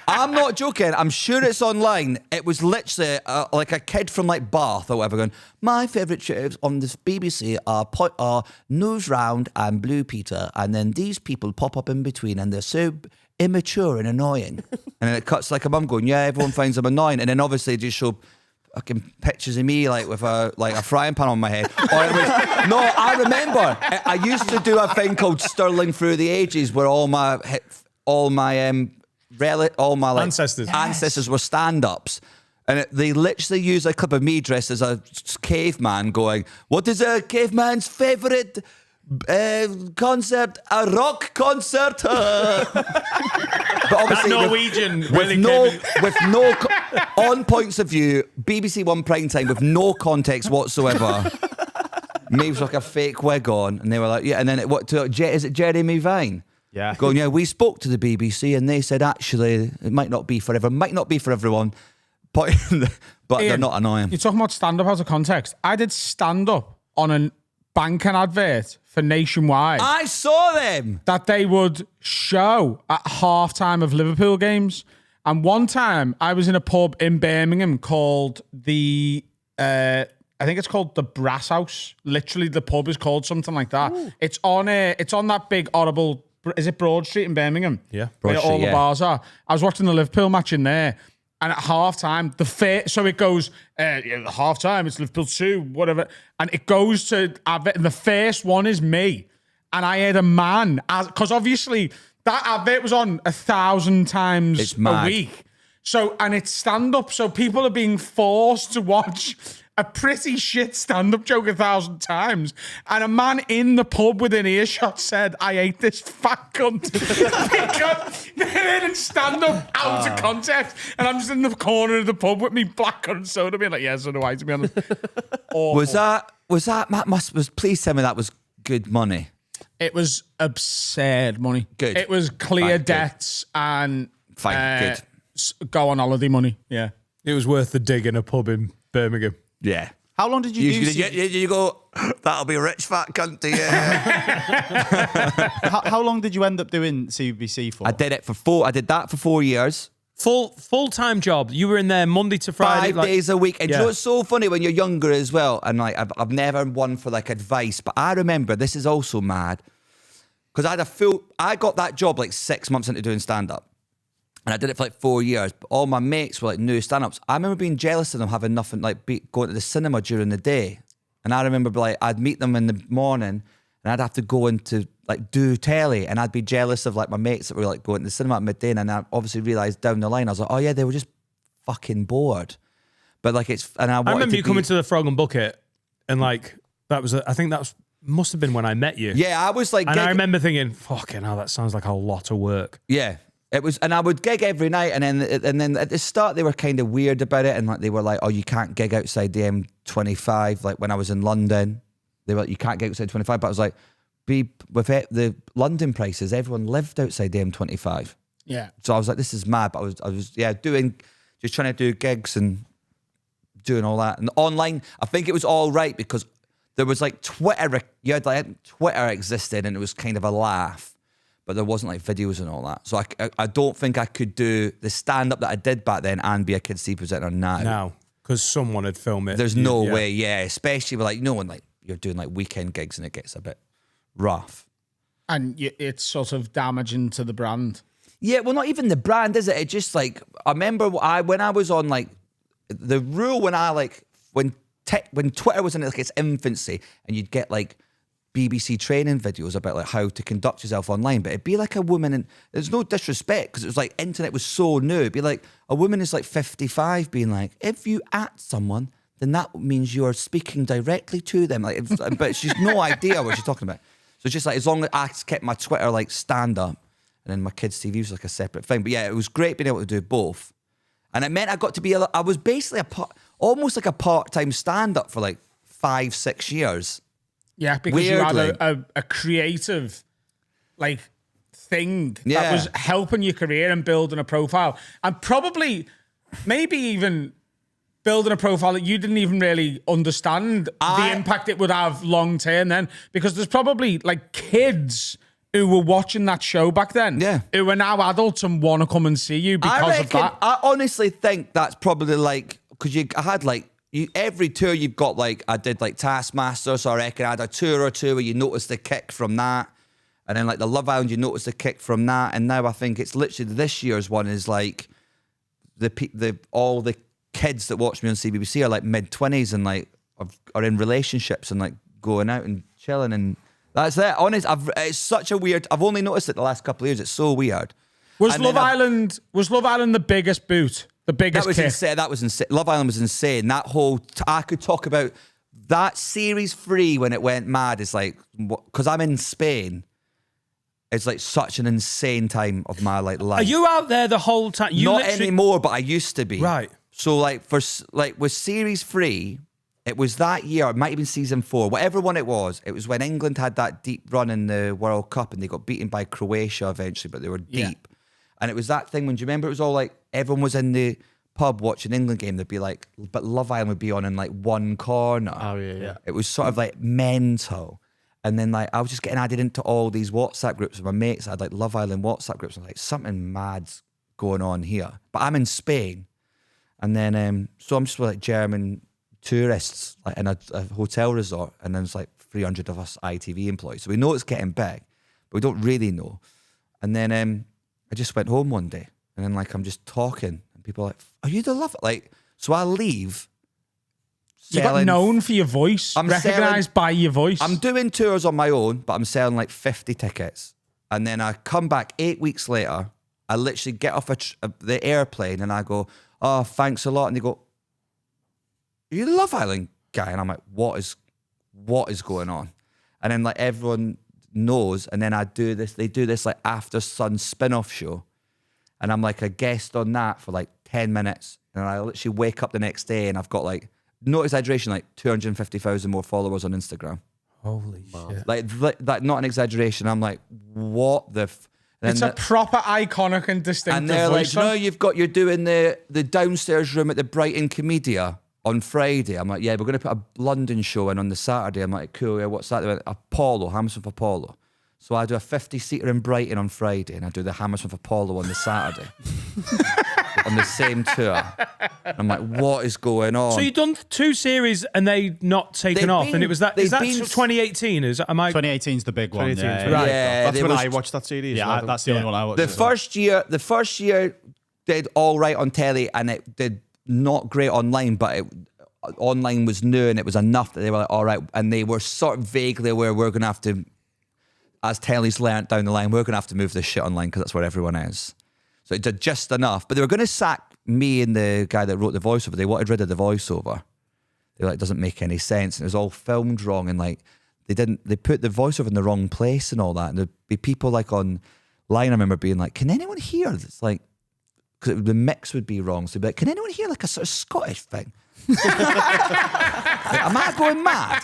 I'm not joking. I'm sure it's online. It was literally like a kid from like Bath or whatever going, my favourite shows on this BBC are News Round and Blue Peter. And then these people pop up in between and they're so immature and annoying. And then it cuts like a mum going, yeah, everyone finds them annoying. And then obviously they just show fucking pictures of me like with a frying pan on my head. Or it was, no, I remember. I used to do a thing called Stirling Through the Ages where all my ancestors were stand-ups. And they literally use a clip of me dressed as a caveman going, what is a caveman's favourite concert? A rock concert? But obviously That Norwegian on Points of View, BBC One prime time with no context whatsoever. Me was like a fake wig on, and they were like, yeah. And then is it Jeremy Vine? Yeah. Going, yeah, we spoke to the BBC and they said, actually, it might not be for everyone, but they're Ian, not annoying. You're talking about stand-up out of context. I did stand-up on a banking advert for Nationwide I saw them. that they would show at halftime of Liverpool games. And one time I was in a pub in Birmingham called I think it's called the Brass House. Literally, the pub is called something like that. It's on that big horrible. Is it Broad Street in Birmingham? Yeah. Where Broad all Street, the yeah. bars are. I was watching the Liverpool match in there, and at half time, so it goes, half time, it's Liverpool 2, whatever. And it goes to, and the first one is me. And I had a man, because obviously that advert was on 1,000 times It's a mad. week. So, and it's stand up. So people are being forced to watch a pretty shit stand-up joke 1,000 times. And a man in the pub within earshot said, I hate this fat cunt. Because they didn't stand up out of context. And I'm just in the corner of the pub with me blackcurrant soda being like, yeah, so do I, to be honest. Awful. Was that Matt was please tell me that was good money. It was absurd money. Good. It was clear Fine, good. debts and Fine, good. Go on holiday money. Yeah. It was worth the dig in a pub in Birmingham. Yeah. How long did you do? You go, that'll be a rich fat cunt to you. How long did you end up doing CBC for? I did that for 4 years. Full-time job. You were in there Monday to Friday. 5 days a week. And Yeah. you know what's so funny when you're younger as well? And like I've never won for like advice, but I remember this is also mad. Because I got that job like 6 months into doing stand-up. And I did it for like 4 years. But all my mates were like new stand-ups. I remember being jealous of them having nothing, like going to the cinema during the day. And I remember like I'd meet them in the morning and I'd have to go into like do telly, and I'd be jealous of like my mates that were like going to the cinema at midday. And then I obviously realised down the line, I was like, oh yeah, they were just fucking bored. But like I remember you coming to the Frog and Bucket, and like must have been when I met you. Yeah, I was like, And I remember thinking, fucking hell, that sounds like a lot of work. yeah. It was, and I would gig every night, and then at the start they were kind of weird about it, and like they were like, "Oh, you can't gig outside the M25." Like when I was in London, they were like, you can't get outside 25. But I was like, with the London prices, everyone lived outside the M25. Yeah. So I was like, this is mad. But I was just trying to do gigs and doing all that. And online, I think it was all right because there was like Twitter. Twitter existed and it was kind of a laugh, but there wasn't like videos and all that. So I don't think I could do the stand-up that I did back then and be a Kids TV presenter now. No, because someone had filmed it. There's no way, especially with like, when like you're doing like weekend gigs and it gets a bit rough. And it's sort of damaging to the brand. Yeah, well, not even the brand, is it? It just like, I remember when I was on like, the rule when Twitter was in like its infancy and you'd get like BBC training videos about like how to conduct yourself online, but it'd be like a woman, and there's no disrespect because it was like internet was so new. It'd be like a woman is like 55 being like, if you at someone, then that means you're speaking directly to them. Like, but she's no idea what she's talking about. So it's just like, as long as I kept my Twitter like stand up, and then my Kids TV was like a separate thing. But yeah, it was great being able to do both. And it meant I got to be, I was basically almost like a part-time stand-up for like 5-6 years. Yeah, because Weirdly. you had a creative like thing that was helping your career and building a profile. And probably maybe even building a profile that you didn't even really understand the impact it would have long-term then. Because there's probably like kids who were watching that show back then, who are now adults and want to come and see you because of that. I honestly think that's probably like, because I had like, every tour you've got like, I did like Taskmaster, so I reckon I had a tour or two where you notice the kick from that. And then like the Love Island, you notice the kick from that. And now I think it's literally this year's one is like, all the kids that watch me on CBBC are like mid-20s and like are in relationships and like going out and chilling, and that's it. Honest, it's such a weird. I've only noticed it the last couple of years. It's so weird. Was Love Island the biggest boot? The biggest That was insane. That was insane. Love Island was insane. That whole I could talk about that series 3 when it went mad. Is like, because I'm in Spain. It's like such an insane time of my like life. Are you out there the whole time? Not anymore, but I used to be. Right. So like with series 3. It was that year, it might have been season 4, whatever one it was when England had that deep run in the World Cup and they got beaten by Croatia eventually, but they were deep. And it was that thing when, do you remember it was all like, everyone was in the pub watching England game, they'd be like, but Love Island would be on in like one corner. Oh, yeah. It was sort of like mental. And then like, I was just getting added into all these WhatsApp groups with my mates. I had like Love Island WhatsApp groups. I'm like, something mad's going on here. But I'm in Spain. And then, so I'm just with like German tourists like in a hotel resort, and then it's like 300 of us ITV employees, so we know it's getting big, but we don't really know. And then I just went home one day, and then like I'm just talking, and people are like, "Are you the Love?" Like, so I leave. You got known for your voice. I'm recognised by your voice. I'm doing tours on my own, but I'm selling like 50 tickets, and then I come back 8 weeks later. I literally get off the airplane, and I go, "Oh, thanks a lot," and they go, "You the Love Island guy?" And I'm like, what is going on? And then like everyone knows, and then they do this like After Sun spin-off show, and I'm like a guest on that for like 10 minutes, and I literally wake up the next day and I've got like, no exaggeration, like 250,000 more followers on Instagram. Holy shit. Like not an exaggeration. I'm like, what the it's a proper iconic and distinctive and they're voice. like, you're doing the downstairs room at the Brighton Comedia on Friday. I'm like, yeah, we're going to put a London show in on the Saturday. I'm like, cool, yeah, what's that? They went, Apollo, Hammersmith Apollo. So I do a 50-seater in Brighton on Friday, and I do the Hammersmith Apollo on the Saturday. On the same tour. I'm like, what is going on? So you've done 2 series and they not taken off, and it was that. Is that 2018? Is am I? 2018 is the big one. Yeah, Right. Yeah, that's when I watched that series. yeah, that's the only one I watched. The first year did all right on telly, and it did not great online, but online was new, and it was enough that they were like, all right, and they were sort of vaguely aware we're going to have to, as telly's learnt down the line, we're going to have to move this shit online because that's where everyone is. So it did just enough, but they were going to sack me and the guy that wrote the voiceover. They wanted rid of the voiceover. They were like, it doesn't make any sense, and it was all filmed wrong, and like they put the voiceover in the wrong place and all that, and there'd be people like online, I remember being like, can anyone hear this? Like, because the mix would be wrong. So they'd be like, can anyone hear like a sort of Scottish thing? Like, am I going mad?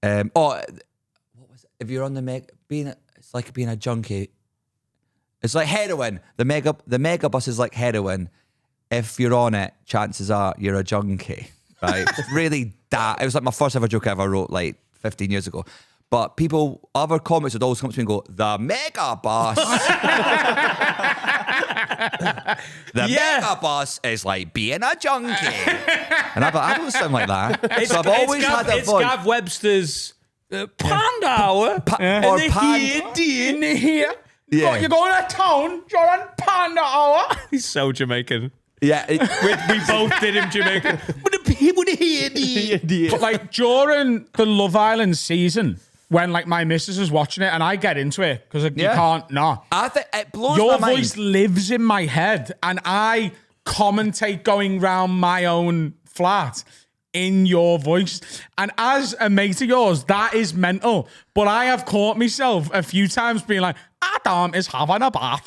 what was it? If you're on the it's like being a junkie. It's like heroin. The mega bus is like heroin. If you're on it, chances are you're a junkie, right? It's really that. It was like my first ever joke I ever wrote like 15 years ago. But other comics would always come to me and go, the mega bus. The mega bus is like being a junkie. And I'm like, I don't sound like that. So I've always had that voice. It's Gav Webster's Panda Hour. Or In here. Yeah. You're going to town, you're on Panda Hour. He's so Jamaican. Yeah. We both did him Jamaican. But like during the Love Island season, when like my missus is watching it and I get into it because you can't not. I think it blows Your my mind. voice lives in my head and I commentate going round my own flat in your voice. And as a mate of yours, that is mental. But I have caught myself a few times being like, Adam is having a bath.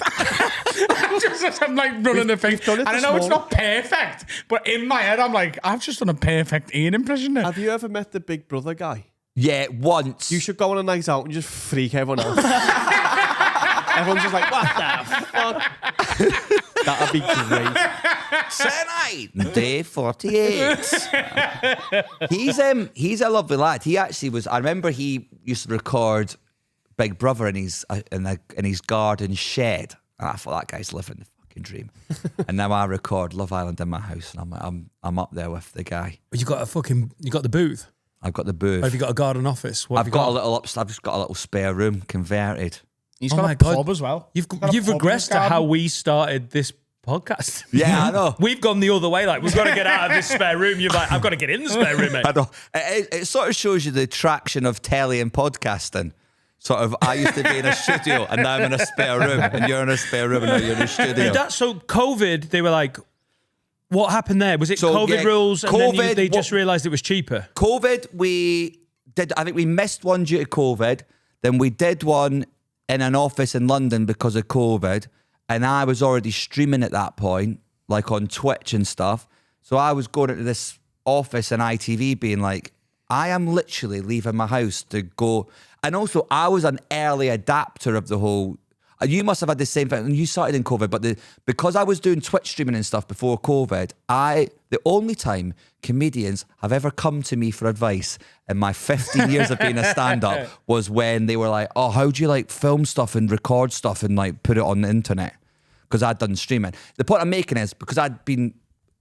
I'm like running the face. And I know it's not perfect, but in my head, I'm like, I've just done a perfect Ian impression there. Have you ever met the Big Brother guy? Yeah, once. You should go on a night out and just freak everyone out. Everyone's just like, what the fuck? That'd be great. Tonight, day 48. He's a lovely lad. He actually was. I remember he used to record Big Brother in his garden shed, and I thought that guy's living the fucking dream. And now I record Love Island in my house, and I'm up there with the guy. You got the booth. I've got the booth. Or have you got a garden office? I've got I've just got a little spare room converted. He's Oh got my a God. pub as well. You've Got a pub in regressed his to how garden. we started this podcast. Yeah, I know. We've gone the other way. Like, we've got to get out of this spare room. You're like, I've got to get in the spare room, mate. I know. It sort of shows you the traction of telly and podcasting. Sort of, I used to be in a studio and now I'm in a spare room, and you're in a spare room and now you're in a studio. So COVID, they were like, what happened there? Was it So, COVID yeah, rules? And COVID, then they just realised it was cheaper? COVID, I think we missed one due to COVID. Then we did one in an office in London because of COVID. And I was already streaming at that point, like on Twitch and stuff. So I was going into this office in ITV being like, I am literally leaving my house to go. And also, I was an early adapter of the whole. You must have had the same thing. And you started in COVID, but because I was doing Twitch streaming and stuff before COVID, the only time comedians have ever come to me for advice in my 15 years of being a stand-up was when they were like, oh, how do you like film stuff and record stuff and like put it on the internet? Because I'd done streaming. The point I'm making is because I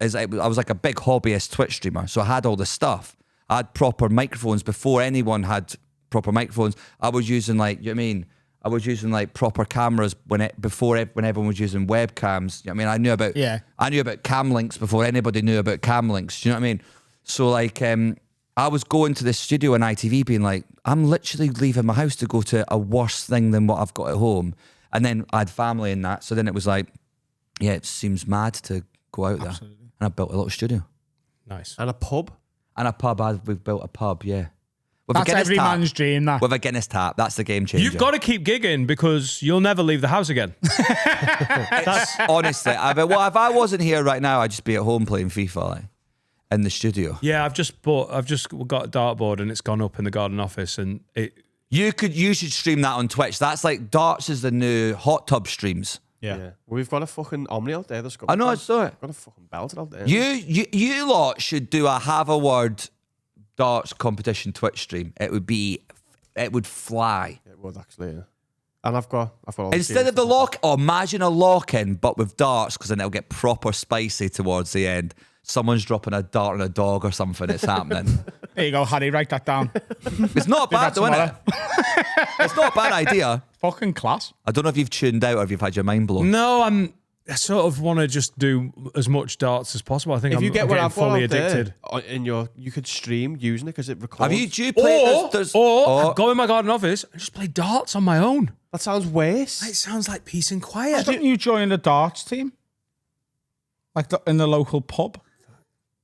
was like a big hobbyist Twitch streamer, so I had all the stuff. I had proper microphones before anyone had proper microphones. I was using like, you know what I mean? I was using like proper cameras when everyone was using webcams. You know what I mean? I knew about cam links before anybody knew about cam links. Do you know what I mean? So like, I was going to the studio in ITV being like, I'm literally leaving my house to go to a worse thing than what I've got at home. And then I had family in that. So then it was like, yeah, it seems mad to go out there. And I built a little studio. Nice. And a pub. And a pub. We've built a pub, yeah. With That's every man's dream, that. With a Guinness tap. That's the game changer. You've got to keep gigging because you'll never leave the house again. Honestly, if I wasn't here right now, I'd just be at home playing FIFA like, in the studio. Yeah, I've just got a dartboard and it's gone up in the garden office and it... You should stream that on Twitch. That's like darts is the new hot tub streams. Yeah. We've got a fucking Omni out there. I know, I saw it. We've got a fucking belt out there. You lot should do a have a word darts competition Twitch stream. It would fly. It would actually, yeah. And I've got all Instead of the lock, imagine a lock-in, but with darts, because then it'll get proper spicy towards the end. Someone's dropping a dart on a dog or something. It's happening. There you go, Harry, write that down. It's not bad, though, isn't it? It's not a bad idea. Fucking class. I don't know if you've tuned out or if you've had your mind blown. No, I sort of want to just do as much darts as possible. I think If you get I'm what getting I've got fully out there, addicted. you could stream using it because it records. Do you play Or go in my garden office and just play darts on my own. That sounds worse. It sounds like peace and Why quiet. don't you join the darts team? Like in the local pub?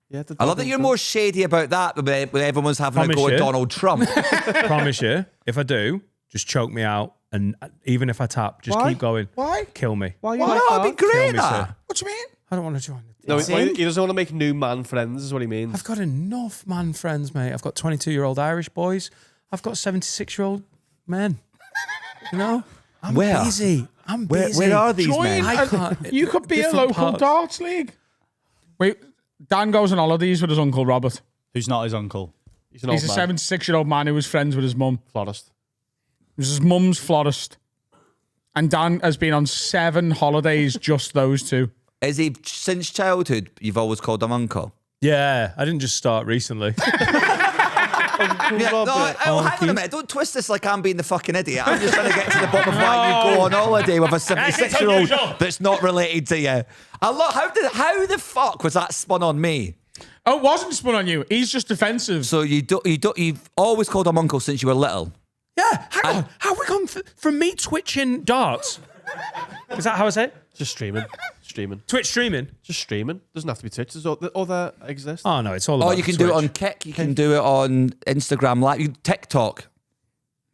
Yeah, I love that you're more shady about that when everyone's having a Promise go at you. Donald Trump. Promise you, if I do, just choke me out. And even if I tap, just Why? keep going. Why? Kill me. Why are you Well, like no, it'd that? be great, Kill me, that. sir. What do you mean? I don't want to join it. No, he doesn't want to make new man friends, is what he means. I've got enough man friends, mate. I've got 22-year-old Irish boys. I've got 76-year-old men. You know, I'm Where? busy. I'm busy. Where are these Join, men? I can't- you could be a different local parts. darts league. Wait, Dan goes on holidays with his Uncle Robert. Who's not his uncle? He's an He's old a man. 76-year-old man who was friends with his mum. Florist. It was his mum's florist. And Dan has been on 7 holidays, just those 2. Is he since childhood? You've always called him uncle. Yeah, I didn't just start recently. Yeah, no, hang on a minute. Don't twist this like I'm being the fucking idiot. I'm just trying to get to the bottom of why you go on holiday with a 76-year-old that's not related to you. How the fuck was that spun on me? Oh, it wasn't spun on you. He's just defensive. So you've always called him uncle since you were little. Yeah, hang on. How have we gone from me twitching darts? Is that how I say it? Just streaming. Twitch streaming? Just streaming. Doesn't have to be Twitch. There's other exist. Oh, no, it's all about Oh, you can do it Twitch. on Kick. You can do it on Instagram Live. TikTok.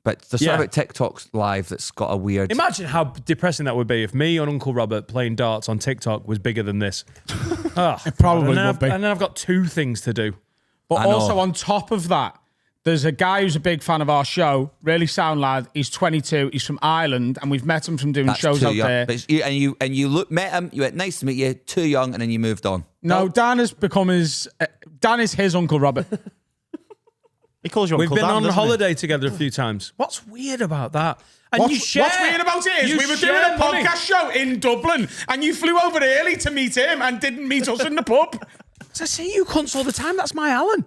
But there's something about TikTok Live that's got a weird... Imagine how depressing that would be if me and Uncle Robert playing darts on TikTok was bigger than this. It probably would be. And then I've got 2 things to do. But I know. also on top of that, there's a guy who's a big fan of our show, really sound lad. He's 22. He's from Ireland, and we've met him from doing That's shows too out young. there. But you met him. You went, nice to meet you. Too young, and then you moved on. No, Dan has become Dan is his Uncle Robert. He calls you We've Uncle been Dan, on doesn't he? holiday together a few times. What's weird about that? And you What's share. weird about it is you we were doing share a money. podcast show in Dublin, and you flew over early to meet him and didn't meet us in the pub. I see you cunts all the time. That's my Alan.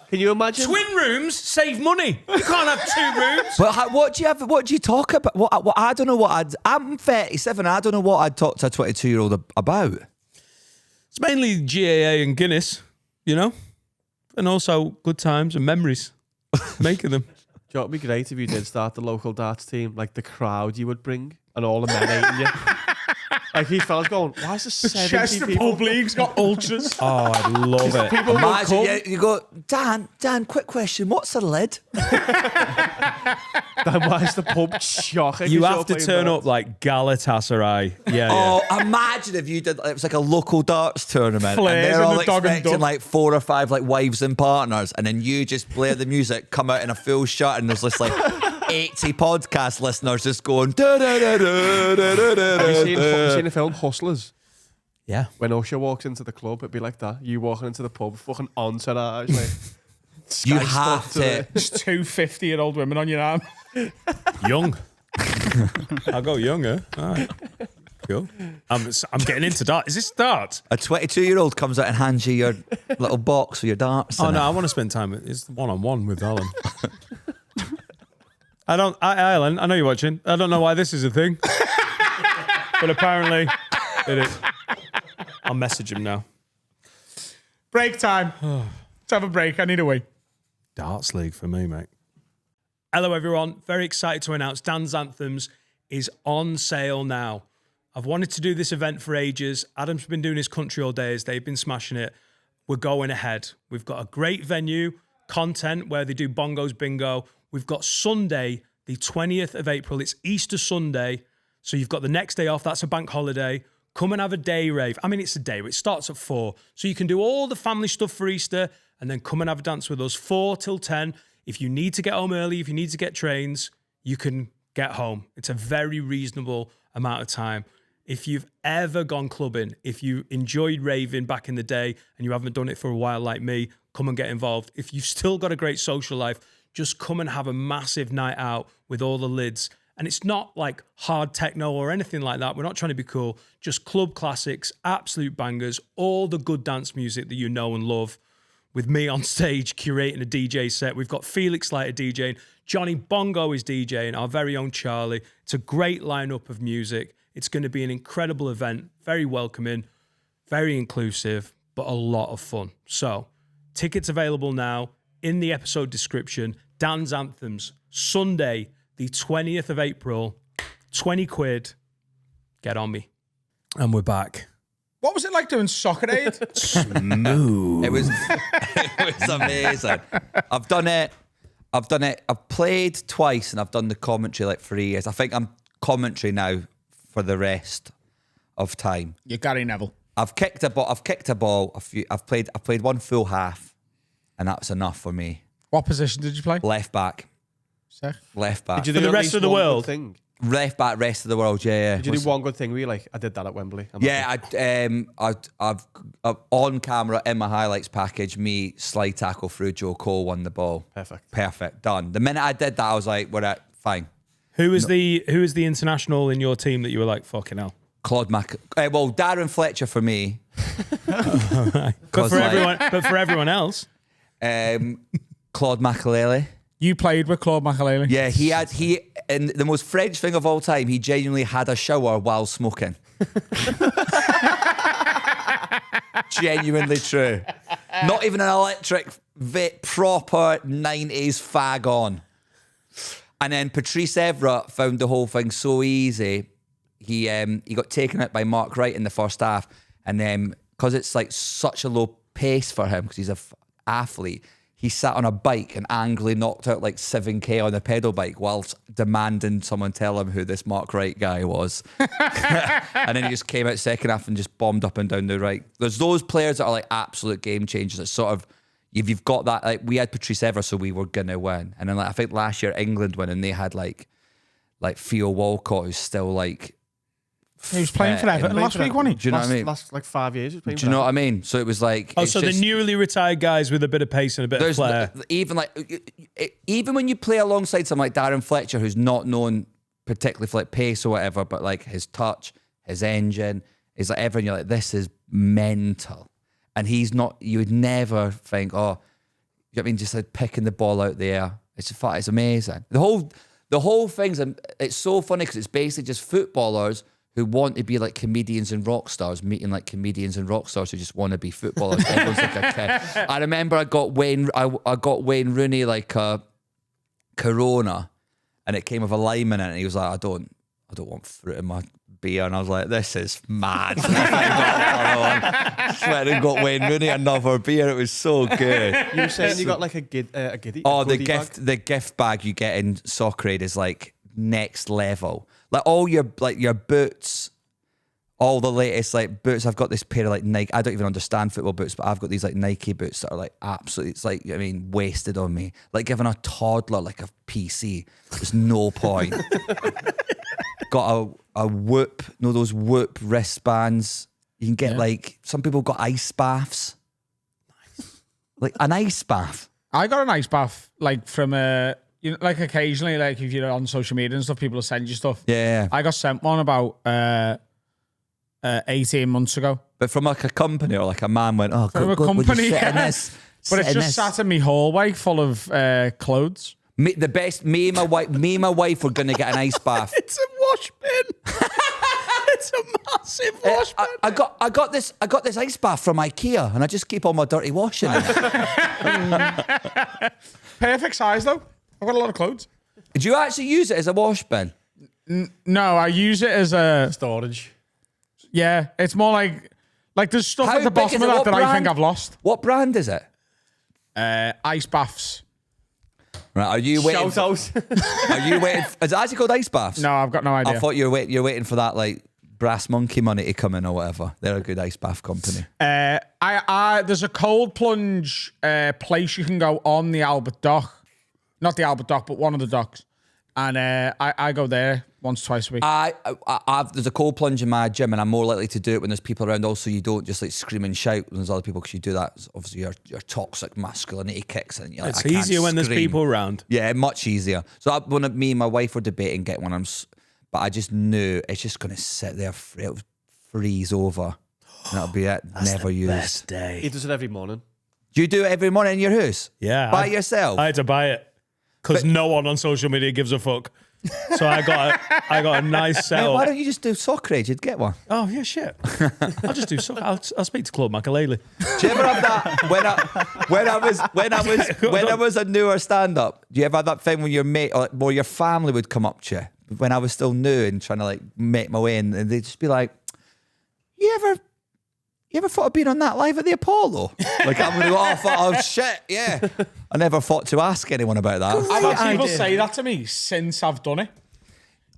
Can you imagine? Twin rooms save money. You can't have 2 rooms. But what do you have? What do you talk about? What I don't know what I'm 37. I don't know what I'd talk to a 22-year-old about. It's mainly GAA and Guinness, you know, and also good times and memories, making them. Do you know what would be great if you did start the local darts team? Like the crowd you would bring and all the men hating you. Like these fellas going, why is there 70 Chester Oh, people? Pub League's got ultras. Oh, I'd love it. People would come. Imagine you go, Dan, quick question. What's a lid? Then why is the pub shocking? You 'cause have you're to playing turn darts? up like Galatasaray. Yeah, Oh, imagine if you did. It was like a local darts tournament, Flares and they're in all the dog and expecting duck. like 4 or 5 like wives and partners, and then you just play the music, come out in a full shot, and there's just like 80 podcast listeners just going. Da, da, da, da, da, da, da, Have you da. seen the film Hustlers? yeah. When Usher walks into the club, it'd be like that. You walking into the pub, fucking entourage, like You sky have stuff to. There's 2 50-year-old women on your arm. Young. I'll go younger. All right. Cool. I'm getting into dart. Is this dart? A 22-year-old comes out and hands you your little box with your darts. Oh in no, it. I want to spend time. It's one-on-one with Alan. Alan, I know you're watching. I don't know why this is a thing, but apparently it is. I'll message him now. Break time. Let's have a break. I need a wee. Darts League for me, mate. Hello, everyone. Very excited to announce Dan's Anthems is on sale now. I've wanted to do this event for ages. Adam's been doing his country all days. They've been smashing it. We're going ahead. We've got a great venue, content where they do bongos bingo. We've got Sunday, the 20th of April. It's Easter Sunday. So you've got the next day off. That's a bank holiday. Come and have a day rave. I mean, it's a day. It starts at 4. So you can do all the family stuff for Easter and then come and have a dance with us 4 till 10. If you need to get home early, if you need to get trains, you can get home. It's a very reasonable amount of time. If you've ever gone clubbing, if you enjoyed raving back in the day and you haven't done it for a while like me, come and get involved. If you've still got a great social life, just come and have a massive night out with all the lids. And it's not like hard techno or anything like that. We're not trying to be cool. Just club classics, absolute bangers, all the good dance music that you know and love. With me on stage curating a DJ set. We've got Felix Leiter DJing. Johnny Bongo is DJing, our very own Charlie. It's a great lineup of music. It's going to be an incredible event, very welcoming, very inclusive, but a lot of fun. So, tickets available now in the episode description. Dan's Anthems, Sunday, the 20th of April, 20 quid. Get on me. And we're back. What was it like doing Soccer Aid? Smooth. It was amazing. I've done it. I've played twice and I've done the commentary like 3 years. I think I'm commentary now for the rest of time. You're Gary Neville. I've kicked a ball. I've played one full half, and that's enough for me. What position did you play? Left back. Sick. Left back. Did you For do the at rest least of the one good world? thing? Left back, rest of the world. Yeah. Did you do one good thing? Were you like, I did that at Wembley? I'm I've on camera in my highlights package, me slide tackle through Joe Cole, won the ball. Perfect, done. The minute I did that, I was like, we're at fine. Who is the international in your team that you were like, fucking hell? Claude Darren Fletcher for me. But for everyone else, Claude Makelele. You played with Claude Makelele? Yeah, he in the most French thing of all time, he genuinely had a shower while smoking. Genuinely true. Not even an electric proper 90s fag on. And then Patrice Evra found the whole thing so easy. He got taken out by Mark Wright in the first half, and then because it's like such a low pace for him because he's an athlete, he sat on a bike and angrily knocked out like 7K on a pedal bike whilst demanding someone tell him who this Mark Wright guy was. And then he just came out second half and just bombed up and down the right. There's those players that are like absolute game changers. It's sort of, if you've got that, like we had Patrice Evra, so we were gonna win. And then like I think last year England won and they had like Theo Walcott, who's still like, he was playing for Everton last week, wasn't he? do you know what I mean? Last like 5 years. Do you know what I mean? So it was like, oh, it's so the just- newly retired guys with a bit of pace and a bit of flair. Even when you play alongside someone like Darren Fletcher, who's not known particularly for like pace or whatever, but like his touch, his engine, is like everyone. You're like, this is mental, and he's not. You would never think, oh, you know what I mean, just like picking the ball out there. It's amazing. The whole thing's, it's so funny because it's basically just footballers who want to be like comedians and rock stars meeting like comedians and rock stars who just want to be footballers. Everyone's like a kid. I remember I got Wayne Rooney like a Corona, and it came with a lime in it, and he was like, I don't want fruit in my beer, and I was like, this is mad. I went and got Wayne Rooney another beer. It was so good. You were saying you got like a giddy. Oh, a the goodie gift bag? the gift bag you get in Soccer Aid is like next level. Like all your boots, all the latest like boots. I've got this pair of like Nike. I don't even understand football boots, but I've got these like Nike boots that are like absolutely. It's like, I mean, wasted on me. Like giving a toddler like a PC. There's no point. Got a Whoop. No, those Whoop wristbands. You can get like some people got ice baths. Nice. Like an ice bath. I got an ice bath like from you know, like occasionally, like if you're on social media and stuff, people will send you stuff. Yeah. I got sent one about 18 months ago. But from like a company or like a man went, oh, From a good, would you company, sit in yeah. this? But it's Sit in just this? sat in my hallway full of clothes. Me and my wife were gonna get an ice bath. It's a wash bin. It's a massive wash bin. I got this ice bath from IKEA, and I just keep all my dirty washing in it. Perfect size though. I've got a lot of clothes. Do you actually use it as a wash bin? No, I use it as a Storage. yeah. It's more like there's stuff How at the big bottom is of it? that What that I think brand? I've lost. What brand is it? Ice baths. Right, are you waiting? Shout out. Are you waiting? Is it actually called ice baths? No, I've got no idea. I thought you're waiting for that like Brass Monkey money to come in or whatever. They're a good ice bath company. There's a cold plunge place you can go on the Albert Dock. Not the Albert Dock, but one of the docks. And I go there once, twice a week. There's a cold plunge in my gym, and I'm more likely to do it when there's people around. Also, you don't just like scream and shout when there's other people, because you do that, obviously your toxic masculinity kicks in. You're like, It's I can't easier when there's scream. people around. Yeah, much easier. So when me and my wife were debating getting one, but I just knew it's just going to sit there, it'll freeze over, and that'll be it. Never used. Best day. He does it every morning. Do you do it every morning in your house? Yeah. By yourself? I had to buy it because no one on social media gives a fuck. So I got a nice Yeah, setup. why don't you just do Soccer Aid? You'd get one. Oh yeah, shit. I'll just do so. I'll speak to Claude Makelele. Do you ever have that when I was a newer stand-up? Do you ever have that thing when your mate or your family would come up to you when I was still new and trying to like make my way in, and they'd just be like, "You ever thought of being on that live at the Apollo?" Like I'm gonna go, oh shit, yeah. I never thought to ask anyone about that. I've had people say that to me since I've done it.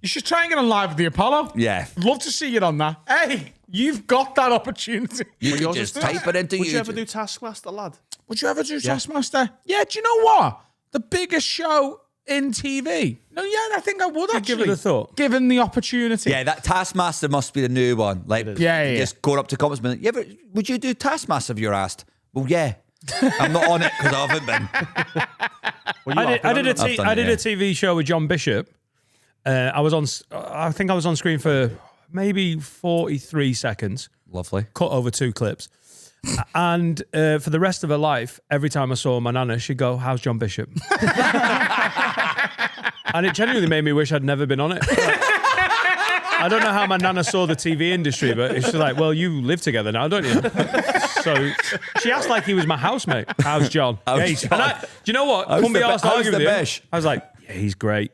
You should try and get on live at the Apollo. Yeah. I'd love to see you on that. Hey, you've got that opportunity. You could just type it into Would you YouTube. ever do Taskmaster, lad? Would you ever do Taskmaster? Yeah, do you know what? The biggest show in TV. No, yeah, I think I would actually. Give it a thought. Given the opportunity. Yeah, that Taskmaster must be the new one. Like, Yeah. just going up to comments, being like, yeah, but would you do Taskmaster if you're asked? Well, yeah. I'm not on it because I haven't been. I did a TV show with John Bishop. I think I was on screen for maybe 43 seconds. Lovely. Cut over 2 clips. And for the rest of her life, every time I saw my nana, she'd go, "How's John Bishop?" And it genuinely made me wish I'd never been on it. I don't know how my nana saw the TV industry, but she's like, "Well, you live together now, don't you?" So she asked like he was my housemate. "How's John?" How's Yeah, John? do you know what? How's Couldn't be the asked to how's argue the with you. bish? I was like, "Yeah, he's great.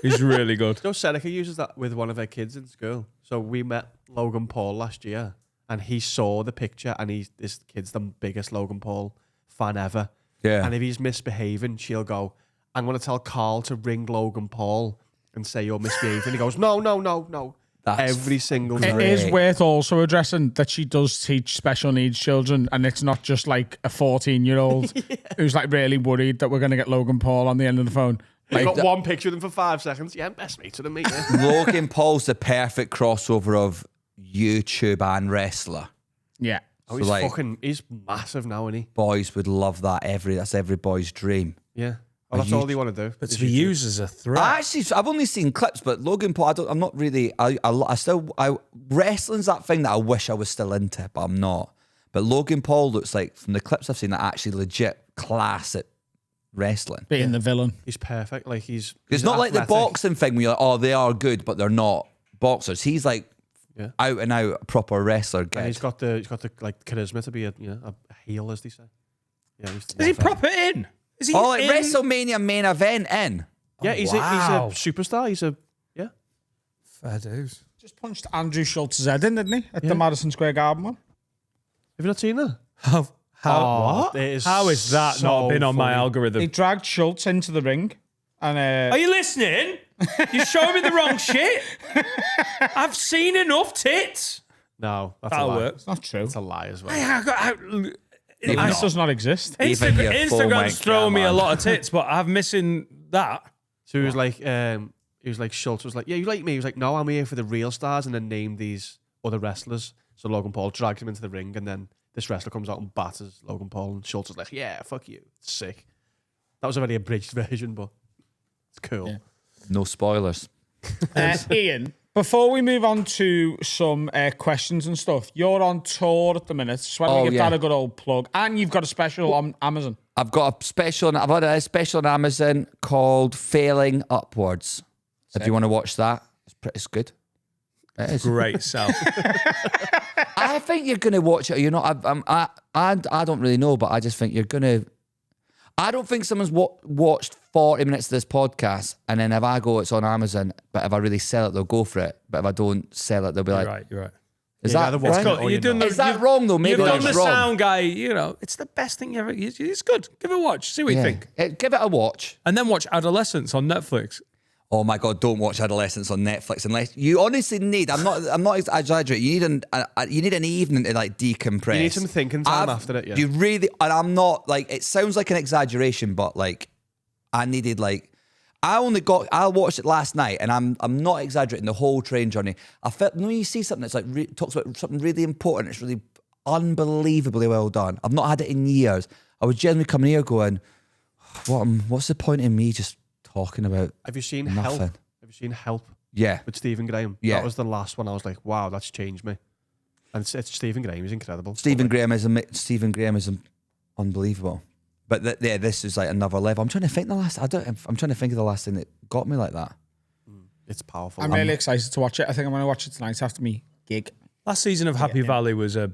He's really good." You know, Seneca uses that with one of her kids in school. So we met Logan Paul last year, and he saw the picture, and this kid's the biggest Logan Paul fan ever. Yeah. And if he's misbehaving, she'll go, "I'm going to tell Carl to ring Logan Paul and say you're misbehaving." He goes, No. That's Every single It time. is worth also addressing that she does teach special needs children, and it's not just like a 14-year-old who's like really worried that we're going to get Logan Paul on the end of the phone. You've Like, got one picture of them for 5 seconds. Yeah, best mates with them, mate. Yeah. Logan Paul's the perfect crossover of YouTube and wrestler. yeah. Oh, he's like- he's massive now, isn't he? Boys would love that. That's every boy's dream. Yeah. Oh, that's all they want to do. But is to be YouTube. used as a threat. I've only seen clips, but Logan Paul, I'm not really. Wrestling's that thing that I wish I was still into, but I'm not. But Logan Paul looks like, from the clips I've seen, that actually legit class at wrestling. Being the villain. He's perfect. Like It's he's not like the athletic. boxing thing where you're like, oh, they are good, but they're not boxers. He's like Yeah. out and out proper wrestler. And Kid. he's got the like charisma to be a heel, as they say. Yeah, Is he proper in? Is he Oh, like in? WrestleMania main event in. Yeah, he's a wow. superstar. He's a Fair dues. Just punched Andrew Schultz's head in, didn't he? At the Madison Square Garden one. Have you not seen that? How It how is that so not been on my funny. algorithm? He dragged Schultz into the ring. And Are you listening? You're showing me the wrong shit. I've seen enough tits. No, that's That'll a lie. work. it's not true. It's a lie as well. This does not exist. Even your phone went, Instagram's throwing me "Come a on." lot of tits, but I'm missing that. So he was like, Schultz was like, "Yeah, you like me?" He was like, "No, I'm here for the real stars," and then named these other wrestlers. So Logan Paul drags him into the ring, and then this wrestler comes out and batters Logan Paul, and Schultz is like, "Yeah, fuck you." It's sick. That was a very abridged version, but it's cool. Yeah. No spoilers. Ian, before we move on to some questions and stuff, you're on tour at the minute. So why don't we give that a good old plug? And you've got a special on Amazon. I've got a special. I've had a special on Amazon called "Failing Upwards." If you want to watch that, it's good. It is. Great self. I think you're gonna watch it. You're not. I don't really know, but I just think you're gonna. I don't think someone's watched 40 minutes of this podcast, and then if I go, it's on Amazon. But if I really sell it, they'll go for it. But if I don't sell it, they'll be like, You're right. "Is You that either watch right? it or You're you're doing not. the- Is that wrong though? Maybe You've done that's the wrong." sound guy, it's the best thing you ever. It's good. Give it a watch. See what you Yeah. think. Give it a watch. And then watch Adolescence on Netflix. Oh my God! Don't watch Adolescence on Netflix unless you honestly need. I'm not exaggerating. You need an evening to like decompress. You need some thinking time after it, yeah. You really, and I'm not like. It sounds like an exaggeration, but like, I needed like. I watched it last night, and I'm not exaggerating. The whole train journey. I felt when you see something that's like talks about something really important. It's really unbelievably well done. I've not had it in years. I was genuinely coming here going, what's the point in me just talking about? Have you seen Nothing. Help? Have you seen Help Yeah. with Stephen Graham? Yeah. That was the last one. I was like, wow, that's changed me. And it's Stephen Graham. He's incredible. Stephen Graham is unbelievable. But this is like another level. I'm trying to think I'm trying to think of the last thing that got me like that. It's powerful. I'm really excited to watch it. I think I'm going to watch it tonight after me gig. Last season of Happy Valley was a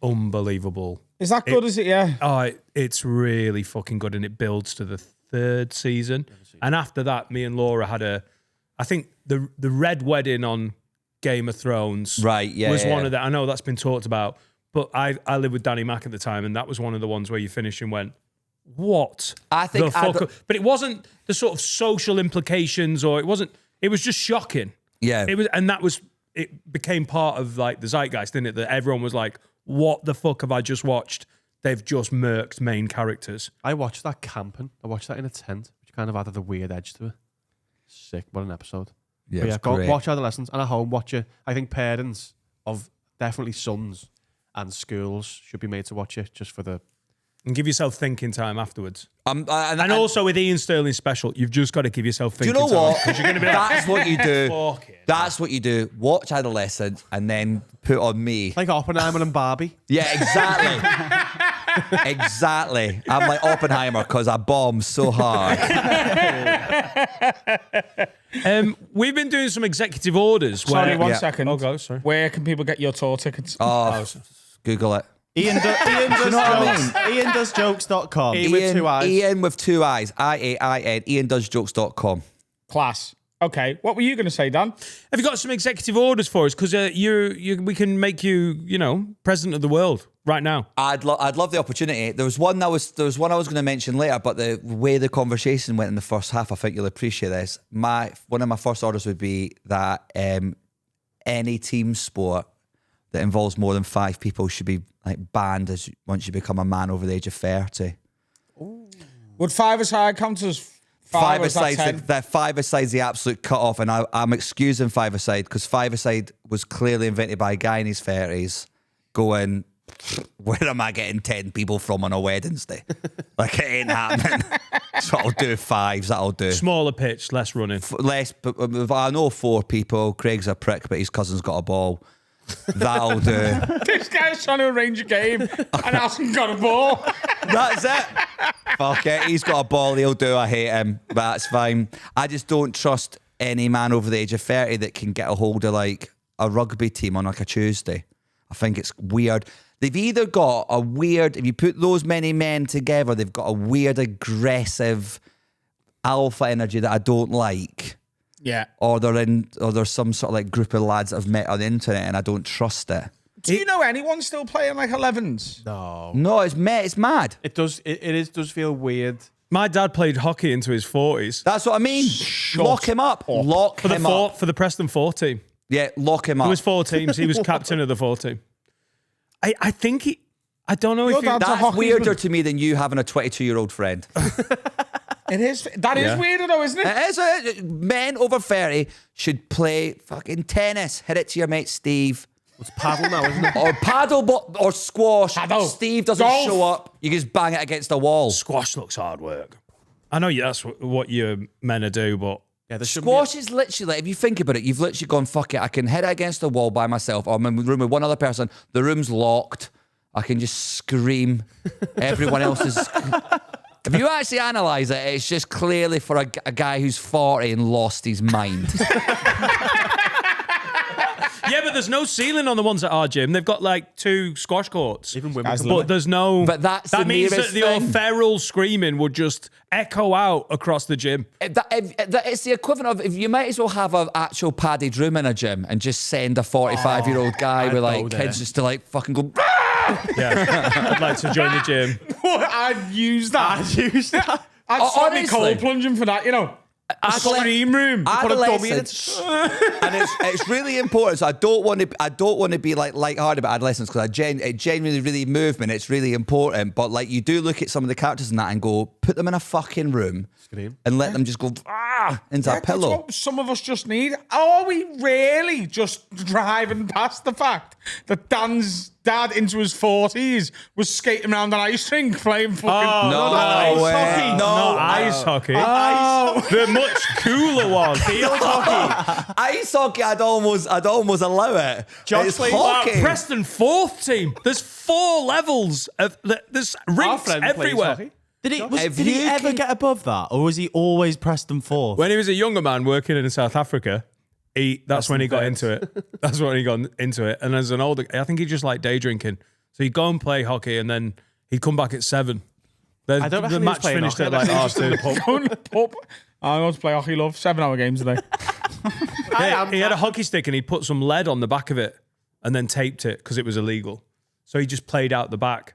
unbelievable. Is that good? Is it? Yeah. Oh, it's really fucking good, and it builds to the third season. And after that, me and Laura had I think the Red Wedding on Game of Thrones, Right, yeah, was yeah, one yeah. of the. I know that's been talked about, but I lived with Danny Mac at the time, and that was one of the ones where you finished and went, "What?" I think the fuck? But it wasn't the sort of social implications, or it wasn't. It was just shocking. Yeah. It was, and that was. It became part of like the zeitgeist, didn't it? That everyone was like, "What the fuck have I just watched?" they've just murked main characters. I watched that camping. I watched that in a tent, which kind of added a weird edge to it. Sick. What an episode. Yeah, But it's go great. watch Adolescents and at home watch it. I think parents of definitely sons and schools should be made to watch it just for the. And give yourself thinking time afterwards. And Also with Iain Stirling special, you've just got to give yourself do you thinking know time. what? 'Cause you're going to be like, That's what you do. fuck it. That's what you do. Watch Adolescent and then put on me. Like Oppenheimer and Barbie. Yeah, exactly. Exactly. I'm like Oppenheimer because I bombed so hard. We've been doing some executive orders. Sorry, where, one Yeah. second. Oh, go, sorry. Where can people get your tour tickets? Oh, Google it. Ian does jokes.com. Ian with two eyes. Ian with two eyes. IAIN. IanDoesJokes.com. Class. Okay, what were you going to say, Dan? Have you got some executive orders for us? Because we can make you, president of the world right now. I'd love the opportunity. There was one I was going to mention later, but the way the conversation went in the first half, I think you'll appreciate this. One of my first orders would be that any team sport that involves more than 5 people should be like banned once you become a man over the age of 30. Would 5-a-side count as 5 or is that 10? That 5-a-side's the absolute cut-off, and I'm excusing 5-a-side because 5-a-side was clearly invented by a guy in his 30s going, where am I getting 10 people from on a Wednesday? Like, it ain't happening. So I'll do 5s, that'll do. Smaller pitch, less running. Less, but I know 4 people. Craig's a prick, but his cousin's got a ball. That'll do. This guy's trying to arrange a game and hasn't got a ball. That's it. Fuck it. He's got a ball. He'll do. I hate him, but that's fine. I just don't trust any man over the age of 30 that can get a hold of like a rugby team on like a Tuesday. I think it's weird. They've either got a weird, if you put those many men together, they've got a weird, aggressive alpha energy that I don't like. Yeah. Or there's some sort of like group of lads that I've met on the internet and I don't trust it. Do you know anyone still playing like 11s? No, it's mad. It does feel weird. My dad played hockey into his 40s. That's what I mean. Lock him up. Lock For him up. the Preston 4 team. Yeah, lock him There up. was 4 teams. He was captain of the 4 team. I think I don't know Your if he... dad's a That's hockey weirder man. to me than you having a 22-year-old friend. It is. That is weirder though, isn't it? It is. Men over 30 should play fucking tennis. Hit it to your mate Steve. It's paddle now, isn't it? Or paddle or squash. Paddle. Steve doesn't Golf. show up. You just bang it against the wall. Squash looks hard work. I know that's what you men to do, but... Yeah, there Squash is literally, like, if you think about it, you've literally gone, fuck it, I can hit it against the wall by myself, or I'm in a room with one other person, the room's locked, I can just scream. Everyone else is... If you actually analyse it, it's just clearly for a guy who's 40 and lost his mind. Yeah, but there's no ceiling on the ones at our gym. They've got like 2 squash courts. Even women Guys, can But there's no... But that's that the means that nearest your thing. feral screaming would just echo out across the gym. It's the equivalent of, if you might as well have an actual padded room in a gym and just send a 45-year-old guy I'd with go like there. kids just to like fucking go... Yeah, I'd like to join the gym. I'd use that. I'd Oh, start me honestly. cold plunging for that, you know. Scream room. put a dummy in Adolescents, and it's really important. So I don't want to be like lighthearted about adolescence because it genuinely really moved me. And it's really important. But like you do look at some of the characters in that and go, put them in a fucking room Scream. and let them just go into a That's pillow. what some of us just need. Are we really just driving past the fact that Dan's dad into his 40s was skating around an ice rink playing fucking... No ice way. hockey. No. Not ice hockey. The much cooler one. Field hockey. Ice hockey, I'd almost allow it. Josh It's plays- hockey. Preston 4th team. There's 4 levels of... There's Our rinks friend plays everywhere. hockey. Did If he you ever can- get above that, or was he always Preston 4th? When he was a younger man working in South Africa, that's when he got into it. That's when he got into it. And as an older, I think he just liked day drinking. So he'd go and play hockey, and then he'd come back at 7. Then I don't know the how he was match playing finished hockey. at like I half think he 2. Going to the pub. I want to play hockey, love. 7-hour games a day. Yeah, he had a hockey stick and he put some lead on the back of it and then taped it because it was illegal. So he just played out the back.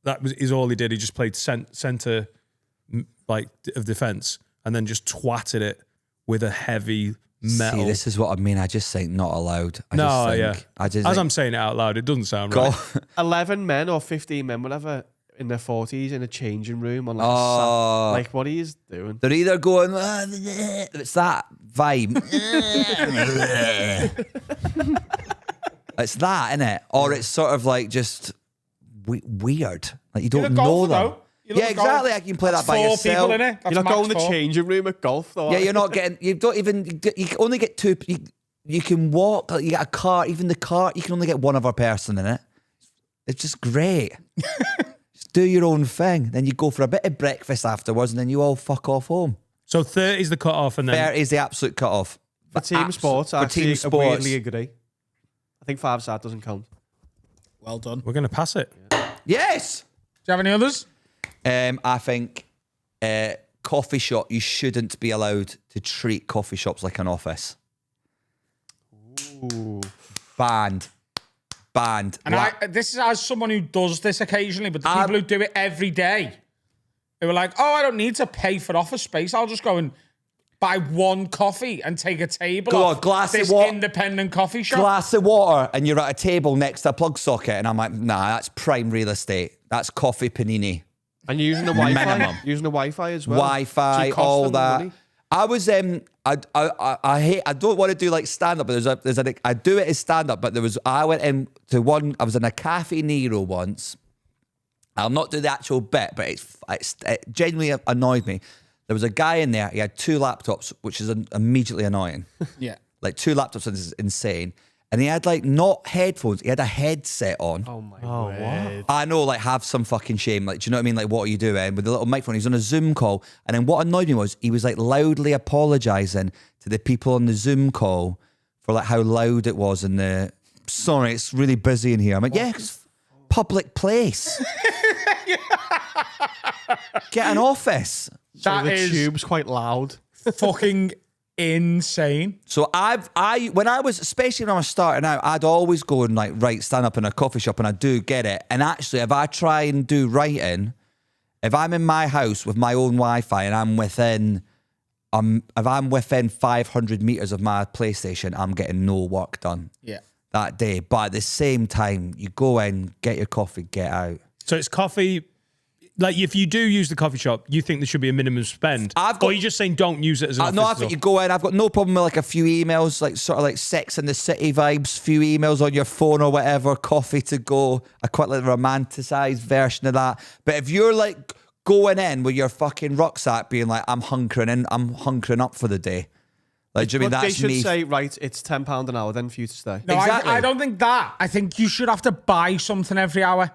That is all he did. He just played centre like of defence and then just twatted it with a heavy metal. See, this is what I mean. I just think not allowed. I just As I'm saying it out loud, it doesn't sound right. 11 men or 15 men, whatever, in their 40s in a changing room on like like what are you doing? They're either going, it's that vibe. It's that, isn't it? Or it's sort of like just weird. Like you don't know them. Yeah, exactly. I can play that by yourself. 4 people in it. You're not going to the changing room at golf, though. Yeah, you're not getting. You don't even. You only get 2. You can walk. You get a car. Even the car, you can only get one other person in it. It's just great. Just do your own thing. Then you go for a bit of breakfast afterwards, and then you all fuck off home. So 30 is the cut off, and then 30 is the absolute cut off. For team sports, I weirdly agree. I think 5-side doesn't count. Well done. we're going to pass it. Yes. Do you have any others? I think coffee shop. You shouldn't be allowed to treat coffee shops like an office. Ooh. Banned. And this is as someone who does this occasionally, but the people who do it every day, they were like, "Oh, I don't need to pay for office space. I'll just go and buy one coffee and take a table off this independent coffee shop." Glass of water, and you're at a table next to a plug socket, and I'm like, nah, that's prime real estate. That's coffee panini. And you're using the Wi-Fi. Minimum. Using the Wi-Fi as well. Wi-Fi, So you cost all them the that. money. I was I don't want to do like stand up, but I do it as stand up, but I went into one. I was in a Cafe Nero once. I'll not do the actual bit, but it genuinely annoyed me. There was a guy in there. He had 2 laptops, which is immediately annoying. Yeah. Like 2 laptops is insane. And he had like not headphones, he had a headset on. Oh my god. I know, like, have some fucking shame. Like, do you know what I mean? Like, what are you doing? With the little microphone, he was on a Zoom call. And then what annoyed me was he was like loudly apologising to the people on the Zoom call for like how loud it was and sorry, it's really busy in here. I'm like, yeah, it's public place. Get an office. So the tube's quite loud. Fucking insane. So when I was starting out, I'd always go and like stand up in a coffee shop, and I do get it. And actually, if I try and do writing, if I'm in my house with my own Wi-Fi and I'm within 500 meters of my PlayStation, I'm getting no work done. Yeah. That day. But at the same time, you go in, get your coffee, get out. So it's coffee. Like, if you do use the coffee shop, you think there should be a minimum spend? Or are you just saying don't use it as an office? No, I think you go in. I've got no problem with like a few emails, like sort of like Sex and the City vibes, few emails on your phone or whatever, coffee to go. I quite like the romanticized version of that. But if you're like going in with your fucking rucksack being like, I'm hunkering up for the day. Like, do you mean But that's they should me? say, right, it's £10 an hour then for you to stay. No, Exactly. I don't think that. I think you should have to buy something every hour.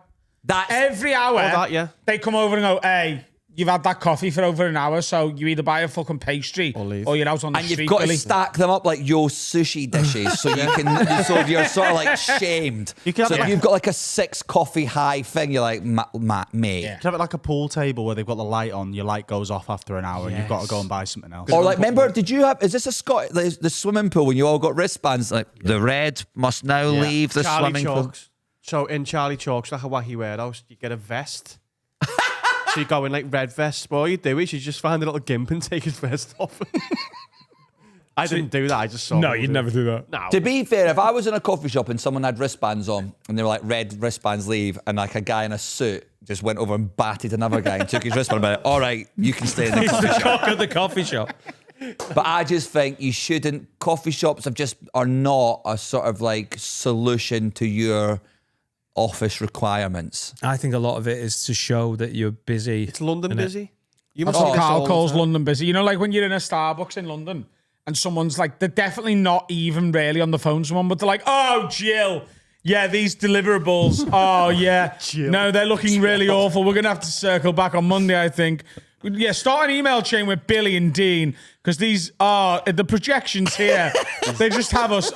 Every hour, they come over and go, hey, you've had that coffee for over an hour, so you either buy a fucking pastry or leave. Or you're out on the street. And you've got to stack them up like your sushi dishes, so you can. So you're sort of like shamed. You can have so if you've got like a 6 coffee high thing, you're like, mate. You can have it like a pool table where they've got the light on. Your light goes off after an hour, and you've got to go and buy something else. Or like, remember? Did you have? Is this a the swimming pool when you all got wristbands? Like the red must now leave the swimming pool. So in Charlie Chalk's, like a wacky warehouse, you get a vest. So you go in like red vest. But all you do is you just find a little gimp and take his vest off. I didn't do that. I just saw. No, you'd never do that. No. To be fair, if I was in a coffee shop and someone had wristbands on and they were like red wristbands leave, and like a guy in a suit just went over and batted another guy and took his wristband, and all right, you can stay in the coffee shop. At the coffee shop. But I just think you shouldn't. Coffee shops are not a sort of like solution to your office requirements. I think a lot of it is to show that you're busy. It's London busy. You That's what Carl calls London busy. You know, like when you're in a Starbucks in London and someone's like, they're definitely not even really on the phone to someone, but they're like, oh, Jill, yeah, these deliverables. Oh, yeah. No, they're looking really awful. We're going to have to circle back on Monday, I think. Yeah, start an email chain with Billy and Dean, because these are the projections here. They just have us.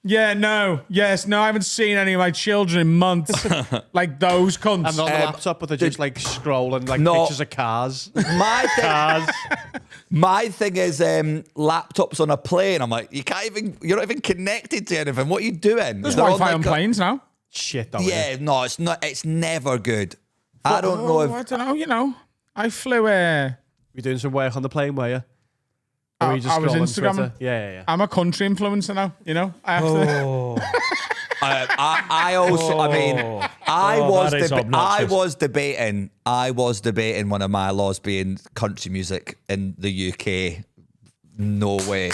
Yeah, no, yes, no, I haven't seen any of my children in months. Like those cunts. And they're on the laptop, but they're just like scrolling like pictures of cars. My thing is laptops on a plane. I'm like, you're not even connected to anything. What are you doing? There's Wi-Fi on planes now. Shit, no, it's not. It's never good. I don't know if I don't know. You know, I flew. You're doing some work on the plane, were you? Or you just I was scroll on Instagramming. Twitter? Yeah. I'm a country influencer now, you know? I have to. I also, I mean, I was debating one of my laws being country music in the UK. No way.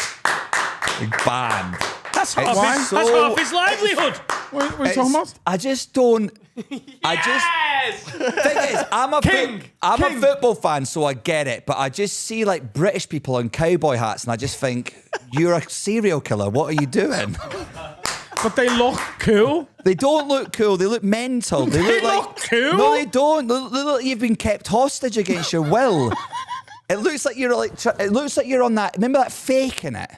Banned. That's half his livelihood. What are you talking about? I just don't. Thing is, I'm a football fan, so I get it. But I just see like British people on cowboy hats, and I just think you're a serial killer. What are you doing? But they look cool. They don't look cool. They look mental. They look like cool. No, they don't. They look like you've been kept hostage against your will. It looks like you're It looks like you're on that. Remember that Faking It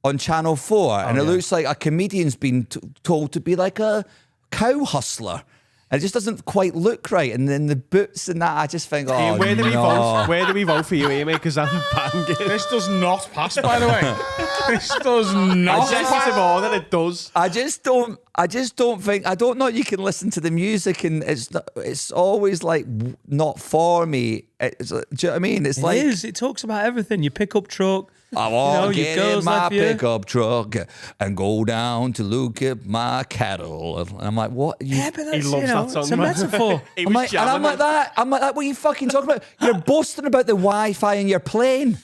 on Channel 4, and it looks like a comedian's been told to be like a cow hustler. And it just doesn't quite look right. And then the boots and that, I just think, oh, Ian, where do we no. vote? Where do we vote for you, Ian? Because I'm banging. This does not pass, by the way. This does not Executive pass. order, it does. I just don't think. I don't know. You can listen to the music, and it's always like not for me. Do you know what I mean? It's like It is. It talks about everything. You pick up truck. I want to your get in girls my left you. pickup truck and go down to look at my cattle. And I'm like, what? Yeah, but that's, loves that song, it's a man. metaphor. He I'm was like, and I'm jamming like it. that. I'm like that. What are you fucking talking about? You're boasting about the Wi-Fi in your plane.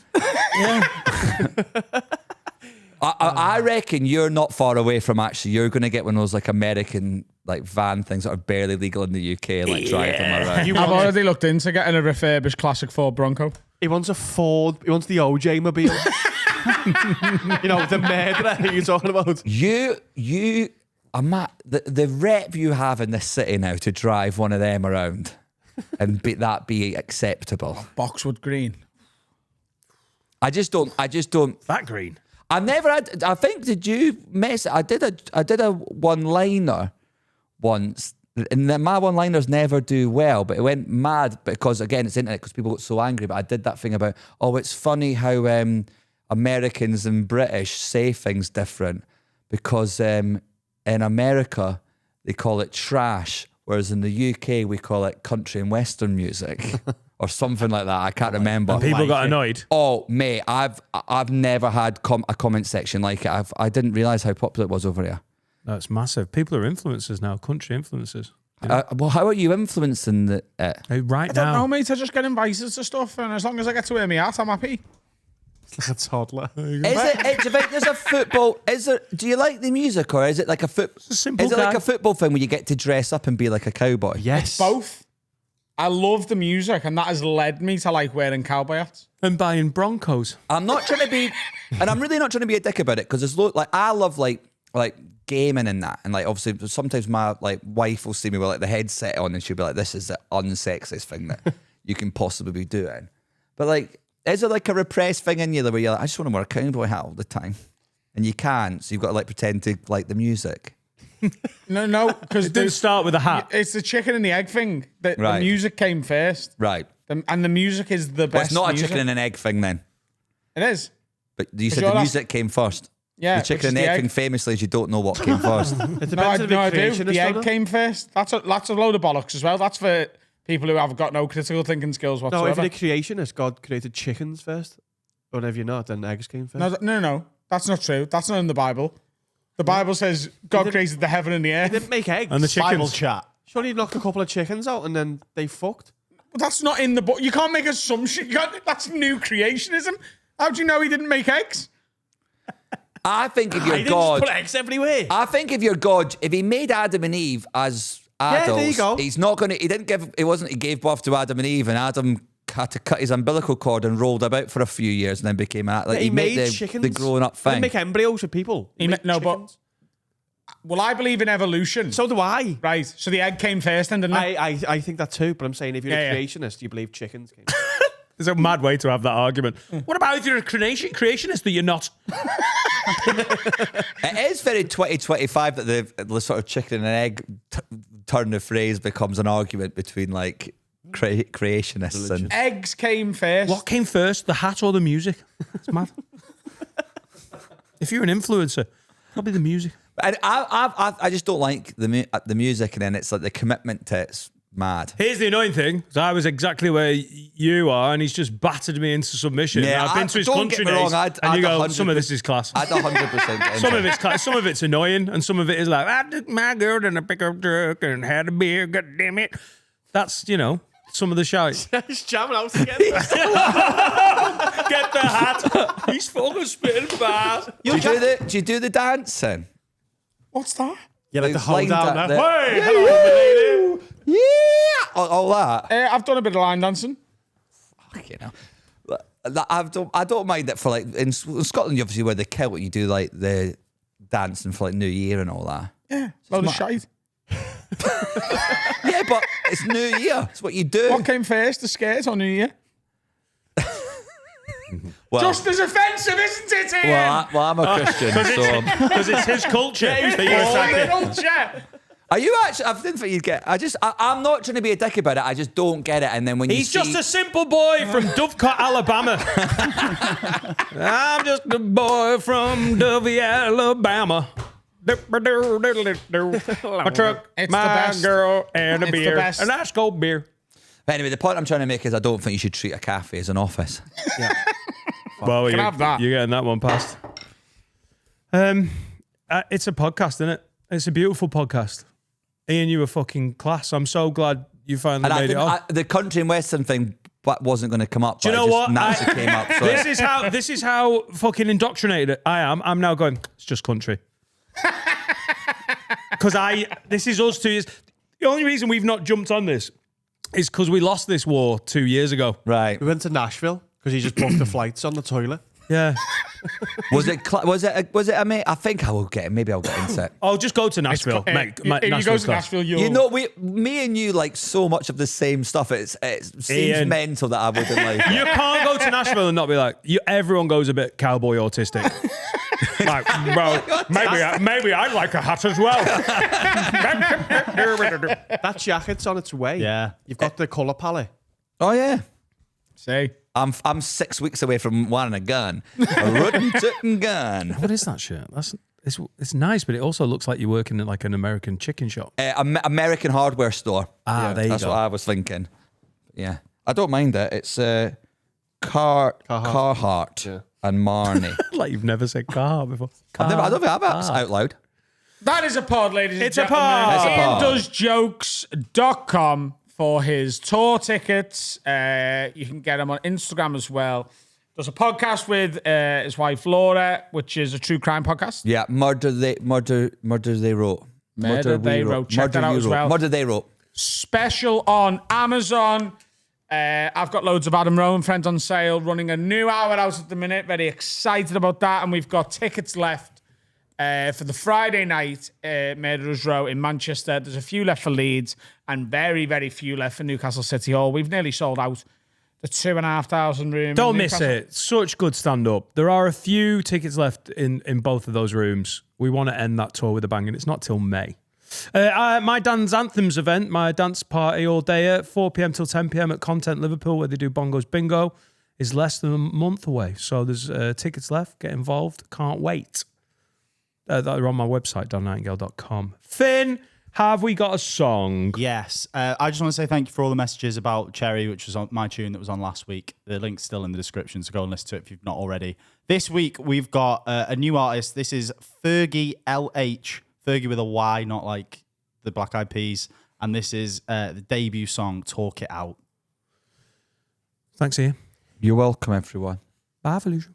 I reckon you're not far away from actually. You're going to get one of those like American like van things that are barely legal in the UK and like drive them around. I've already looked into getting a refurbished classic Ford Bronco. He wants a Ford. He wants the OJ mobile. You know, the murderer you're talking about. The rep you have in this city now to drive one of them around and be acceptable. Boxwood Green. I just don't. That green. I never had. I think did you mess? I did a one-liner once, and then my one-liners never do well. But it went mad because again, it's internet because people got so angry. But I did that thing about it's funny how Americans and British say things different because in America they call it trash, whereas in the UK we call it country and western music. Or something like that. I can't remember. People got annoyed. Oh, mate, I've never had a comment section like it. I didn't realise how popular it was over here. That's massive. People are influencers now, country influencers. Well, how are you influencing it? Right I don't know, now. mate. I just get invited to stuff, and as long as I get to wear me out, I'm happy. It's like a toddler. Do you think there's a football? Do you like the music, or is it like a foot? simple Is it like guy. a football thing where you get to dress up and be like a cowboy? Yes. Both. I love the music, and that has led me to like wearing cowboy hats. And buying Broncos. I'm not trying to be, and I'm really not trying to be a dick about it because there's like I love like gaming and that, and like obviously sometimes my like wife will see me with like the headset on, and she'll be like, "This is the unsexiest thing that you can possibly be doing." But like, is there like a repressed thing in you where you're like, "I just want to wear a cowboy hat all the time," and you can't, so you've got to like pretend to like the music. No, because It didn't start with a hat. it's the chicken and the egg thing. The Right. music came first, Right. and the music is the Well, best. it's not music. a chicken and an egg thing then. It is. But you said sure the that's- music came first. Yeah, The which chicken is and the egg egg. thing famously is you don't know what came first. It No, depends on the I do. creationist. The egg doesn't it? came first. That's a load of bollocks as well. That's for people who have got no critical thinking skills No, whatsoever. if you're the creationist, God created chickens first. Or if you're not, then eggs came first. No. That's not true. That's not in the Bible. The Bible says God created the heaven and the They earth. didn't make eggs. And the Bible chickens. chat. Surely he knocked a couple of chickens out and then they fucked. But that's not in the book. You can't make assumptions. That's new creationism. How do you know he didn't make eggs? I think if He you're didn't God, just put eggs everywhere. I think if you're God, if he made Adam and Eve as adults, there you go. he's not going to. He didn't give. It wasn't. He gave birth to Adam and Eve, and Adam had to cut his umbilical cord and rolled about for a few years, and then became like Yeah, he made the, chickens. the growing up He thing. didn't make embryos for people. He made No, but chickens. well, I believe in evolution. So do I. Right. So the egg came first, and didn't it? I think that too, but I'm saying if you're Yeah, a yeah. creationist, you believe chickens came. There's a mad way to have that argument. What about if you're a creationist that you're not? It is very 2025 that the sort of chicken and egg turn of phrase becomes an argument between like creationists and. Eggs came first. What came first, the hat or the music? It's mad. If you're an influencer, probably the music. And I just don't like the music, and then it's like the commitment to it's Mad. Here's the annoying thing. So I was exactly where you are, and he's just battered me into submission. Yeah, I've been to his don't country get me wrong, days, I'd and you go, 100% some of this is class. I'd 100% get into Some of it's annoying, and some of it is like, I took my girl in a pickup truck and had a beer, god damn it. That's, you know, some of the shite. He's jamming out together. Get the hat. He's fucking spitting bars. Do you do the dancing? What's that? Yeah, like the Those hold line down da- there. the- Hey, hello, my lady. Yeah, all that. I've done a bit of line dancing. You know, I don't mind that for like in Scotland. You obviously wear the kilt. You do like the dancing for like New Year and all that. Yeah, load of shite. Yeah, but it's New Year. It's what you do. What came first, the skirts or New Year? Well, Just as offensive, isn't it, Ian? well, I'm a Christian, so Because it's his culture that you're attacking. Culture. are you actually? I didn't think you'd get. I'm not trying to be a dick about it. I just don't get it. And then when He's you just see, a simple boy from Dovecot, Alabama. I'm just a boy from Dovey, Alabama. My truck, It's the my best. girl, and a It's the beer. best. A nice cold beer. anyway, the point I'm trying to make is I don't think you should treat a cafe as an office. Well, Can I have that? You're getting that one past. It's a podcast, isn't it? It's a beautiful podcast. Ian, you were fucking class. I'm so glad you finally And I made it didn't, off. the country and western thing wasn't going to come up. Do you but know it just what? naturally came up. So This is how fucking indoctrinated I am. I'm now going, it's just country. Because this is us 2 years. The only reason we've not jumped on this is because we lost this war 2 years ago. right. We went to Nashville because he just booked the flights on the toilet. Yeah. Was it a mate? I think I will get it. Maybe I'll get into it. Oh, just go to Nashville, mate. If you go Nashville's to class. Nashville, You know, me and you like so much of the same stuff. It seems Ian. mental that I wouldn't like it. You can't go to Nashville and not be like, everyone goes a bit cowboy autistic. Like, bro, maybe I'd like a hat as well. That jacket's on its way. Yeah. You've got the colour palette. Oh yeah. See? I'm 6 weeks away from wanting a gun. A rotten gun. What is that shit? It's nice, but it also looks like you're working at like an American chicken shop. American hardware store. There you That's go. what I was thinking. Yeah. I don't mind it. It's Carhartt and Marnie. Like you've never said car before. I don't think I've asked out loud. That is a pod, ladies and It's a gentlemen. pod. It's a pod. IanDoesJokes.com for his tour tickets. You can get him on Instagram as well. Does a podcast with his wife Laura, which is a true crime podcast. Yeah, Murder They Wrote. Murder They Wrote. Check that out as well. Murder They Wrote. Special on Amazon. I've got loads of Adam Rowan Friends on sale, running a new hour out at the minute. Very excited about that. And we've got tickets left for the Friday night Murderers Row in Manchester. There's a few left for Leeds and very, very few left for Newcastle City Hall. We've nearly sold out the 2,500 room. Don't miss it. Such good stand up. There are a few tickets left in both of those rooms. We want to end that tour with a bang, and it's not till May. My Dan's Anthems event, my dance party all day at 4 p.m. till 10 p.m. at Content Liverpool, where they do Bongos Bingo, is less than a month away. So there's tickets left. Get involved. Can't wait. They're on my website, dannightingale.com. Finn, have we got a song? Yes. I just want to say thank you for all the messages about Cherry, which was on my tune that was on last week. The link's still in the description, so go and listen to it if you've not already. This week, we've got a new artist. This is Fergie LH. Fergie with a Y, not like the Black Eyed Peas. And this is the debut song, Talk It Out. Thanks, Ian. You're welcome, everyone. Bye, Felicia.